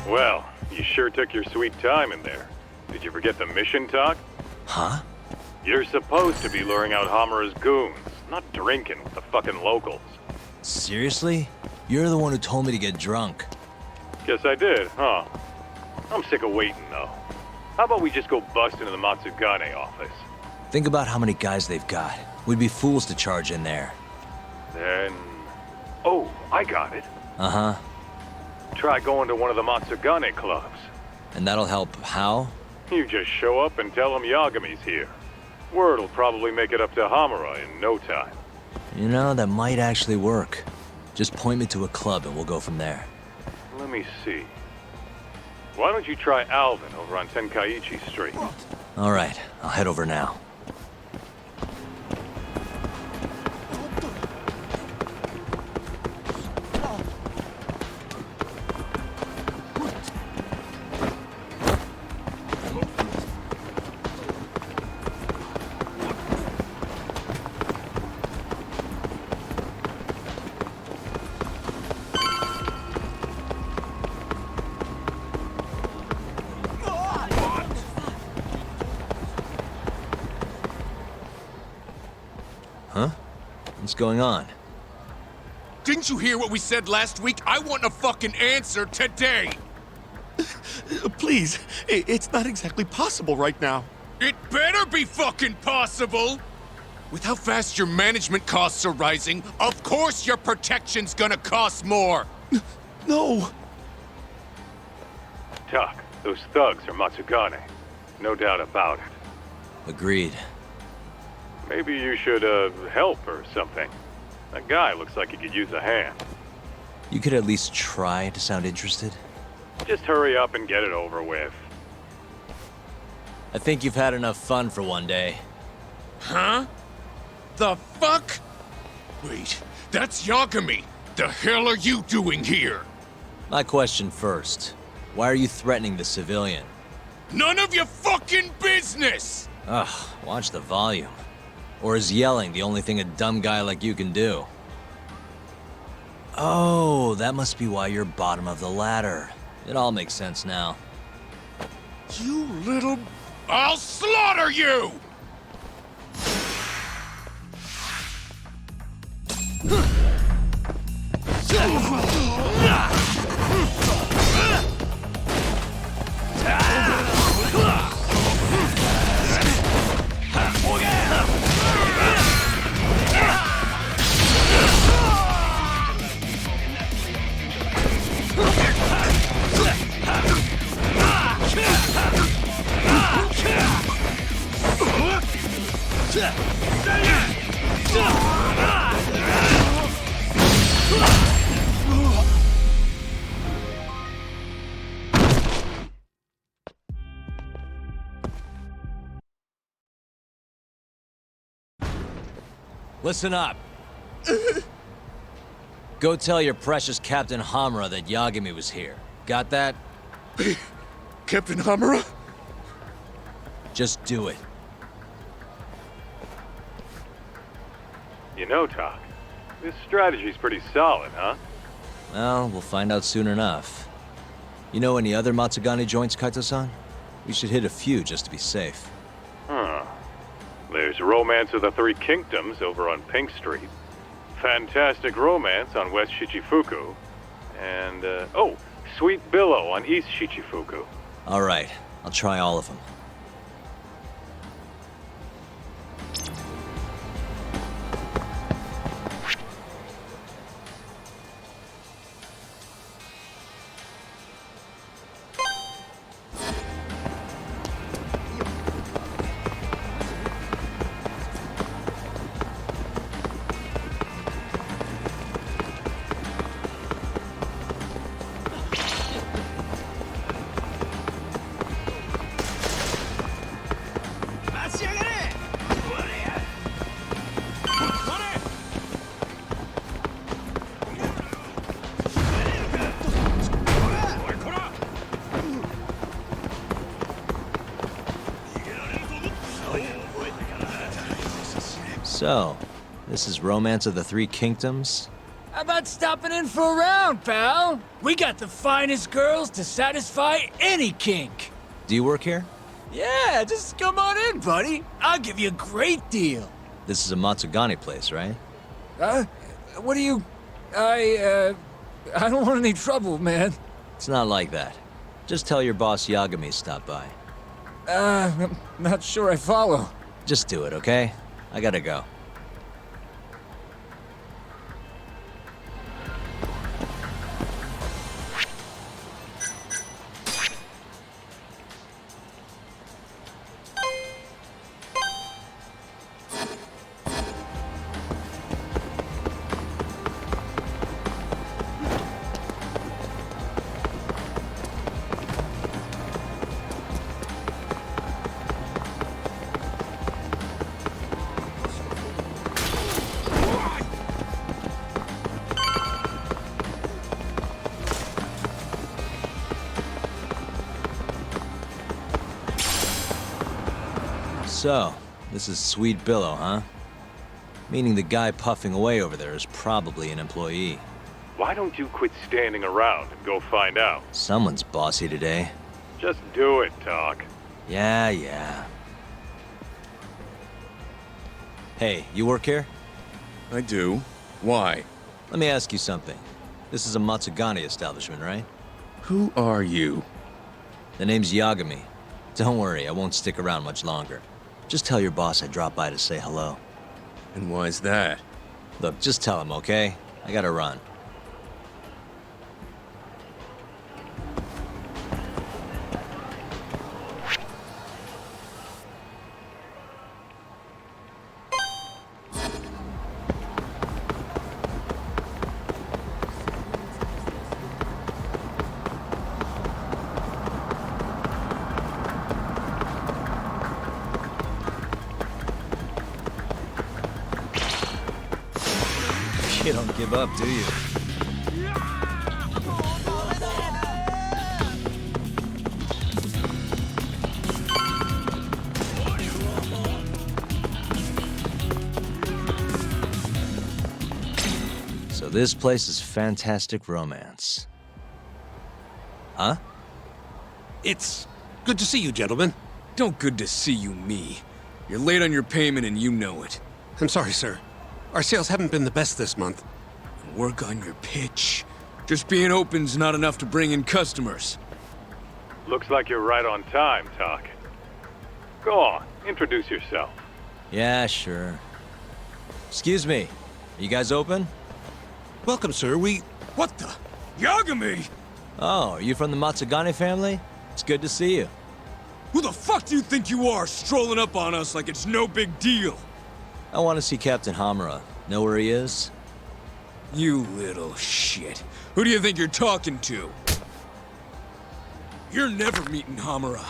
Well, you sure took your sweet time in there. Did you forget the mission talk? Huh? You're supposed to be luring out Hamura's goons, not drinking with the fucking locals. Seriously? You're the one who told me to get drunk. Guess I did, huh? I'm sick of waiting, though. How about we just go bust into the Matsugane office? Think about how many guys they've got. We'd be fools to charge in there. Then... Oh, I got it. Uh-huh. Try going to one of the Matsugane clubs. And that'll help how? You just show up and tell them Yagami's here. Word'll probably make it up to Hamura in no time. You know, that might actually work. Just point me to a club and we'll go from there. Let me see. Why don't you try Alvin over on Tenkaichi Street? All right, I'll head over now. Huh? What's going on? Didn't you hear what we said last week? I want a fucking answer today! Please, it's not exactly possible right now. It better be fucking possible! With how fast your management costs are rising, of course your protection's gonna cost more! No! Tuck, those thugs are Matsugane. No doubt about it. Agreed. Maybe you should, help or something. That guy looks like he could use a hand. You could at least try to sound interested. Just hurry up and get it over with. I think you've had enough fun for one day. Huh? The fuck? Wait, that's Yagami! The hell are you doing here? My question first. Why are you threatening the civilian? None of your fucking business! Ugh, watch the volume. Or is yelling the only thing a dumb guy like you can do? Oh, that must be why you're bottom of the ladder. It all makes sense now. You little... I'll slaughter you! Listen up. Go tell your precious Captain Hamura that Yagami was here. Got that? Captain Hamura? Just do it. You know, Talk, this strategy's pretty solid, huh? Well, we'll find out soon enough. You know any other Matsugane joints, Kaito-san? We should hit a few just to be safe. Huh. There's Romance of the Three Kingdoms over on Pink Street. Fantastic Romance on West Shichifuku. And, oh, Sweet Billow on East Shichifuku. All right, I'll try all of them. So, this is Romance of the Three Kingdoms? How about stopping in for a round, pal? We got the finest girls to satisfy any kink. Do you work here? Yeah, just come on in, buddy. I'll give you a great deal. This is a Matsugane place, right? What do you... I don't want any trouble, man. It's not like that. Just tell your boss Yagami stopped by. I'm not sure I follow. Just do it, okay? I gotta go. So, this is Sweet Billow, huh? Meaning the guy puffing away over there is probably an employee. Why don't you quit standing around and go find out? Someone's bossy today. Just do it, Talk. Yeah. Hey, you work here? I do. Why? Let me ask you something. This is a Matsugane establishment, right? Who are you? The name's Yagami. Don't worry, I won't stick around much longer. Just tell your boss I dropped by to say hello. And why's that? Look, just tell him, okay? I gotta run. You don't give up, do you? this place is fantastic romance. Huh? It's good to see you, gentlemen. Don't good to see you me. You're late on your payment and you know it. I'm sorry, sir. Our sales haven't been the best this month. Work on your pitch. Just being open's not enough to bring in customers. Looks like you're right on time, Talk. Go on, introduce yourself. Yeah, sure. Excuse me, are you guys open? Welcome, sir. What the? Yagami! Oh, are you from the Matsugane family? It's good to see you. Who the fuck do you think you are, strolling up on us like it's no big deal? I want to see Captain Hamura. Know where he is? You little shit. Who do you think you're talking to? You're never meeting Hamura.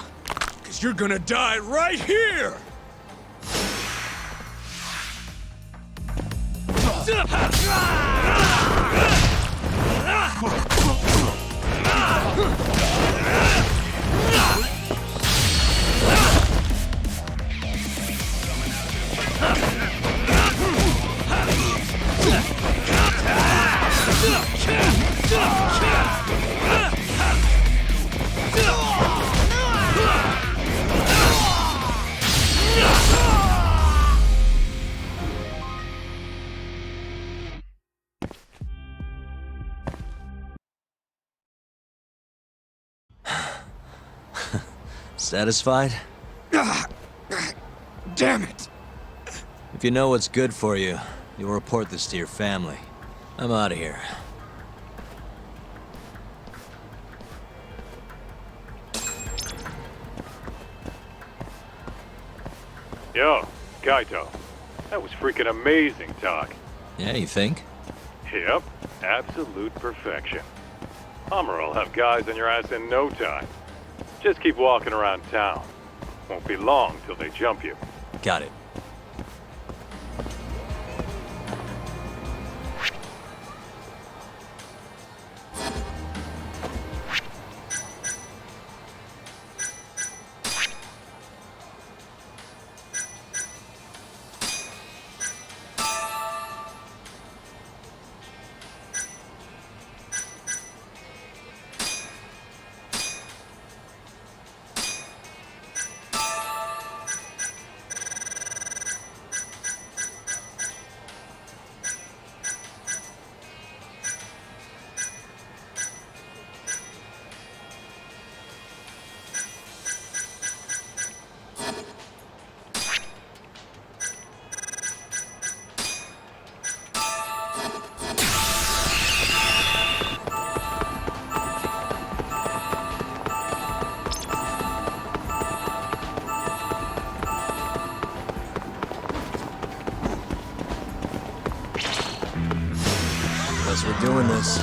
Because you're gonna die right here! Satisfied? Damn it! If you know what's good for you, you'll report this to your family. I'm out of here. Yo, Kaito. That was freaking amazing, Talk. Yeah, you think? Yep, absolute perfection. Hammer'll have guys on your ass in no time. Just keep walking around town. Won't be long till they jump you. Got it. Guess we're doing this.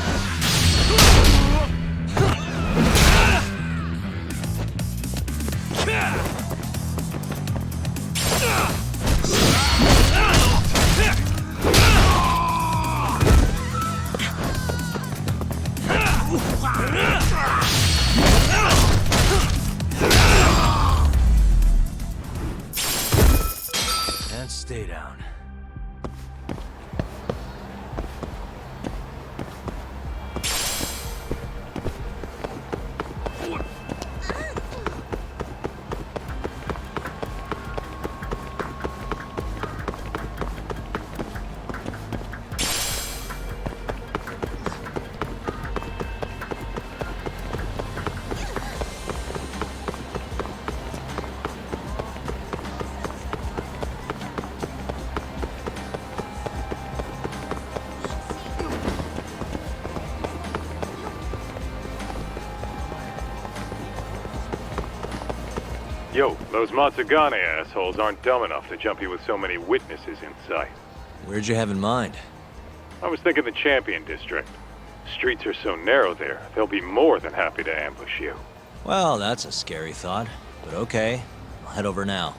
And stay down. Yo, those Matsugane assholes aren't dumb enough to jump you with so many witnesses in sight. Where'd you have in mind? I was thinking the Champion District. Streets are so narrow there, they'll be more than happy to ambush you. Well, that's a scary thought, but okay. I'll head over now.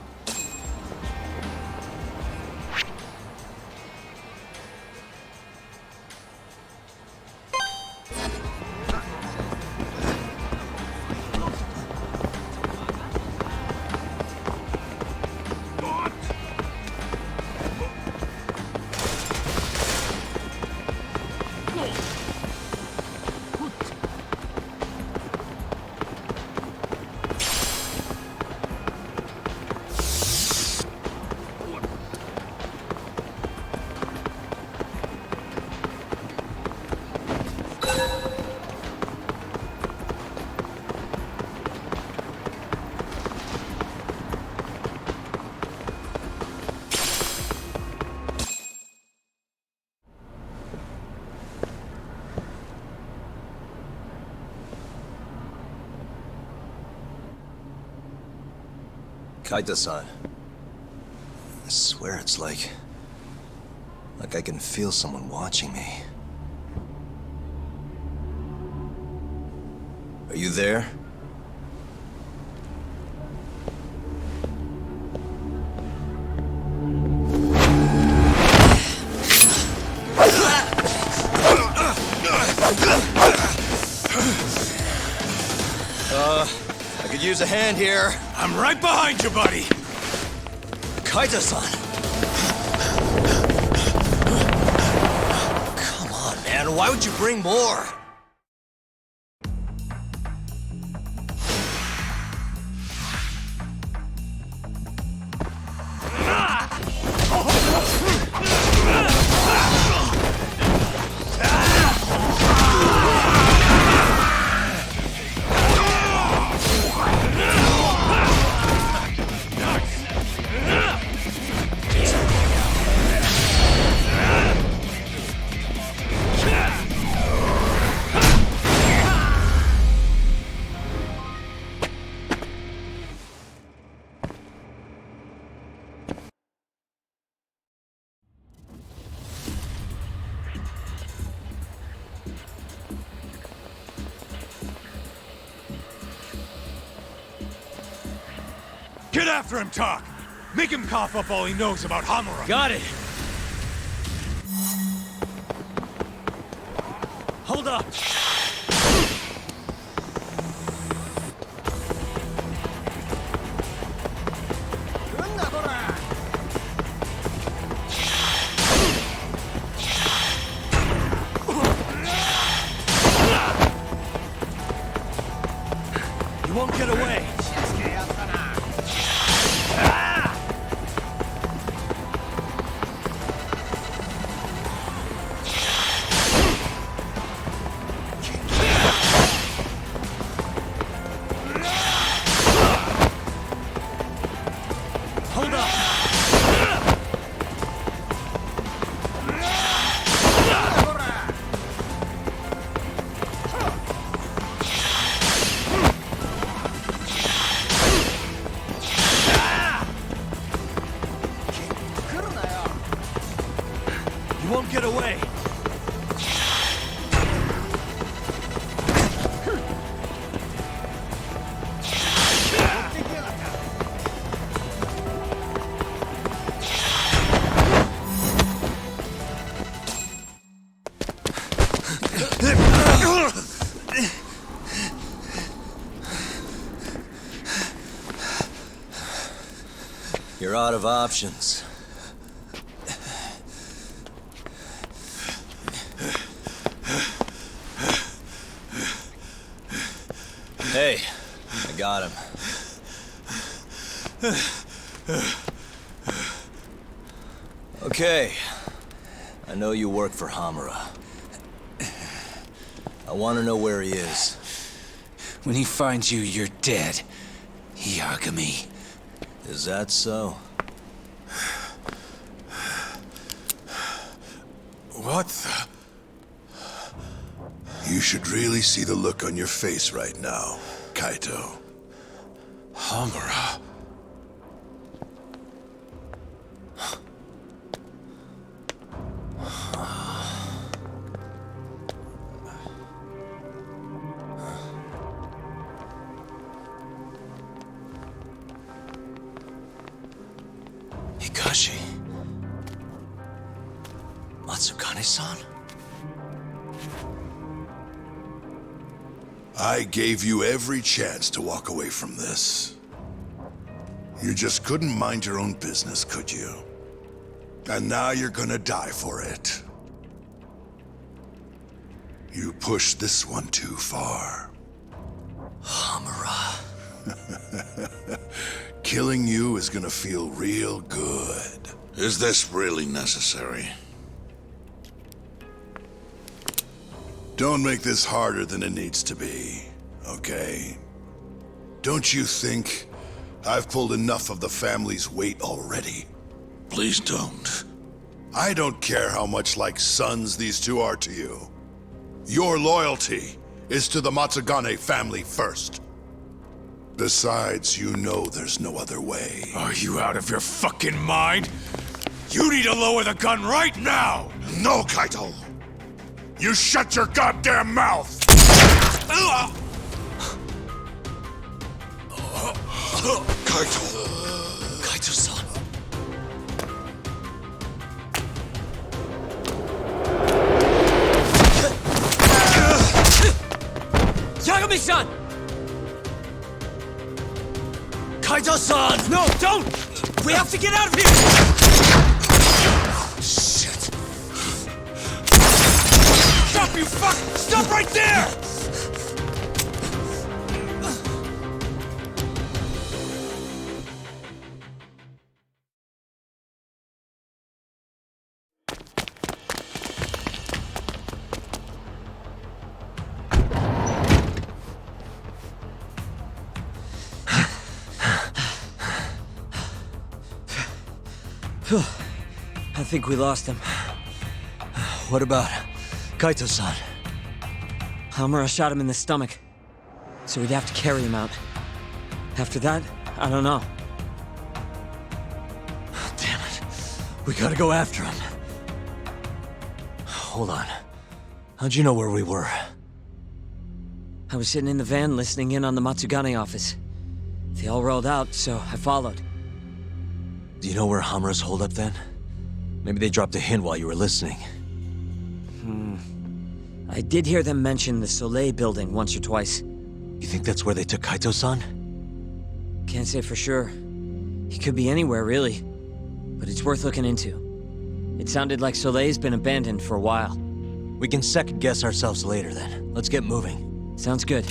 Kaita-san. I swear it's like I can feel someone watching me. Are you there? I could use a hand here. I'm right behind you, buddy! Kaita-san! Come on, man. Why would you bring more? Get after him, Talk! Make him cough up all he knows about Hamura! Got it! Hold up! You won't get away! You won't get away! You're out of options. Hey, I got him. Okay. I know you work for Hamura. I want to know where he is. When he finds you, you're dead. Yagami. Is that so? What the... You should really see the look on your face right now, Kaito. Hamura. Hikashi. Matsukane-san? I gave you every chance to walk away from this. You just couldn't mind your own business, could you? And now you're gonna die for it. You pushed this one too far. Hamura. Killing you is gonna feel real good. Is this really necessary? Don't make this harder than it needs to be, okay? Don't you think I've pulled enough of the family's weight already? Please don't. I don't care how much like sons these two are to you. Your loyalty is to the Matsugane family first. Besides, you know there's no other way. Are you out of your fucking mind? You need to lower the gun right now! No, Kaito! You shut your goddamn mouth! Kaito! Kaito-san. Yagami-san! Kaito-san! No, don't! We have to get out of here! Shit. Stop, you fuck! Stop right there! I think we lost him. What about Kaito-san? Hamura shot him in the stomach, so we'd have to carry him out. After that, I don't know. Damn it. We gotta go after him. Hold on. How'd you know where we were? I was sitting in the van listening in on the Matsugane office. They all rolled out, so I followed. Do you know where Hamura's holed up then? Maybe they dropped a hint while you were listening. I did hear them mention the Soleil building once or twice. You think that's where they took Kaito-san? Can't say for sure. He could be anywhere, really. But it's worth looking into. It sounded like Soleil's been abandoned for a while. We can second-guess ourselves later, then. Let's get moving. Sounds good.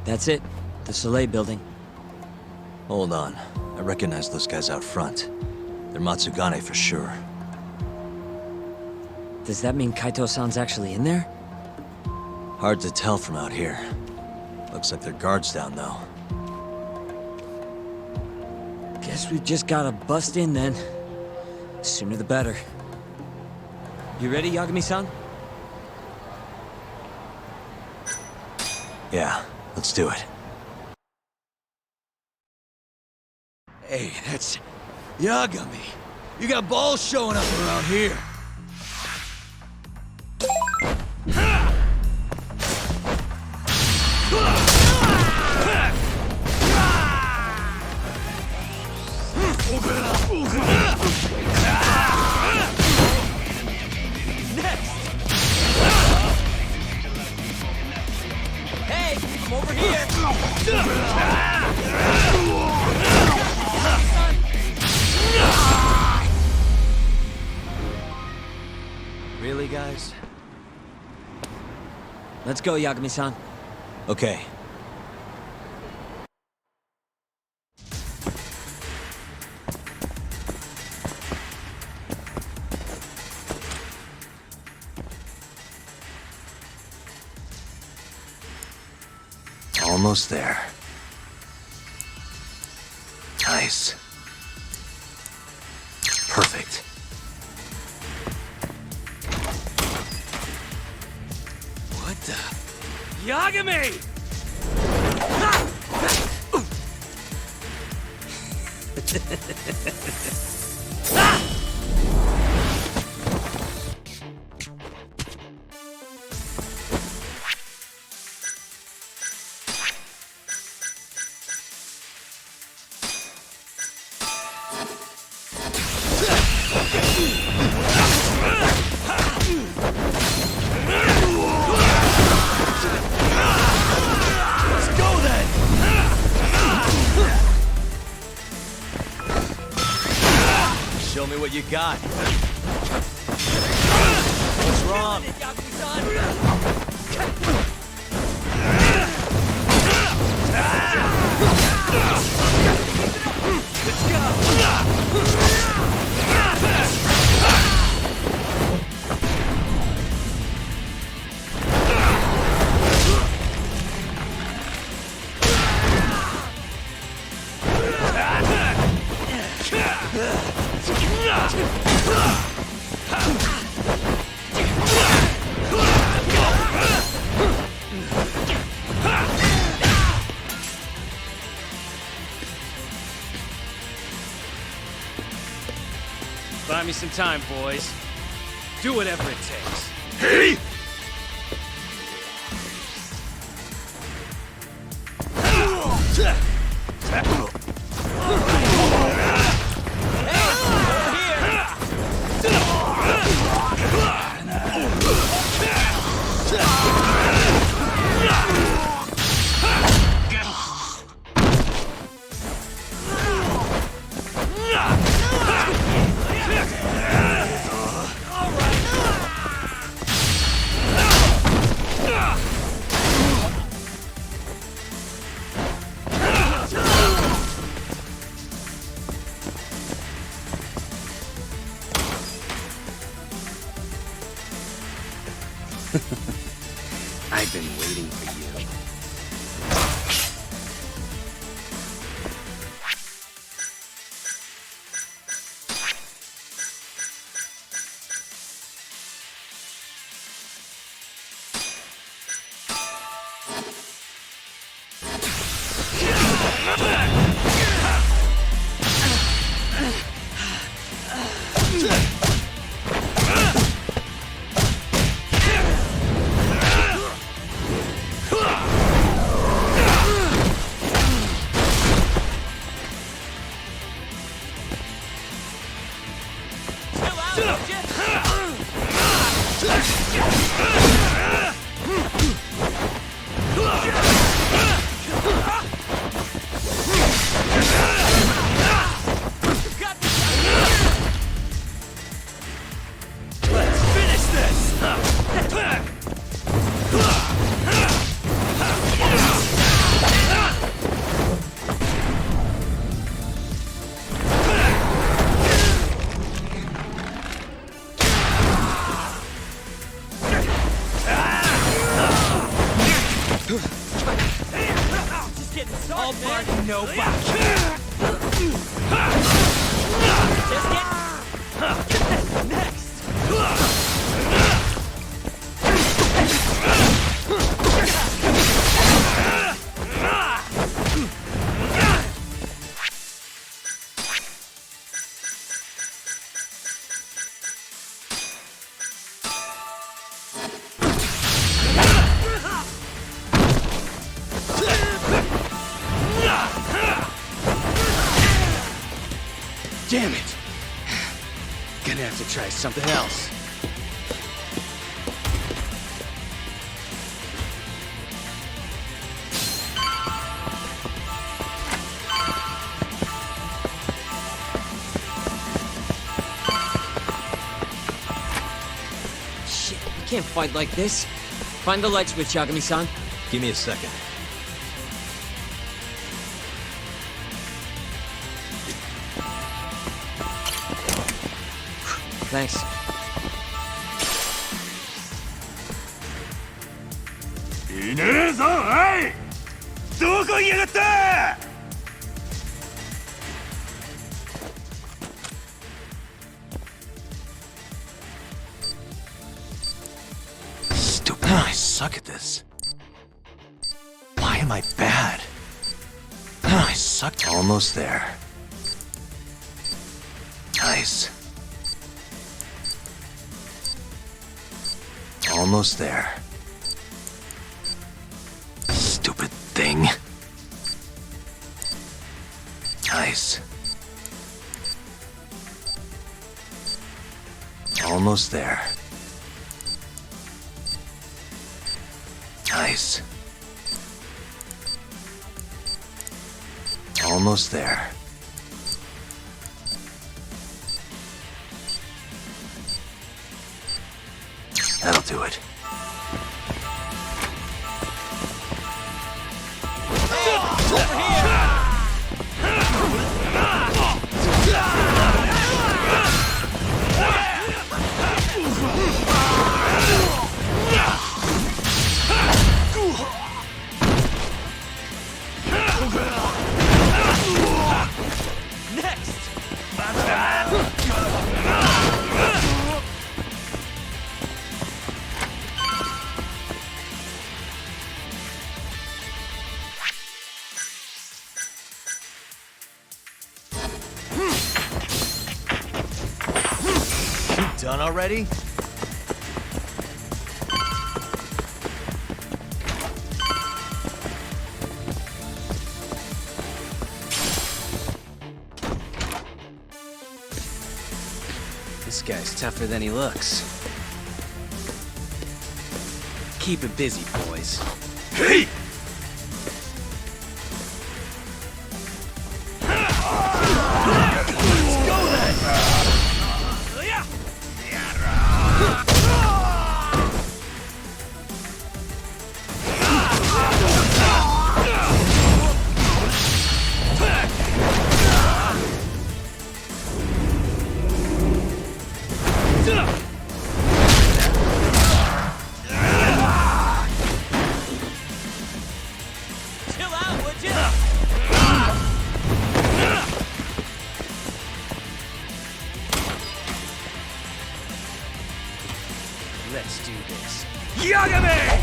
That's it. The Soleil building. Hold on. I recognize those guys out front. They're Matsugane for sure. Does that mean Kaito-san's actually in there? Hard to tell from out here. Looks like their guard's down, though. Guess we just gotta bust in then. Sooner the better. You ready, Yagami-san? Yeah, let's do it. Hey, that's Yagami. You got balls showing up around here. Hey, I'm over here! Really, guys? Let's go, Yagami-san. Okay. Almost there. Nice. Perfect. What the? Yagami! Show me what you got. What's wrong? Let's go! Buy me some time, boys. Do whatever it takes. Hey! I've been waiting for you. All bark and no bite. Damn it! Gonna have to try something else. Shit, we can't fight like this. Find the light switch, Yagami-san. Give me a second. Thanks. Stupid. I suck at this. Why am I bad? I suck. Almost there. Nice. Almost there. Stupid thing. Nice. Almost there. Nice. Almost there. That'll do it. done already? This guy's tougher than he looks. Keep it busy, boys. Hey! Let's do this. Yagami!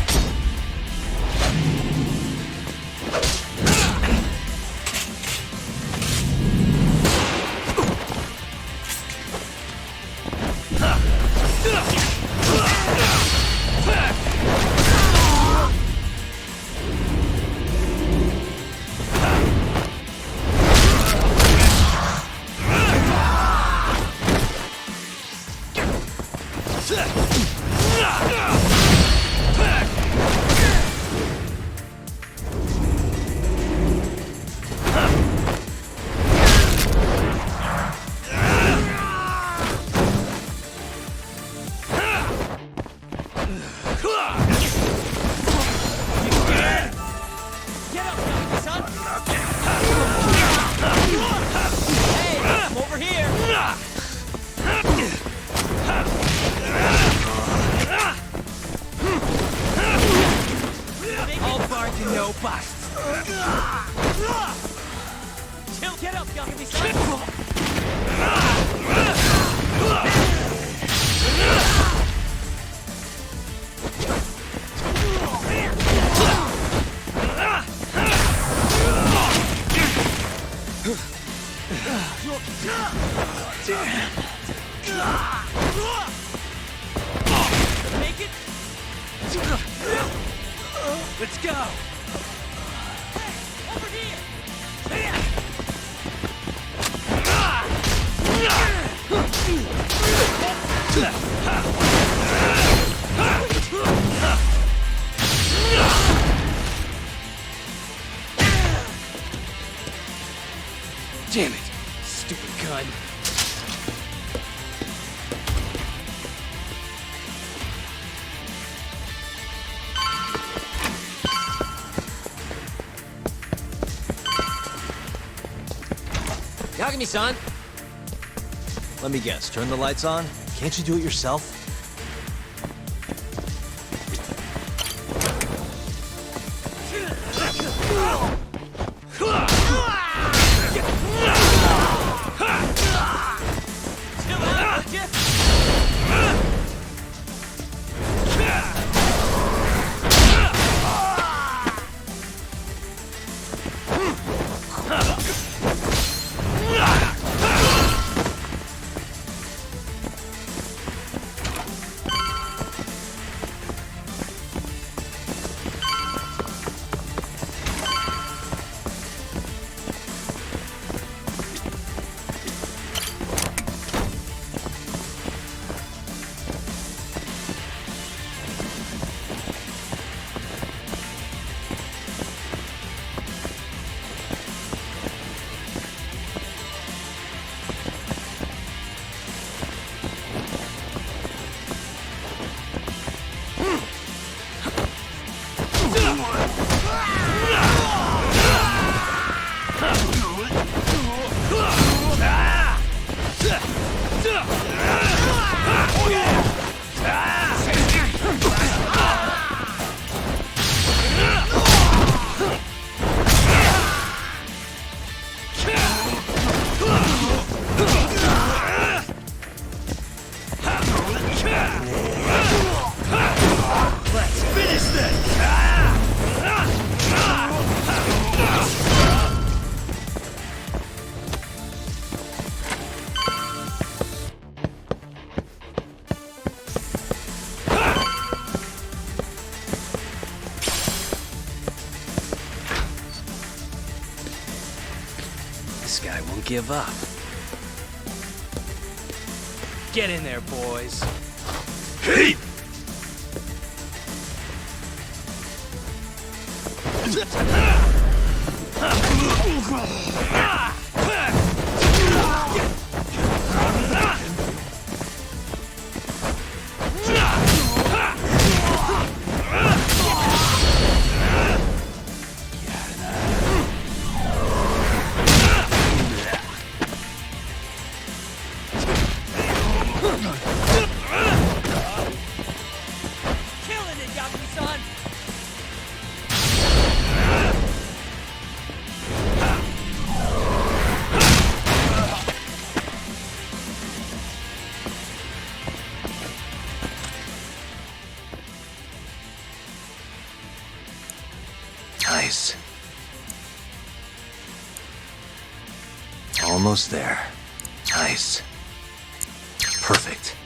Make it. Let's go. Hey, over here. Damn it, stupid gun. Yagami-san! Let me guess, turn the lights on? Can't you do it yourself? This guy won't give up. Get in there, boys. Hey! Killing it, Yakuza-san! Nice. Almost there. Nice. Perfect.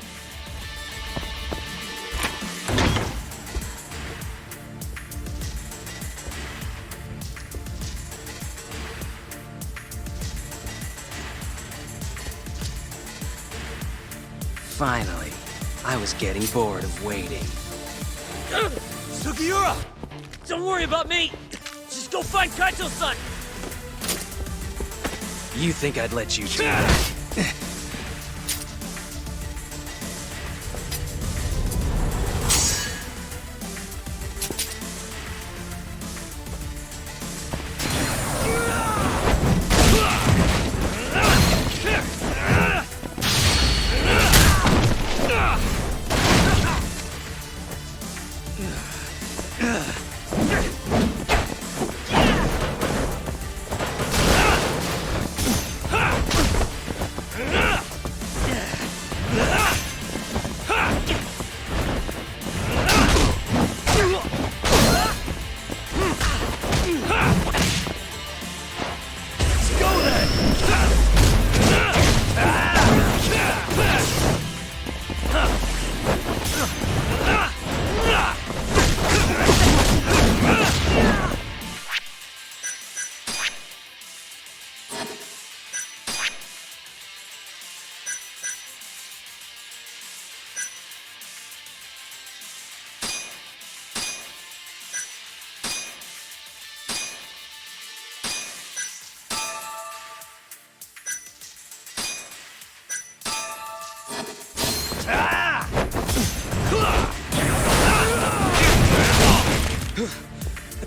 Finally. I was getting bored of waiting. Sugiura! Don't worry about me! Just go find Kaito-san! You think I'd let you do that?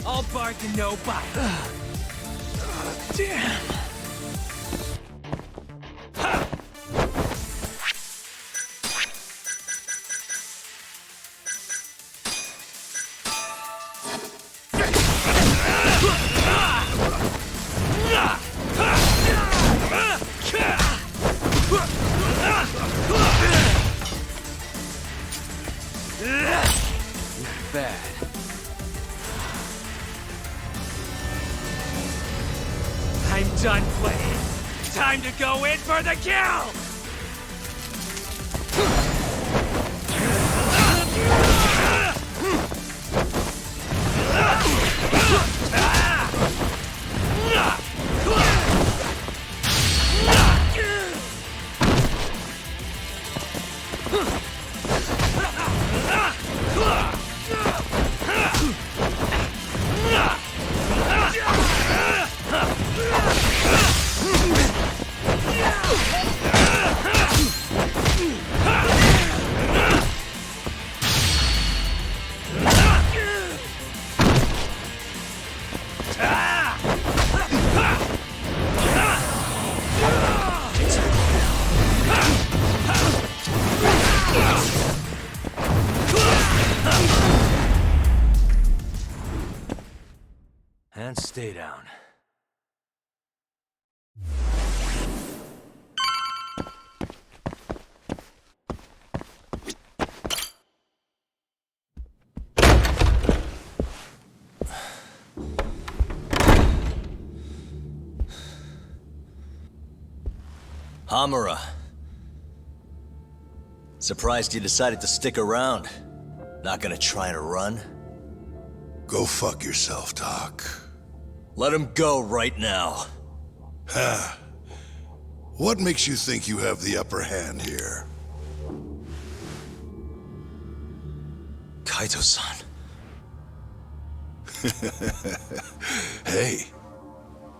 All bark and no bite. Damn. Bad. I'm done playing. Time to go in for the kill! And stay down. Hamura. Surprised you decided to stick around. Not gonna try to run? Go fuck yourself, Doc. Let him go right now. Ha! What makes you think you have the upper hand here? Kaito-san. Hey,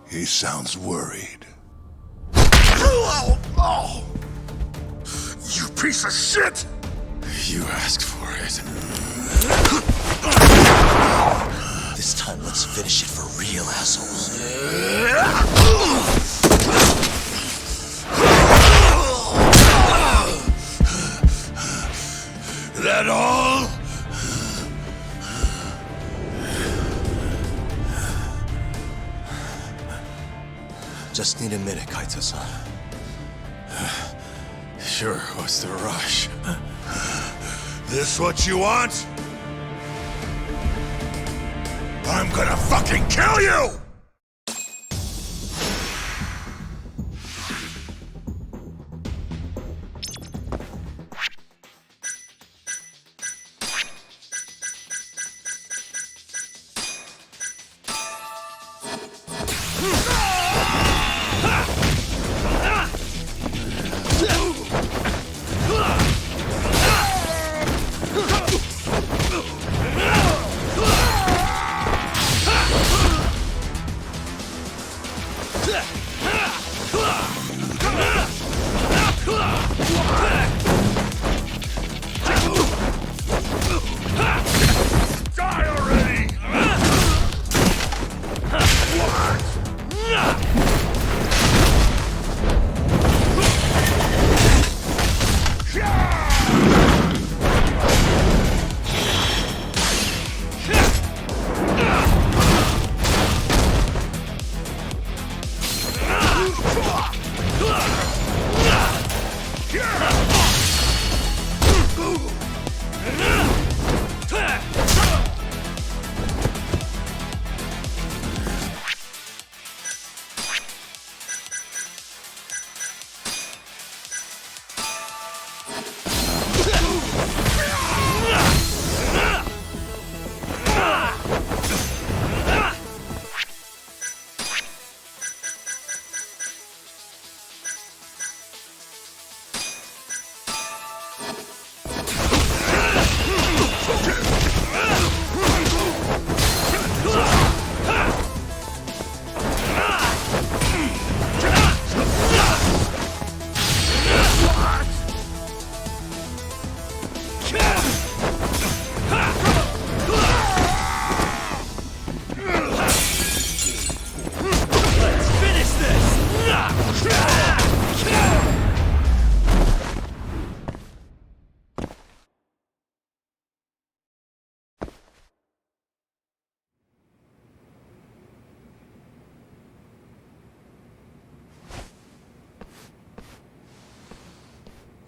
he sounds worried. You piece of shit! You asked for it. This time, let's finish it for real, assholes. That all? Just need a minute, Kaito-san. Sure, what's the rush? This what you want? I'm gonna fucking kill you!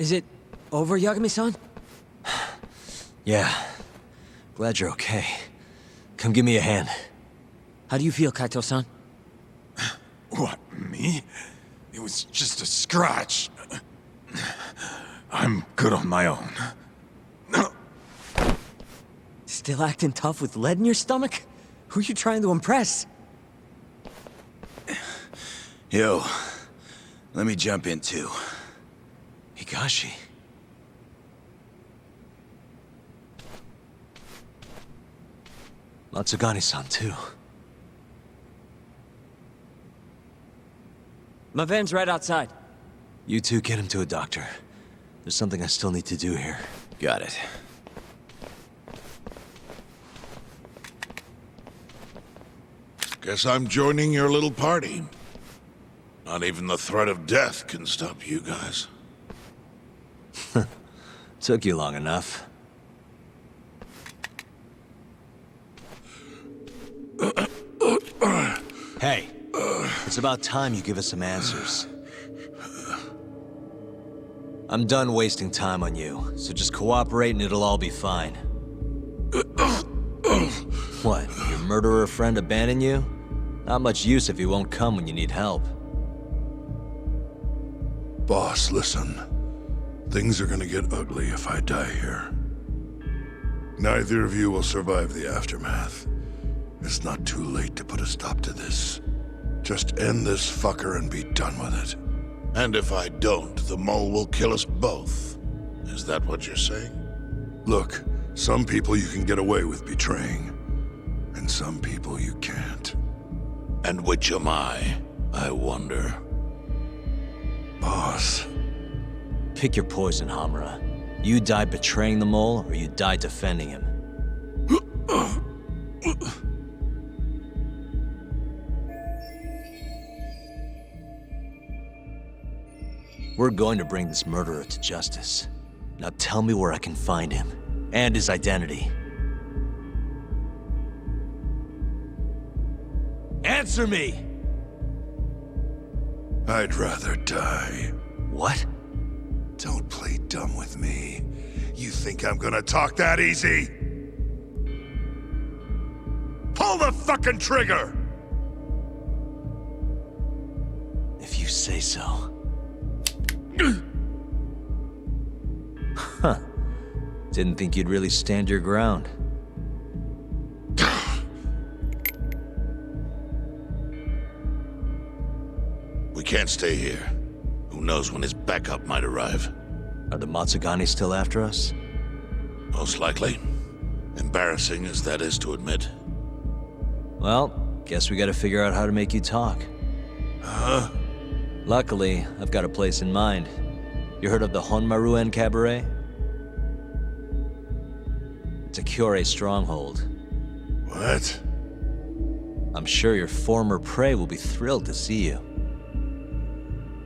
Is it over, Yagami-san? Yeah. Glad you're okay. Come give me a hand. How do you feel, Kaito-san? What, me? It was just a scratch. I'm good on my own. Still acting tough with lead in your stomach? Who are you trying to impress? Yo, let me jump in too. Higashi. Matsugani-san, too. My van's right outside. You two get him to a doctor. There's something I still need to do here. Got it. Guess I'm joining your little party. Not even the threat of death can stop you guys. Took you long enough. Hey, it's about time you give us some answers. I'm done wasting time on you, so just cooperate and it'll all be fine. What, your murderer friend abandon you? Not much use if he won't come when you need help. Boss, listen. Things are gonna get ugly if I die here. Neither of you will survive the aftermath. It's not too late to put a stop to this. Just end this fucker and be done with it. And if I don't, the mole will kill us both. Is that what you're saying? Look, some people you can get away with betraying, and some people you can't. And which am I wonder? Boss. Pick your poison, Hamura. You die betraying the mole, or you die defending him. We're going to bring this murderer to justice. Now tell me where I can find him, and his identity. Answer me! I'd rather die. What? Don't play dumb with me. You think I'm gonna talk that easy? Pull the fucking trigger! If you say so. Huh. Didn't think you'd really stand your ground. We can't stay here. Who knows when his backup might arrive? Are the Matsugani still after us? Most likely. Embarrassing as that is to admit. Well, guess we gotta figure out how to make you talk. Huh? Luckily, I've got a place in mind. You heard of the Honmaruen Cabaret? It's a Kyorei stronghold. What? I'm sure your former prey will be thrilled to see you.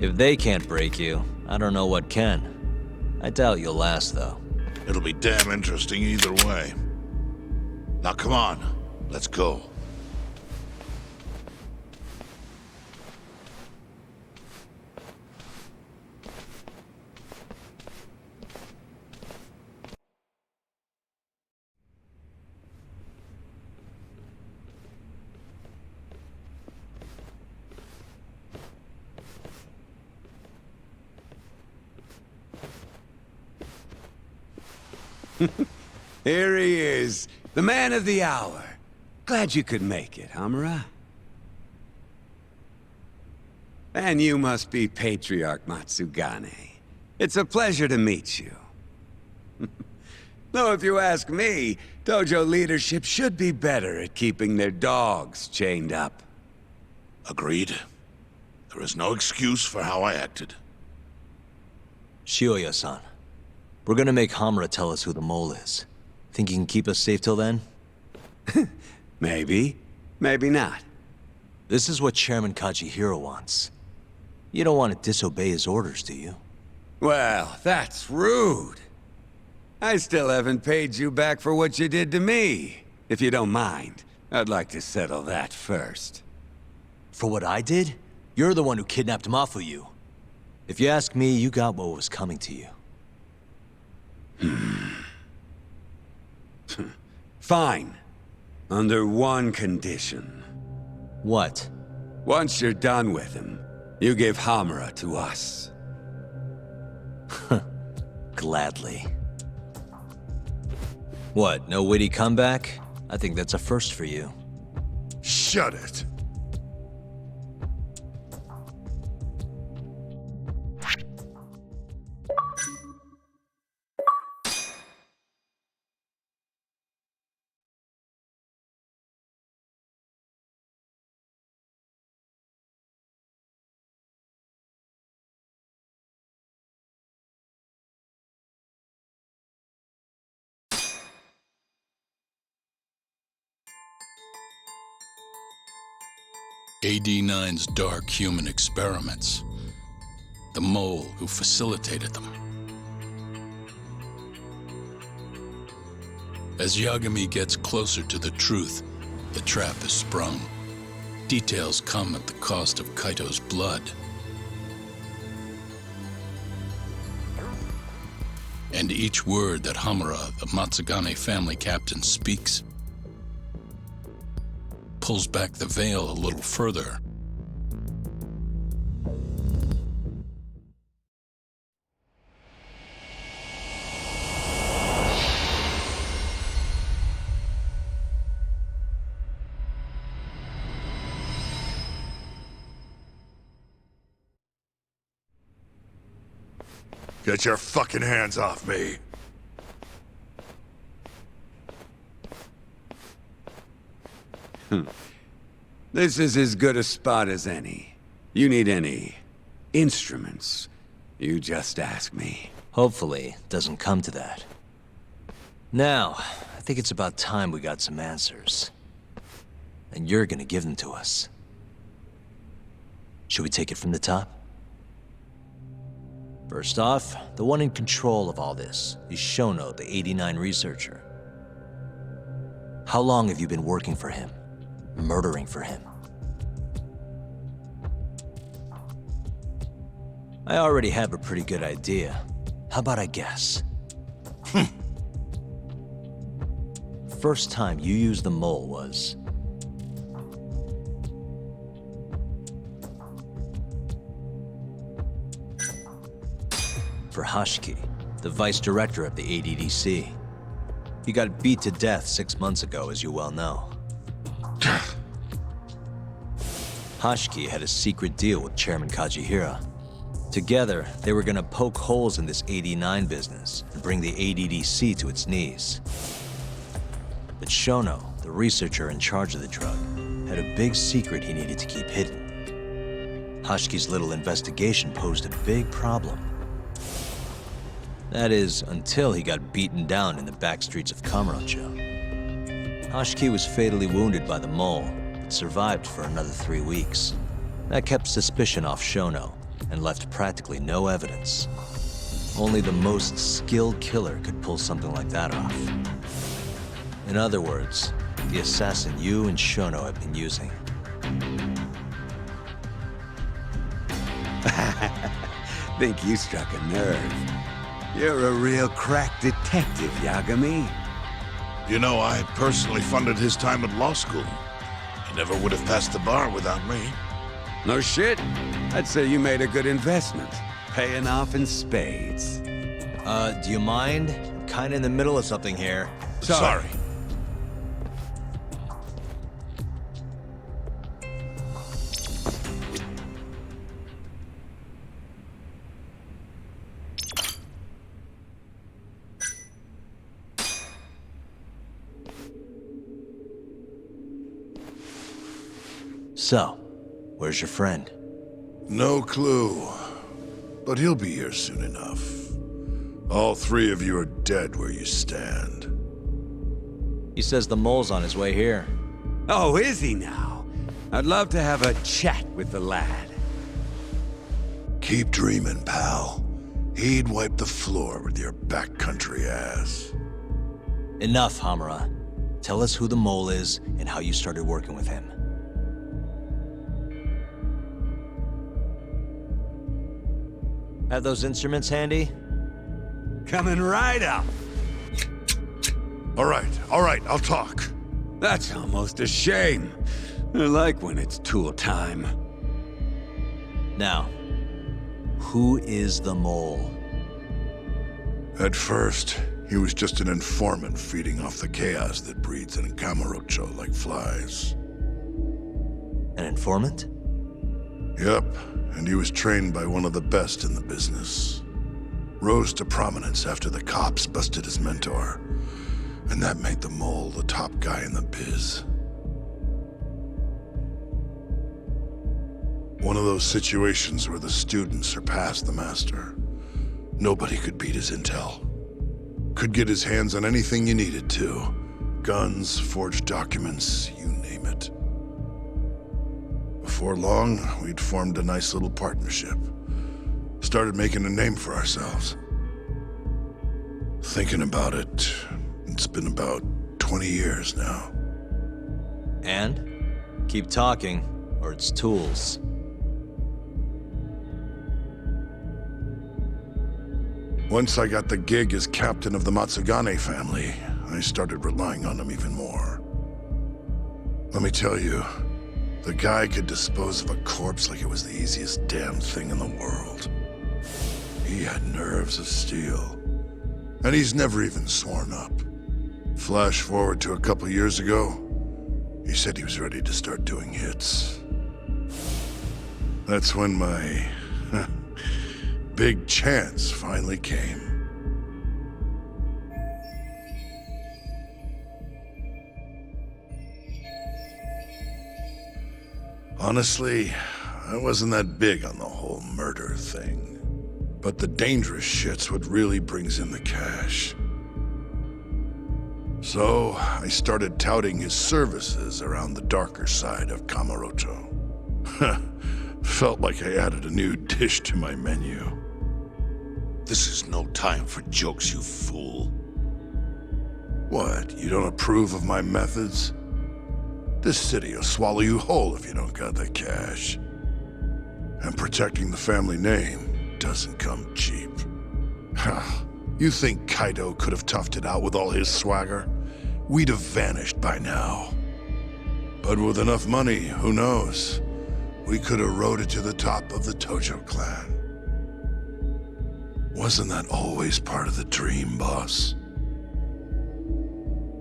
If they can't break you, I don't know what can. I doubt you'll last, though. It'll be damn interesting either way. Now come on, let's go. Here he is, the man of the hour. Glad you could make it, Hamura. And you must be Patriarch Matsugane. It's a pleasure to meet you. Though if you ask me, dojo leadership should be better at keeping their dogs chained up. Agreed. There is no excuse for how I acted. Shioya-san, we're gonna make Hamura tell us who the mole is. Think he can keep us safe till then? Maybe. Maybe not. This is what Chairman Kajihiro wants. You don't want to disobey his orders, do you? Well, that's rude. I still haven't paid you back for what you did to me. If you don't mind, I'd like to settle that first. For what I did? You're the one who kidnapped Mafuyu. If you ask me, you got what was coming to you. Fine. Under one condition. What? Once you're done with him, you give Hamura to us. Gladly. What, no witty comeback? I think that's a first for you. Shut it. AD-9's dark human experiments. The mole who facilitated them. As Yagami gets closer to the truth, the trap is sprung. Details come at the cost of Kaito's blood. And each word that Hamura, the Matsugane family captain, speaks pulls back the veil a little further. Get your fucking hands off me. This is as good a spot as any. You need any instruments, you just ask me. Hopefully, it doesn't come to that. Now, I think it's about time we got some answers. And you're gonna give them to us. Should we take it from the top? First off, the one in control of all this is Shono, the 89 researcher. How long have you been working for him? Murdering for him? I already have a pretty good idea. How about I guess? First time you used the mole was... for Hashki, the vice director of the ADDC. He got beat to death 6 months ago, as you well know. Hashki had a secret deal with Chairman Kajihira. Together, they were gonna poke holes in this 89 business and bring the ADDC to its knees. But Shono, the researcher in charge of the drug, had a big secret he needed to keep hidden. Hashki's little investigation posed a big problem. That is, until he got beaten down in the back streets of Kamurocho. Hashki was fatally wounded by the mole, but survived for another 3 weeks. That kept suspicion off Shono, and left practically no evidence. Only the most skilled killer could pull something like that off. In other words, the assassin you and Shono have been using. Think you struck a nerve. You're a real crack detective, Yagami. You know, I personally funded his time at law school. He never would have passed the bar without me. No shit. I'd say you made a good investment. Paying off in spades. Do you mind? I'm kinda in the middle of something here. Sorry. So, where's your friend? No clue. But he'll be here soon enough. All 3 of you are dead where you stand. He says the mole's on his way here. Oh, is he now? I'd love to have a chat with the lad. Keep dreaming, pal. He'd wipe the floor with your backcountry ass. Enough, Hamura. Tell us who the mole is and how you started working with him. Have those instruments handy? Coming right up. All right, I'll talk. That's almost a shame. I like when it's tool time. Now, who is the mole? At first, he was just an informant feeding off the chaos that breeds in Kamurocho like flies. An informant? Yep, and he was trained by one of the best in the business. Rose to prominence after the cops busted his mentor. And that made the mole the top guy in the biz. One of those situations where the student surpassed the master. Nobody could beat his intel. Could get his hands on anything you needed to. Guns, forged documents, you name it. Before long, we'd formed a nice little partnership. Started making a name for ourselves. Thinking about it, it's been about 20 years now. And? Keep talking, or it's tools. Once I got the gig as captain of the Matsugane family, I started relying on him even more. Let me tell you, the guy could dispose of a corpse like it was the easiest damn thing in the world. He had nerves of steel. And he's never even sworn up. Flash forward to a couple years ago, he said he was ready to start doing hits. That's when my big chance finally came. Honestly, I wasn't that big on the whole murder thing. But the dangerous shit's what really brings in the cash. So, I started touting his services around the darker side of Kamurocho. Felt like I added a new dish to my menu. This is no time for jokes, you fool. What, you don't approve of my methods? This city will swallow you whole if you don't got the cash. And protecting the family name doesn't come cheap. You think Kaido could have toughed it out with all his swagger? We'd have vanished by now. But with enough money, who knows? We could have rode it to the top of the Tojo clan. Wasn't that always part of the dream, boss?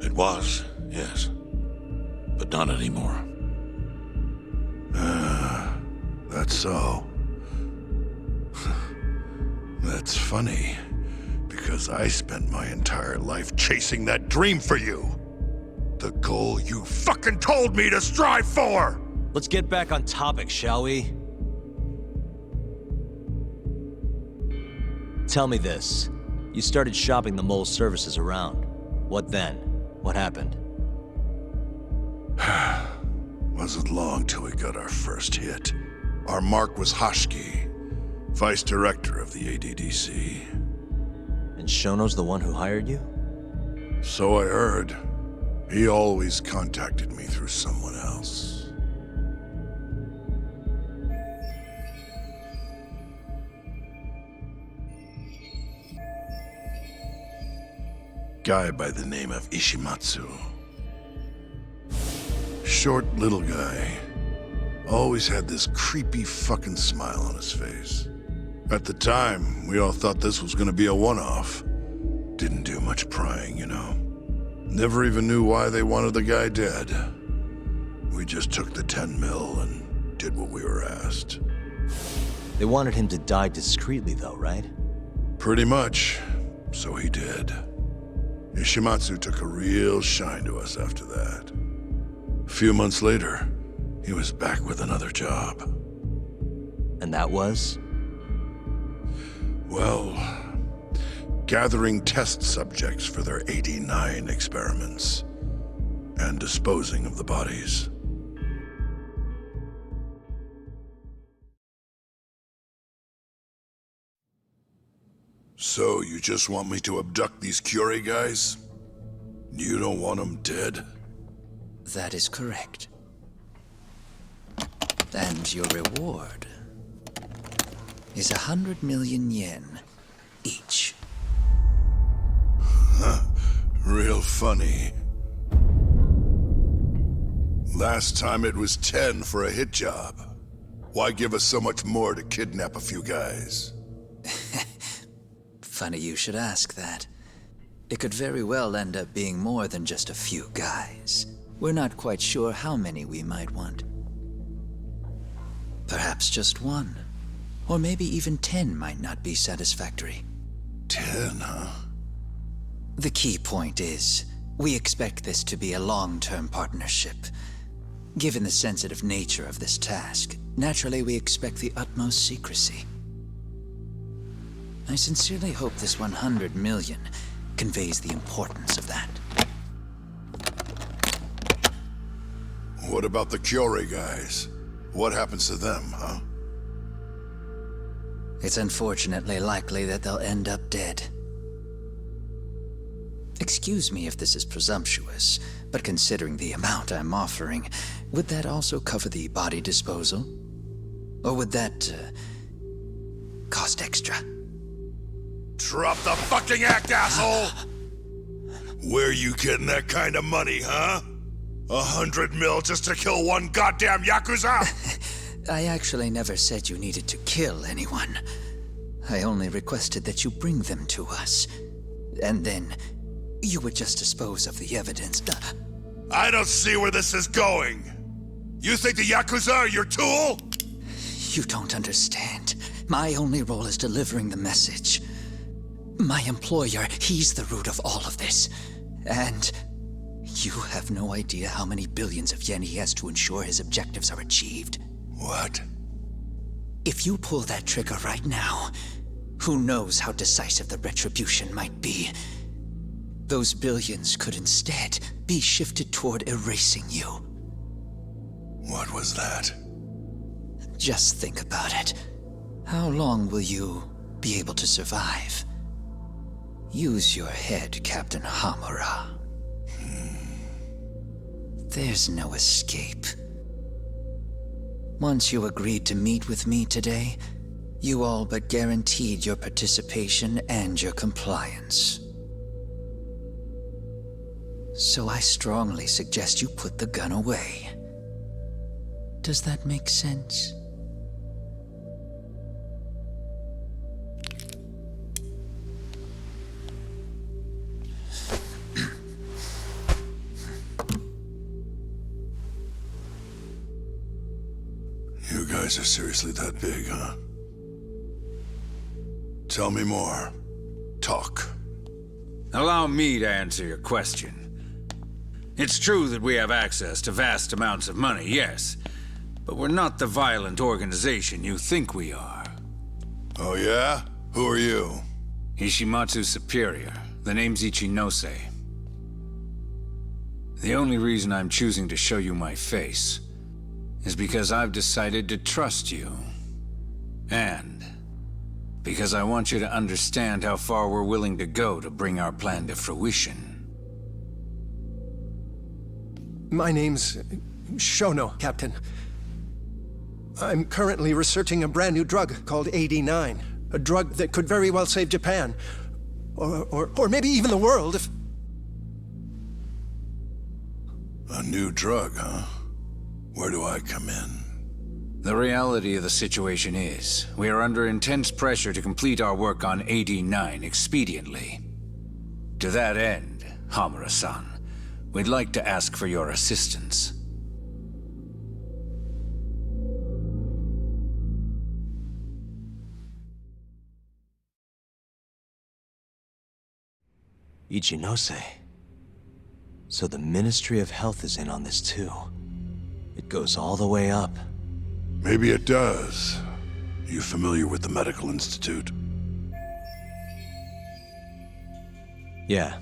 It was, yes. But not anymore. That's so. That's funny, because I spent my entire life chasing that dream for you. The goal you fucking told me to strive for! Let's get back on topic, shall we? Tell me this. You started shopping the mole's services around. What then? What happened? Wasn't long till we got our first hit. Our mark was Hashki, vice director of the ADDC. And Shono's the one who hired you? So I heard. He always contacted me through someone else. Guy by the name of Ishimatsu. Short little guy. Always had this creepy fucking smile on his face. At the time, we all thought this was gonna be a one-off. Didn't do much prying, you know. Never even knew why they wanted the guy dead. We just took the 10 mil and did what we were asked. They wanted him to die discreetly though, right? Pretty much. So he did. Ishimatsu took a real shine to us after that. A few months later, he was back with another job. And that was? Well, gathering test subjects for their 89 experiments. And disposing of the bodies. So, you just want me to abduct these Curie guys? You don't want them dead? That is correct. And your reward is 100 million yen each. Real funny. Last time it was 10 for a hit job. Why give us so much more to kidnap a few guys? Funny you should ask that. It could very well end up being more than just a few guys. We're not quite sure how many we might want. Perhaps just one. Or maybe even 10 might not be satisfactory. 10, huh? The key point is, we expect this to be a long-term partnership. Given the sensitive nature of this task, naturally we expect the utmost secrecy. I sincerely hope this 100 million conveys the importance of that. What about the Curie guys? What happens to them, huh? It's unfortunately likely that they'll end up dead. Excuse me if this is presumptuous, but considering the amount I'm offering, would that also cover the body disposal? Or would that, cost extra? Drop the fucking act, asshole! Where you getting that kind of money, huh? 100 mil just to kill one goddamn Yakuza? I actually never said you needed to kill anyone. I only requested that you bring them to us. And then, you would just dispose of the evidence. I don't see where this is going. You think the Yakuza are your tool? You don't understand. My only role is delivering the message. My employer, he's the root of all of this. And you have no idea how many billions of yen he has to ensure his objectives are achieved. What? If you pull that trigger right now, who knows how decisive the retribution might be? Those billions could instead be shifted toward erasing you. What was that? Just think about it. How long will you be able to survive? Use your head, Captain Hamura. There's no escape. Once you agreed to meet with me today, you all but guaranteed your participation and your compliance. So I strongly suggest you put the gun away. Does that make sense? You guys are seriously that big, huh? Tell me more. Talk. Allow me to answer your question. It's true that we have access to vast amounts of money, yes. But we're not the violent organization you think we are. Oh yeah? Who are you? Ishimatsu's superior. The name's Ichinose. The only reason I'm choosing to show you my face is because I've decided to trust you. And because I want you to understand how far we're willing to go to bring our plan to fruition. My name's Shono, Captain. I'm currently researching a brand new drug called AD9. A drug that could very well save Japan. Or maybe even the world if... A new drug, huh? Where do I come in? The reality of the situation is, we are under intense pressure to complete our work on AD9 expediently. To that end, Hamura-san, we'd like to ask for your assistance. Ichinose. So the Ministry of Health is in on this too. It goes all the way up. Maybe it does. You familiar with the Medical Institute? Yeah.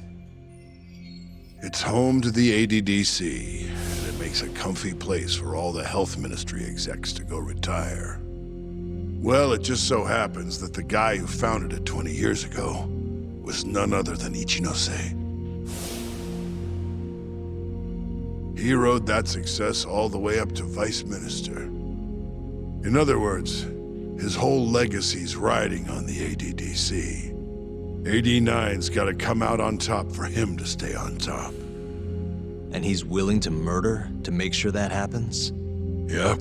It's home to the ADDC, and it makes a comfy place for all the health ministry execs to go retire. Well, it just so happens that the guy who founded it 20 years ago was none other than Ichinose. He rode that success all the way up to Vice Minister. In other words, his whole legacy's riding on the ADDC. AD9's gotta come out on top for him to stay on top. And he's willing to murder to make sure that happens? Yep.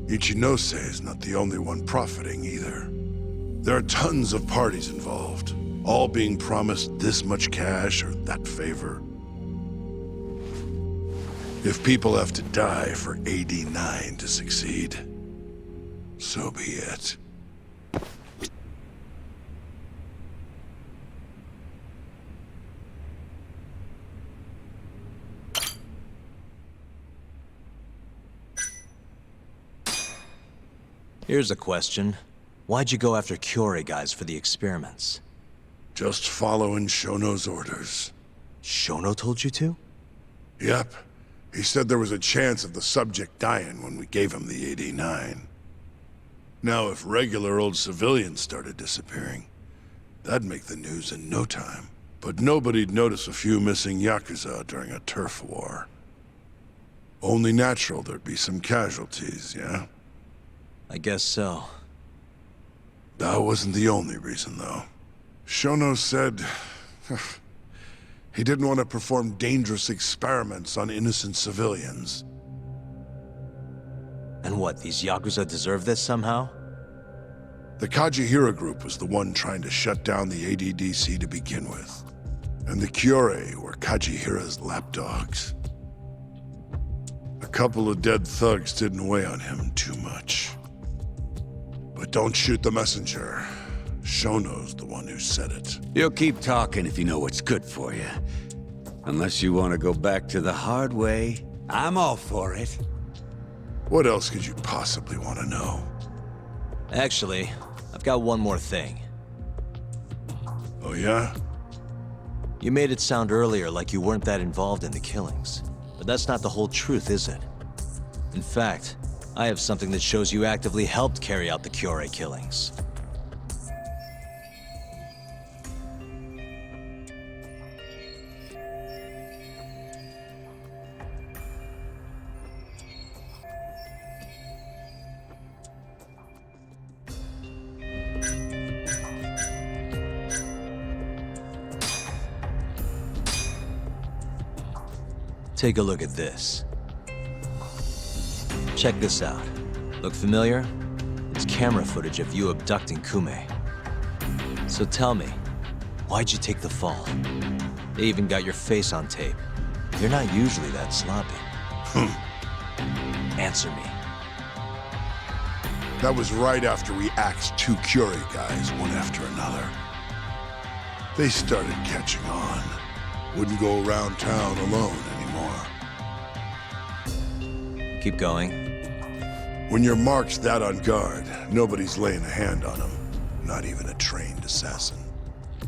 Ichinose is not the only one profiting either. There are tons of parties involved, all being promised this much cash or that favor. If people have to die for AD9 to succeed, so be it. Here's a question. Why'd you go after Kyorei guys for the experiments? Just following Shono's orders. Shono told you to? Yep. He said there was a chance of the subject dying when we gave him the AD9. Now, if regular old civilians started disappearing, that'd make the news in no time. But nobody'd notice a few missing Yakuza during a turf war. Only natural there'd be some casualties, yeah? I guess so. That wasn't the only reason, though. Shono said... he didn't want to perform dangerous experiments on innocent civilians. And what, these Yakuza deserve this somehow? The Kajihira group was the one trying to shut down the ADDC to begin with. And the Kyorei were Kajihira's lapdogs. A couple of dead thugs didn't weigh on him too much. But don't shoot the messenger. Shono's the one who said it. You'll keep talking if you know what's good for you. Unless you want to go back to the hard way, I'm all for it. What else could you possibly want to know? Actually, I've got one more thing. Oh yeah? You made it sound earlier like you weren't that involved in the killings. But that's not the whole truth, is it? In fact, I have something that shows you actively helped carry out the Kyorei killings. Take a look at this. Check this out. Look familiar? It's camera footage of you abducting Kume. So tell me, why'd you take the fall? They even got your face on tape. You're not usually that sloppy. Answer me. That was right after we axed 2 Kyorei guys, one after another. They started catching on. Wouldn't go around town alone anymore. Keep going. When your mark's that on guard, nobody's laying a hand on him. Not even a trained assassin.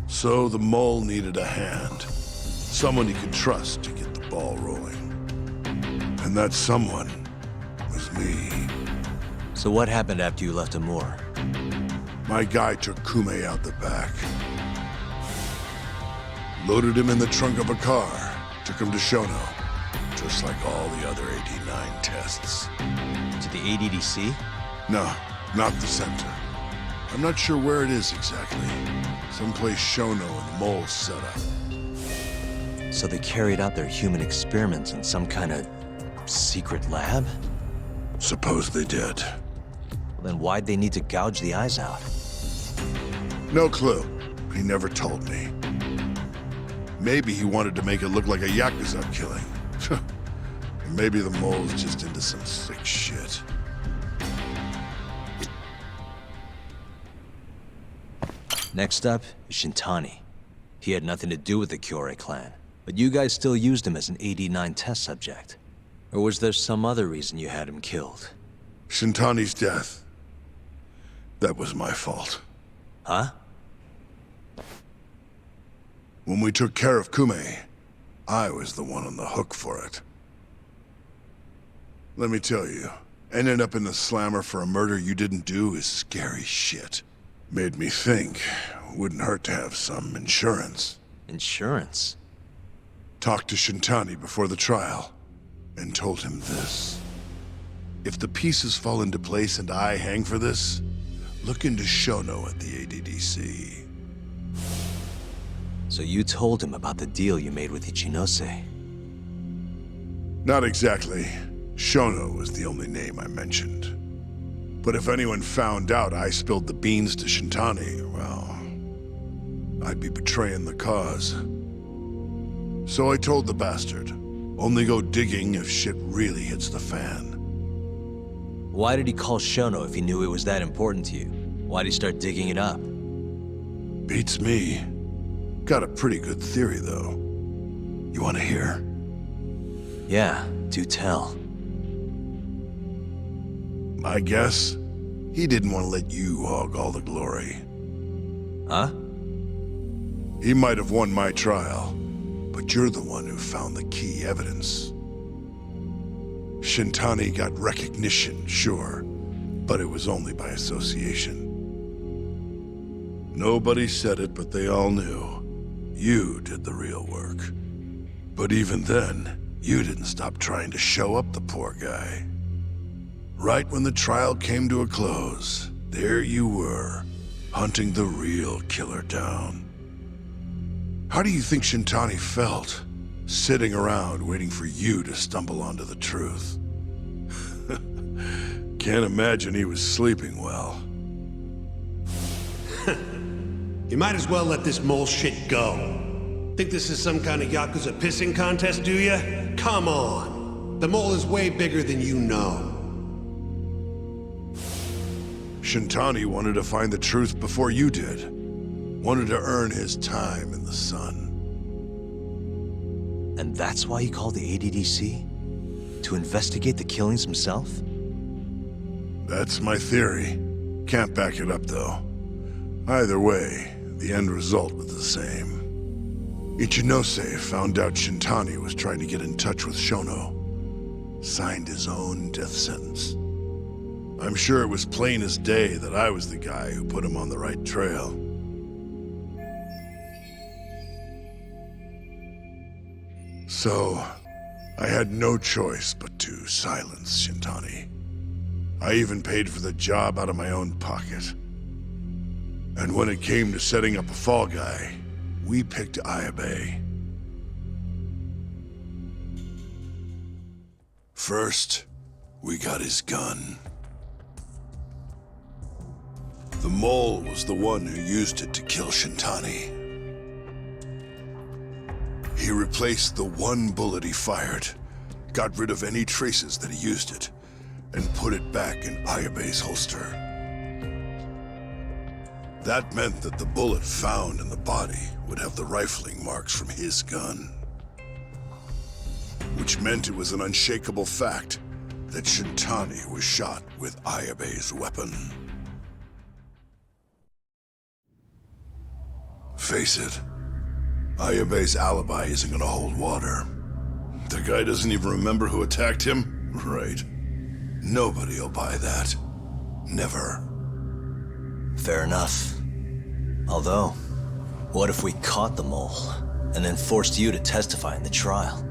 So the mole needed a hand. Someone he could trust to get the ball rolling. And that someone was me. So what happened after you left Amur? My guy took Kume out the back. Loaded him in the trunk of a car. Took him to Shono. Just like all the other 89 tests. To the ADDC? No, not the center. I'm not sure where it is exactly. Someplace Shono and the moles set up. So they carried out their human experiments in some kind of secret lab? Suppose they did. Well, then why'd they need to gouge the eyes out? No clue. He never told me. Maybe he wanted to make it look like a Yakuza killing. Maybe the mole's just into some sick shit. Next up is Shintani. He had nothing to do with the Kyorei clan, but you guys still used him as an AD-9 test subject. Or was there some other reason you had him killed? Shintani's death. That was my fault. Huh? When we took care of Kume, I was the one on the hook for it. Let me tell you, ending up in the slammer for a murder you didn't do is scary shit. Made me think, wouldn't hurt to have some insurance. Insurance? Talked to Shintani before the trial, and told him this. If the pieces fall into place and I hang for this, look into Shono at the ADDC. So you told him about the deal you made with Ichinose? Not exactly. Shono was the only name I mentioned. But if anyone found out I spilled the beans to Shintani, well, I'd be betraying the cause. So I told the bastard, only go digging if shit really hits the fan. Why did he call Shono if he knew it was that important to you? Why'd he start digging it up? Beats me. Got a pretty good theory, though. You want to hear? Yeah, do tell. I guess he didn't want to let you hog all the glory. Huh? He might have won my trial, but you're the one who found the key evidence. Shintani got recognition, sure, but it was only by association. Nobody said it, but they all knew. You did the real work. But even then, you didn't stop trying to show up the poor guy. Right when the trial came to a close, there you were, hunting the real killer down. How do you think Shintani felt, sitting around waiting for you to stumble onto the truth? Can't imagine he was sleeping well. You might as well let this mole shit go. Think this is some kind of Yakuza pissing contest, do ya? Come on. The mole is way bigger than you know. Shintani wanted to find the truth before you did. Wanted to earn his time in the sun. And that's why he called the ADDC? To investigate the killings himself? That's my theory. Can't back it up, though. Either way, the end result was the same. Ichinose found out Shintani was trying to get in touch with Shono. Signed his own death sentence. I'm sure it was plain as day that I was the guy who put him on the right trail. So, I had no choice but to silence Shintani. I even paid for the job out of my own pocket. And when it came to setting up a fall guy, we picked Ayabe. First, we got his gun. The mole was the one who used it to kill Shintani. He replaced the one bullet he fired, got rid of any traces that he used it, and put it back in Ayabe's holster. That meant that the bullet found in the body would have the rifling marks from his gun. Which meant it was an unshakable fact that Shintani was shot with Ayabe's weapon. Face it, Ayabe's alibi isn't gonna hold water. The guy doesn't even remember who attacked him? Right. Nobody'll buy that. Never. Fair enough. Although, what if we caught the mole, and then forced you to testify in the trial?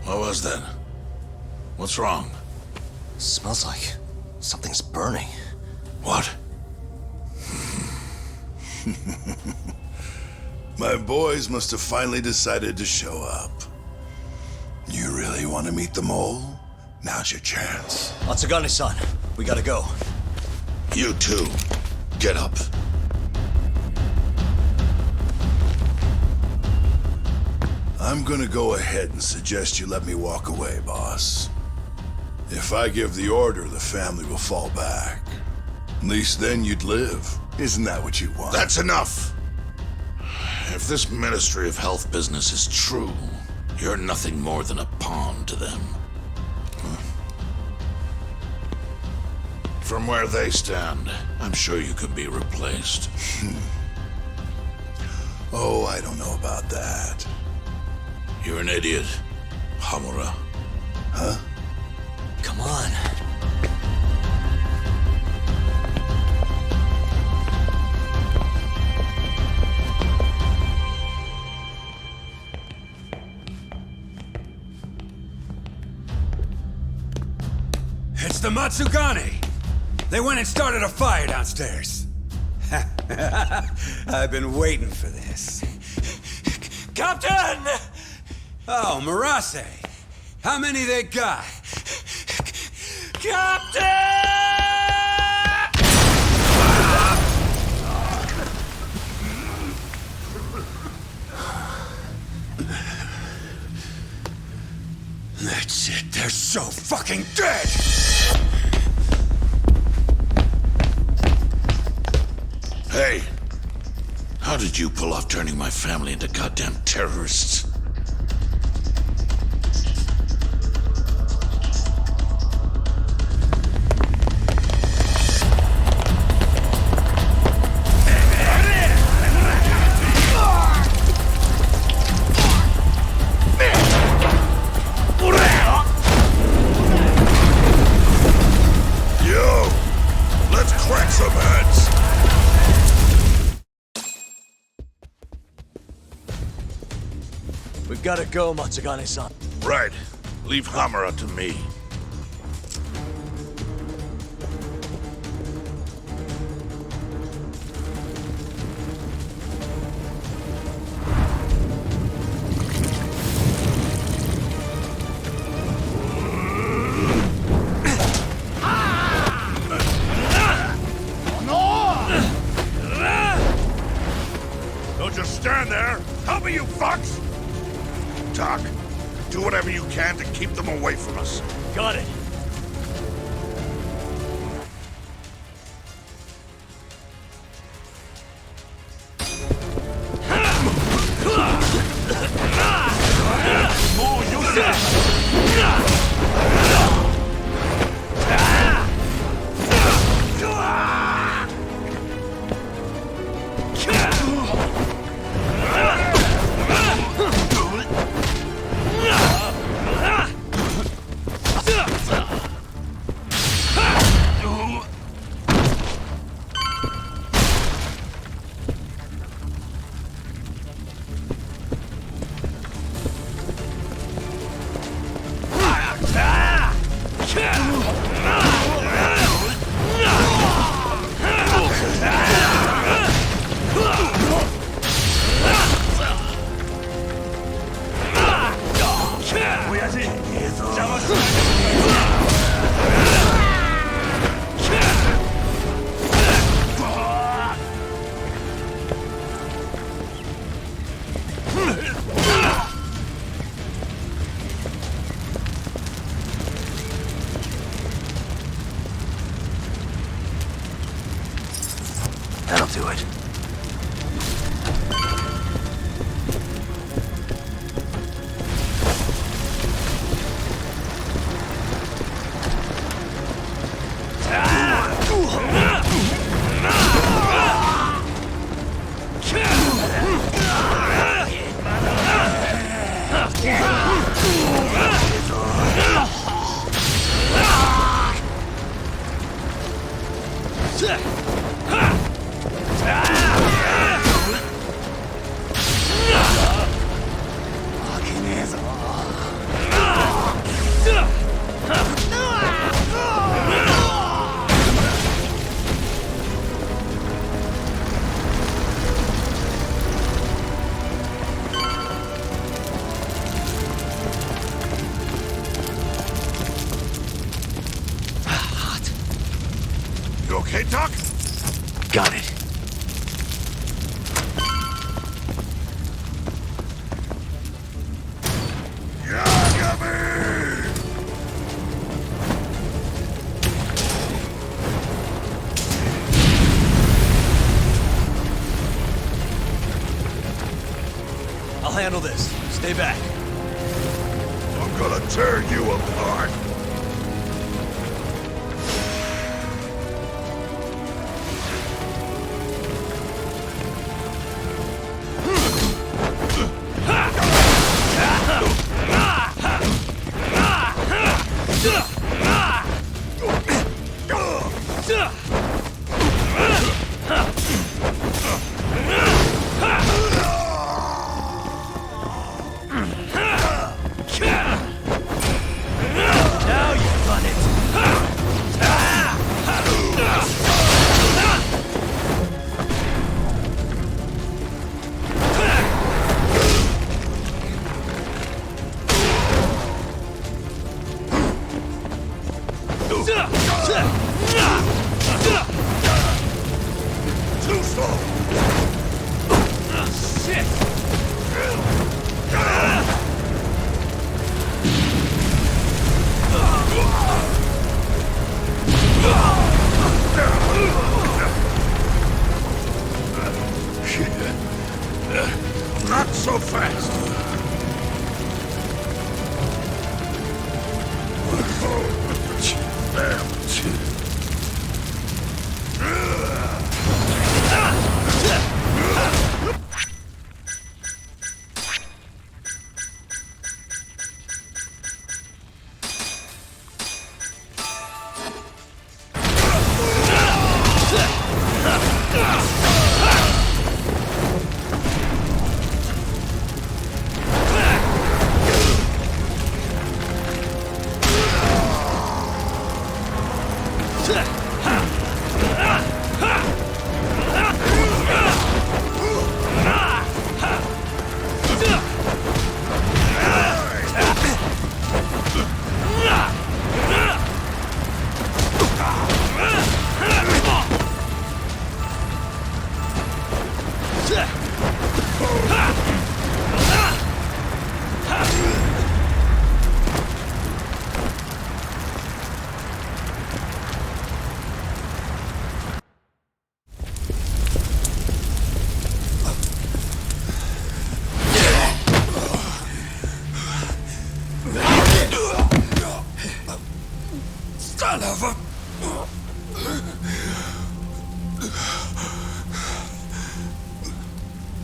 What was that? What's wrong? Smells like something's burning. What? My boys must have finally decided to show up. You really want to meet the mole? Now's your chance. Matsugane-san, we gotta go. You too. Get up. I'm gonna go ahead and suggest you let me walk away, boss. If I give the order, the family will fall back. At least then you'd live. Isn't that what you want? That's enough! If this Ministry of Health business is true, you're nothing more than a pawn to them. From where they stand, I'm sure you could be replaced. Oh, I don't know about that. You're an idiot, Hamura. Huh? Come on. It's the Matsugane! They went and started a fire downstairs. I've been waiting for this. Captain! Oh, Marase! How many they got? Captain! That's it, they're so fucking dead! Hey! How did you pull off turning my family into goddamn terrorists? Yo! Let's crack some heads! We've gotta go, Matsugane-san. Right. Leave Hamura to me. stand there! Help me, you fucks! Doc, do whatever you can to keep them away from us. Got it. That'll do it. You okay, Doc? Got it. I'll handle this. Stay back. I'm gonna tear you apart.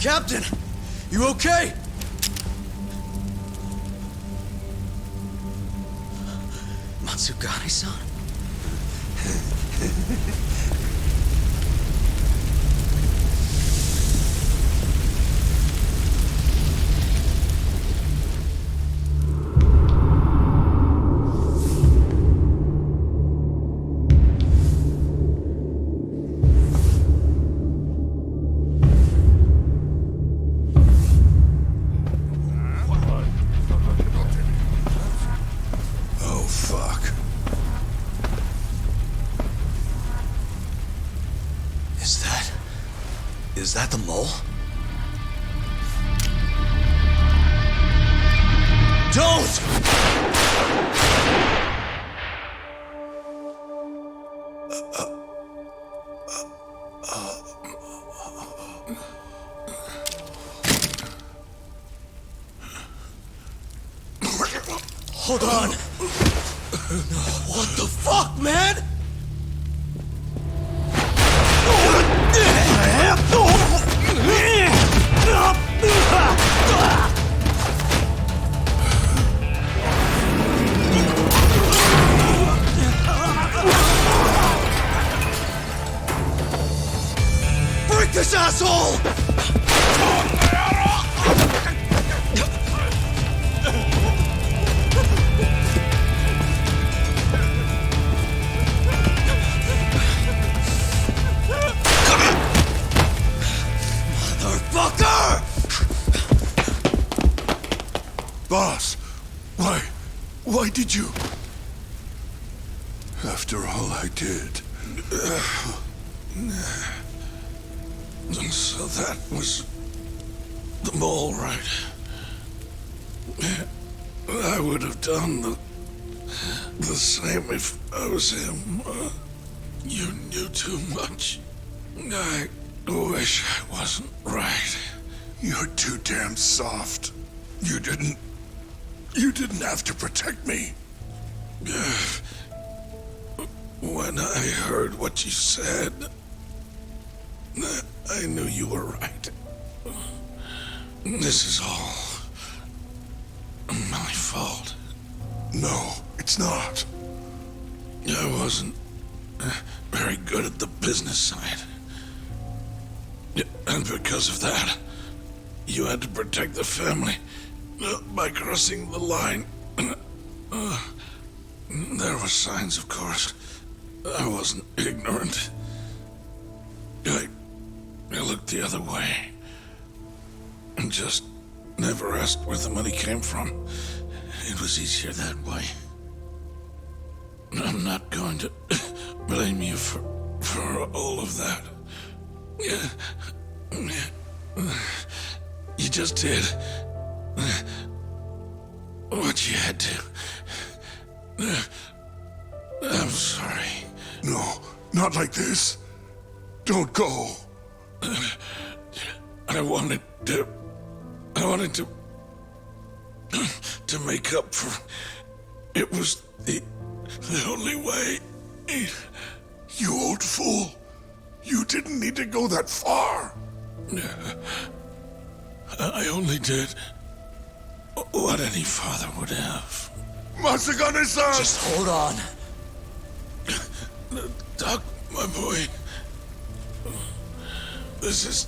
Captain! You okay? Matsugane-san? Oh, fuck. Is that the mole? Don't! Hold on! What the fuck, man? Break this asshole! Motherfucker! Boss, why did you? After all I did. So that was the mole, right? I would have done the same if I was him. You knew too much. I wish I wasn't right. You're too damn soft. You didn't have to protect me. When I heard what you said, I knew you were right. This is all my fault. No, it's not. I wasn't very good at the business side. And because of that, you had to protect the family by crossing the line. There were signs, of course. I wasn't ignorant. I looked the other way and just never asked where the money came from. It was easier that way. I'm not going to blame you for all of that. You just did what you had to. I'm sorry. No, not like this. Don't go. I wanted to make up for. It was the only way. You old fool. You didn't need to go that far. I only did what any father would have. Matsugane-san! Just hold on. Doc, my boy. This is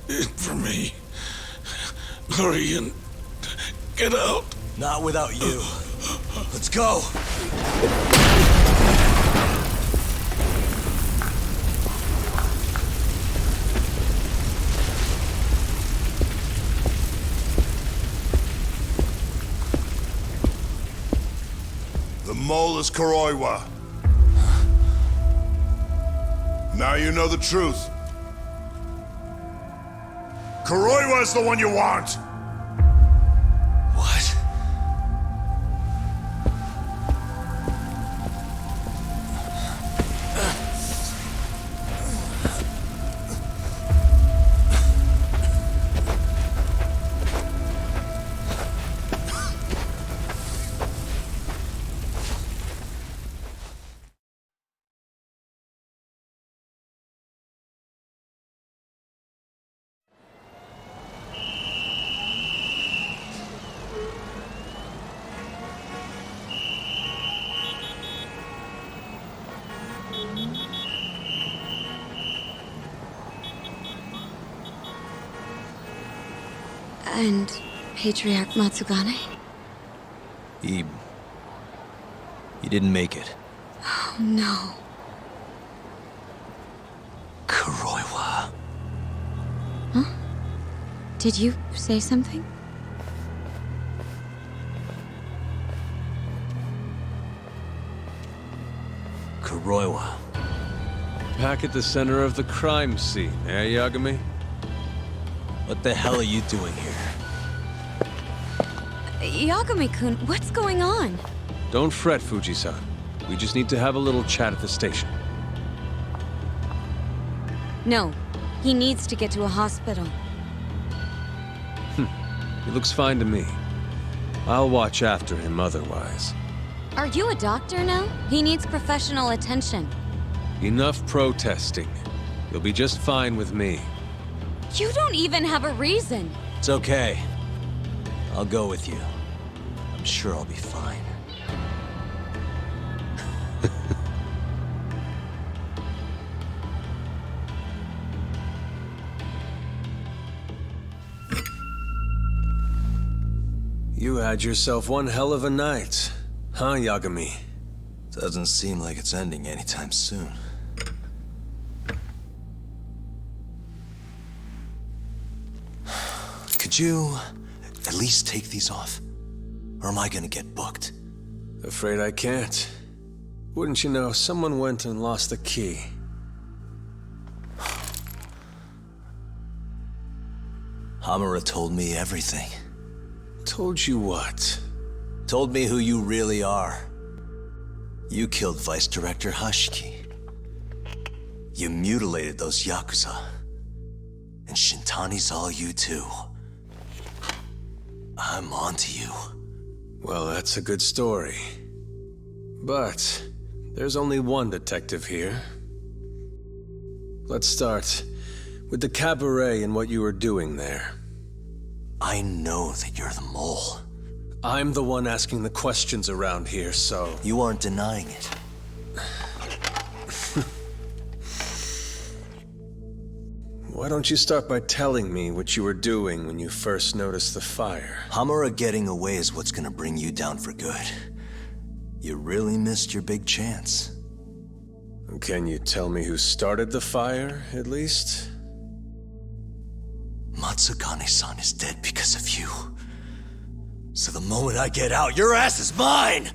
it for me. Hurry and get out. Not without you. Let's go. The mole is Kuroiwa. Now you know the truth. Kuroiwa is the one you want. What? And Patriarch Matsugane? He didn't make it. Oh, no. Kuroiwa. Huh? Did you say something? Kuroiwa. Back at the center of the crime scene, eh, Yagami? What the hell are you doing here? Yagami-kun, what's going on? Don't fret, Fuji-san. We just need to have a little chat at the station. No, he needs to get to a hospital. He looks fine to me. I'll watch after him otherwise. Are you a doctor now? He needs professional attention. Enough protesting. You'll be just fine with me. You don't even have a reason. It's okay. I'll go with you. I'm sure I'll be fine. You had yourself one hell of a night, huh, Yagami? Doesn't seem like it's ending anytime soon. Could you at least take these off? Or am I gonna get booked? Afraid I can't. Wouldn't you know, someone went and lost the key. Hamura told me everything. Told you what? Told me who you really are. You killed Vice Director Hashiki. You mutilated those Yakuza. And Shintani's all you too. I'm onto you. Well, that's a good story. But there's only one detective here. Let's start with the cabaret and what you were doing there. I know that you're the mole. I'm the one asking the questions around here, so... You aren't denying it. Why don't you start by telling me what you were doing when you first noticed the fire? Hamura getting away is what's gonna bring you down for good. You really missed your big chance. Can you tell me who started the fire, at least? Matsugane-san is dead because of you. So the moment I get out, your ass is mine!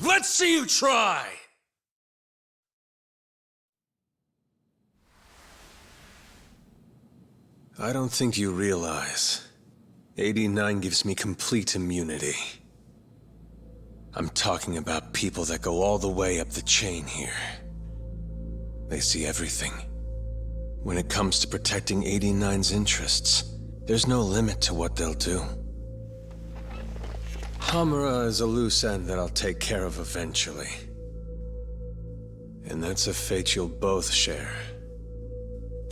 Let's see you try! I don't think you realize. 89 gives me complete immunity. I'm talking about people that go all the way up the chain here. They see everything. When it comes to protecting 89's interests, there's no limit to what they'll do. Hamura is a loose end that I'll take care of eventually. And that's a fate you'll both share.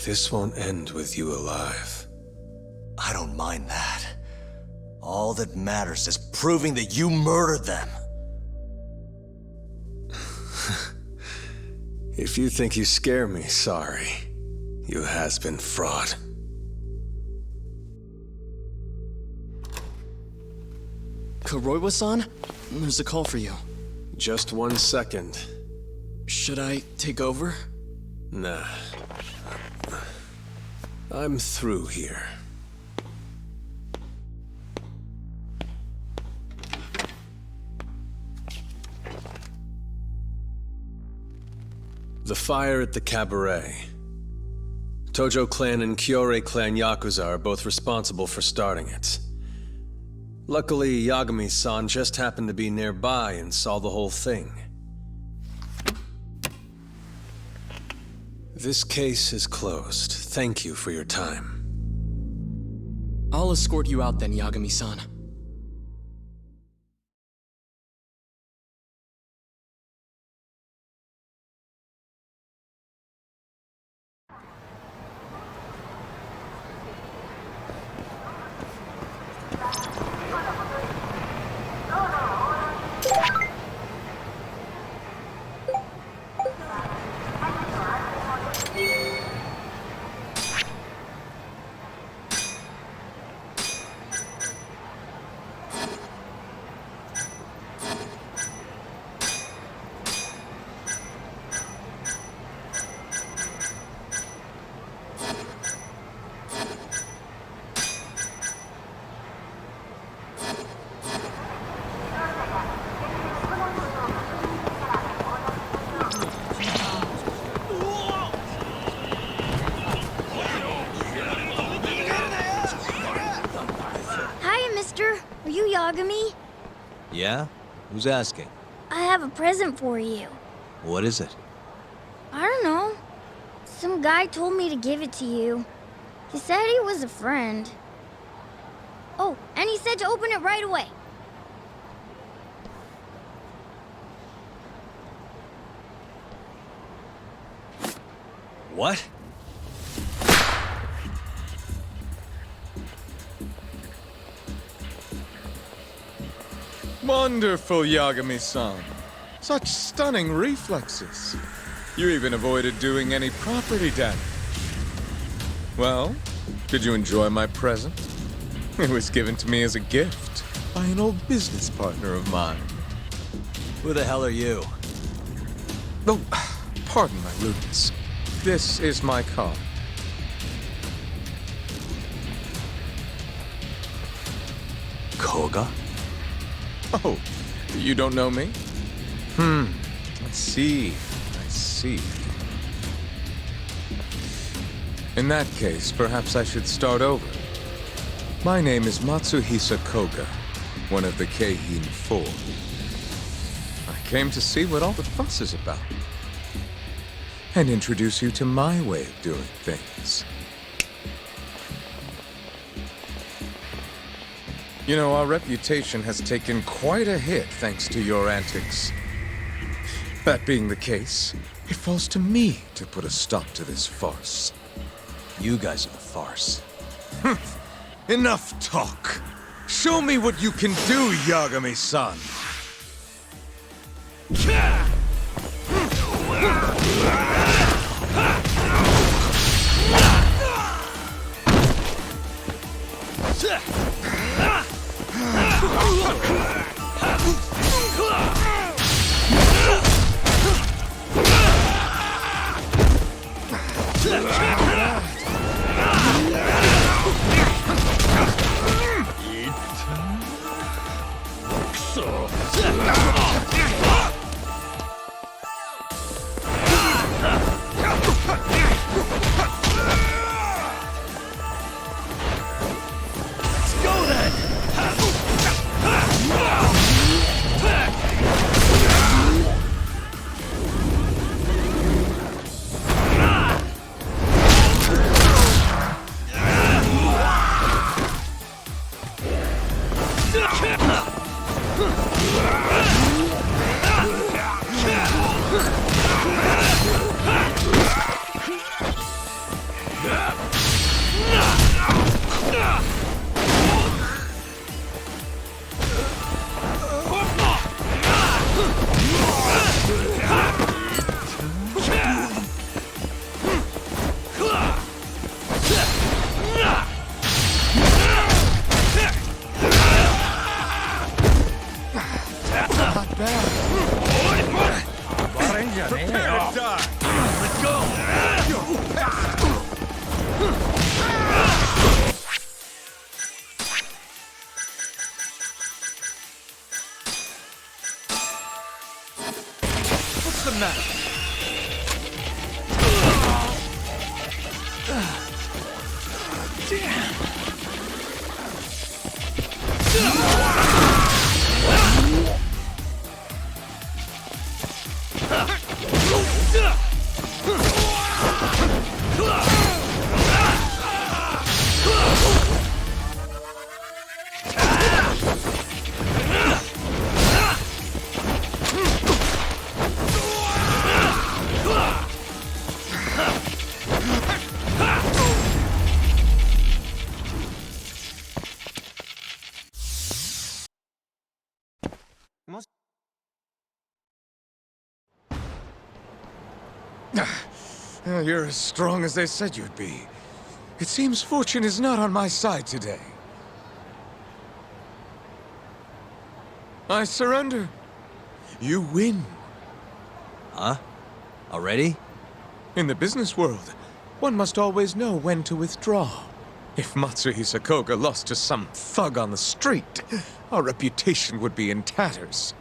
This won't end with you alive. I don't mind that. All that matters is proving that you murdered them. If you think you scare me, sorry. You has-been fraud. Kuroiwa-san? There's a call for you. Just 1 second. Should I take over? Nah. I'm through here. The fire at the cabaret. Tojo clan and Kyorei clan Yakuza are both responsible for starting it. Luckily, Yagami-san just happened to be nearby and saw the whole thing. This case is closed. Thank you for your time. I'll escort you out then, Yagami-san. Yagami? Yeah? Who's asking? I have a present for you. What is it? I don't know. Some guy told me to give it to you. He said he was a friend. Oh, and he said to open it right away. What? Wonderful, Yagami-san. Such stunning reflexes. You even avoided doing any property damage. Well, did you enjoy my present? It was given to me as a gift by an old business partner of mine. Who the hell are you? Oh, pardon my rudeness. This is my card. Koga? Oh, you don't know me? I see. I see. In that case, perhaps I should start over. My name is Matsuhisa Koga, one of the Keihin Four. I came to see what all the fuss is about, and introduce you to my way of doing things. You know, our reputation has taken quite a hit thanks to your antics. That being the case, it falls to me to put a stop to this farce. You guys are the farce. Enough talk. Show me what you can do, Yagami-san. What's the matter? You're as strong as they said you'd be. It seems fortune is not on my side today. I surrender. You win. Huh? Already? In the business world, one must always know when to withdraw. If Matsuhisa Koga lost to some thug on the street, our reputation would be in tatters.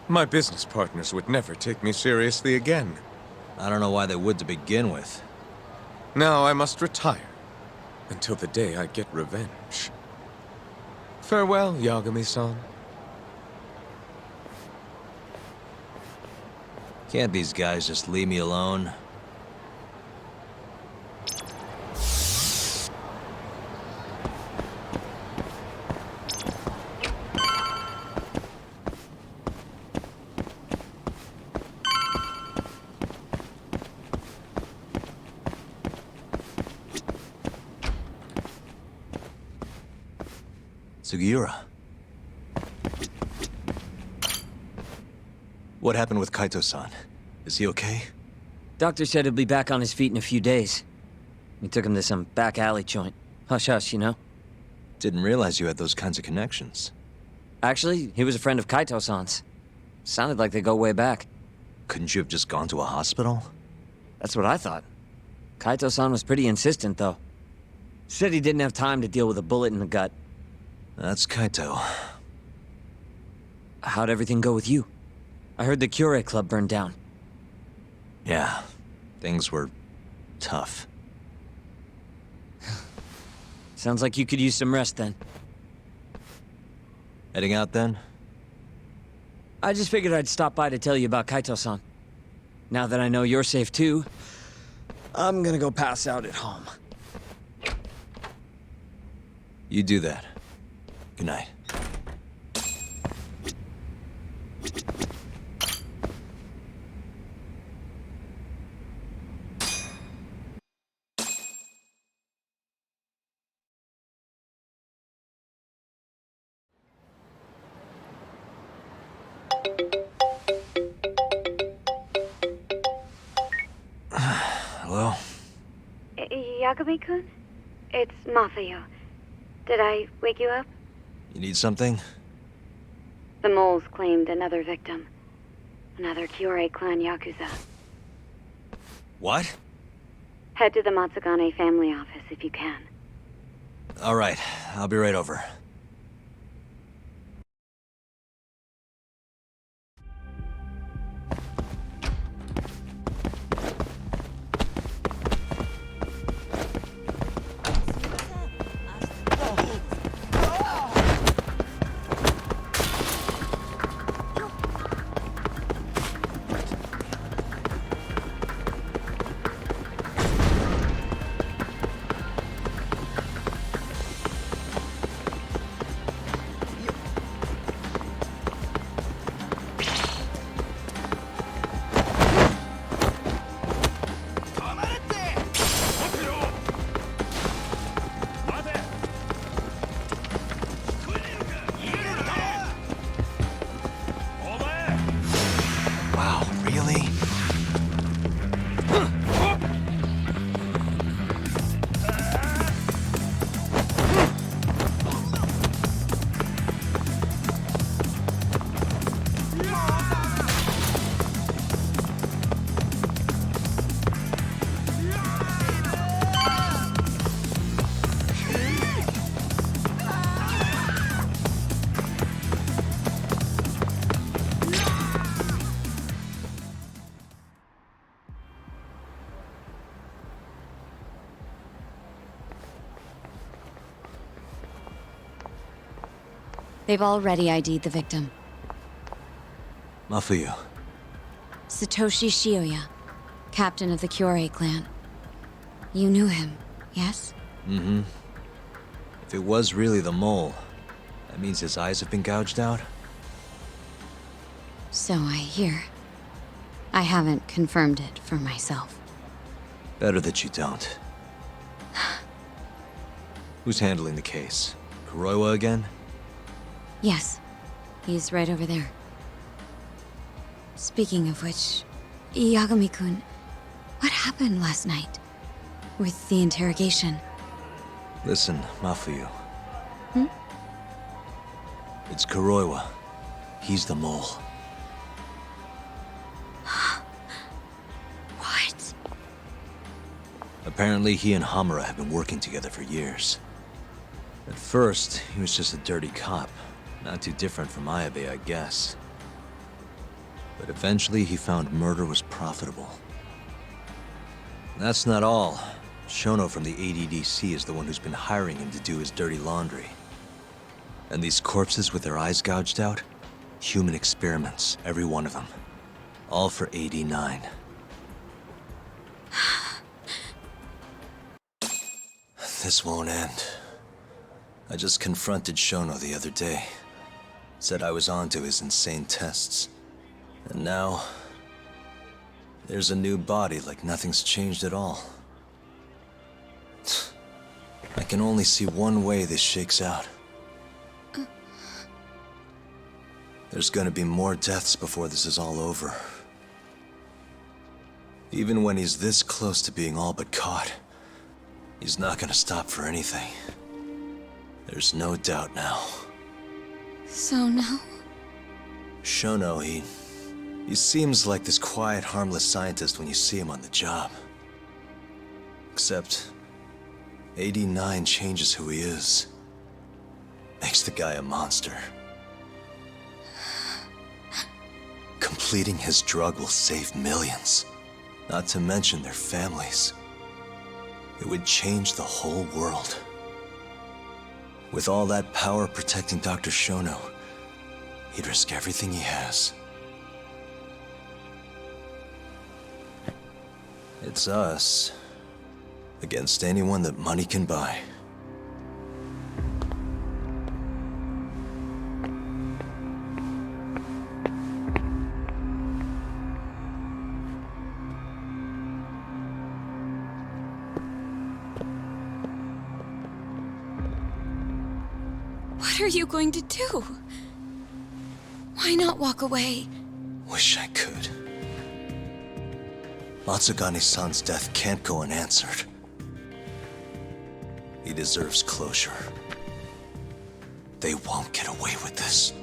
My business partners would never take me seriously again. I don't know why they would to begin with. Now I must retire, until the day I get revenge. Farewell, Yagami-san. Can't these guys just leave me alone? Sugiura. What happened with Kaito-san? Is he okay? Doctor said he'll be back on his feet in a few days. We took him to some back alley joint. Hush-hush, you know? Didn't realize you had those kinds of connections. Actually, he was a friend of Kaito-san's. Sounded like they go way back. Couldn't you have just gone to a hospital? That's what I thought. Kaito-san was pretty insistent, though. Said he didn't have time to deal with a bullet in the gut. That's Kaito. How'd everything go with you? I heard the Cure Club burned down. Yeah, things were tough. Sounds like you could use some rest then. Heading out then? I just figured I'd stop by to tell you about Kaito-san. Now that I know you're safe too, I'm gonna go pass out at home. You do that. Good night. Hello? Yagami-kun? It's Mafuyu. Did I wake you up? You need something? The moles claimed another victim. Another Kyorei clan Yakuza. What? Head to the Matsugane family office if you can. All right, I'll be right over. Wow, really? They've already ID'd the victim. Mafuyu. Satoshi Shioya, captain of the Kyorei clan. You knew him, yes? Mm-hmm. If it was really the mole, that means his eyes have been gouged out? So I hear. I haven't confirmed it for myself. Better that you don't. Who's handling the case? Kuroiwa again? Yes, he's right over there. Speaking of which, Yagami-kun, what happened last night? With the interrogation? Listen, Mafuyu. Hmm? It's Kuroiwa. He's the mole. What? Apparently he and Hamura have been working together for years. At first, he was just a dirty cop. Not too different from Ayabe, I guess. But eventually he found murder was profitable. That's not all. Shono from the ADDC is the one who's been hiring him to do his dirty laundry. And these corpses with their eyes gouged out? Human experiments, every one of them. All for 89. This won't end. I just confronted Shono the other day. Said I was onto his insane tests. And now... there's a new body like nothing's changed at all. I can only see one way this shakes out. There's gonna be more deaths before this is all over. Even when he's this close to being all but caught, he's not gonna stop for anything. There's no doubt now. So now? Shono, he seems like this quiet, harmless scientist when you see him on the job. Except, 89 changes who he is. Makes the guy a monster. Completing his drug will save millions, not to mention their families. It would change the whole world. With all that power protecting Dr. Shono, he'd risk everything he has. It's us against anyone that money can buy. What are you going to do? Why not walk away? Wish I could. Matsugane-san's death can't go unanswered. He deserves closure. They won't get away with this.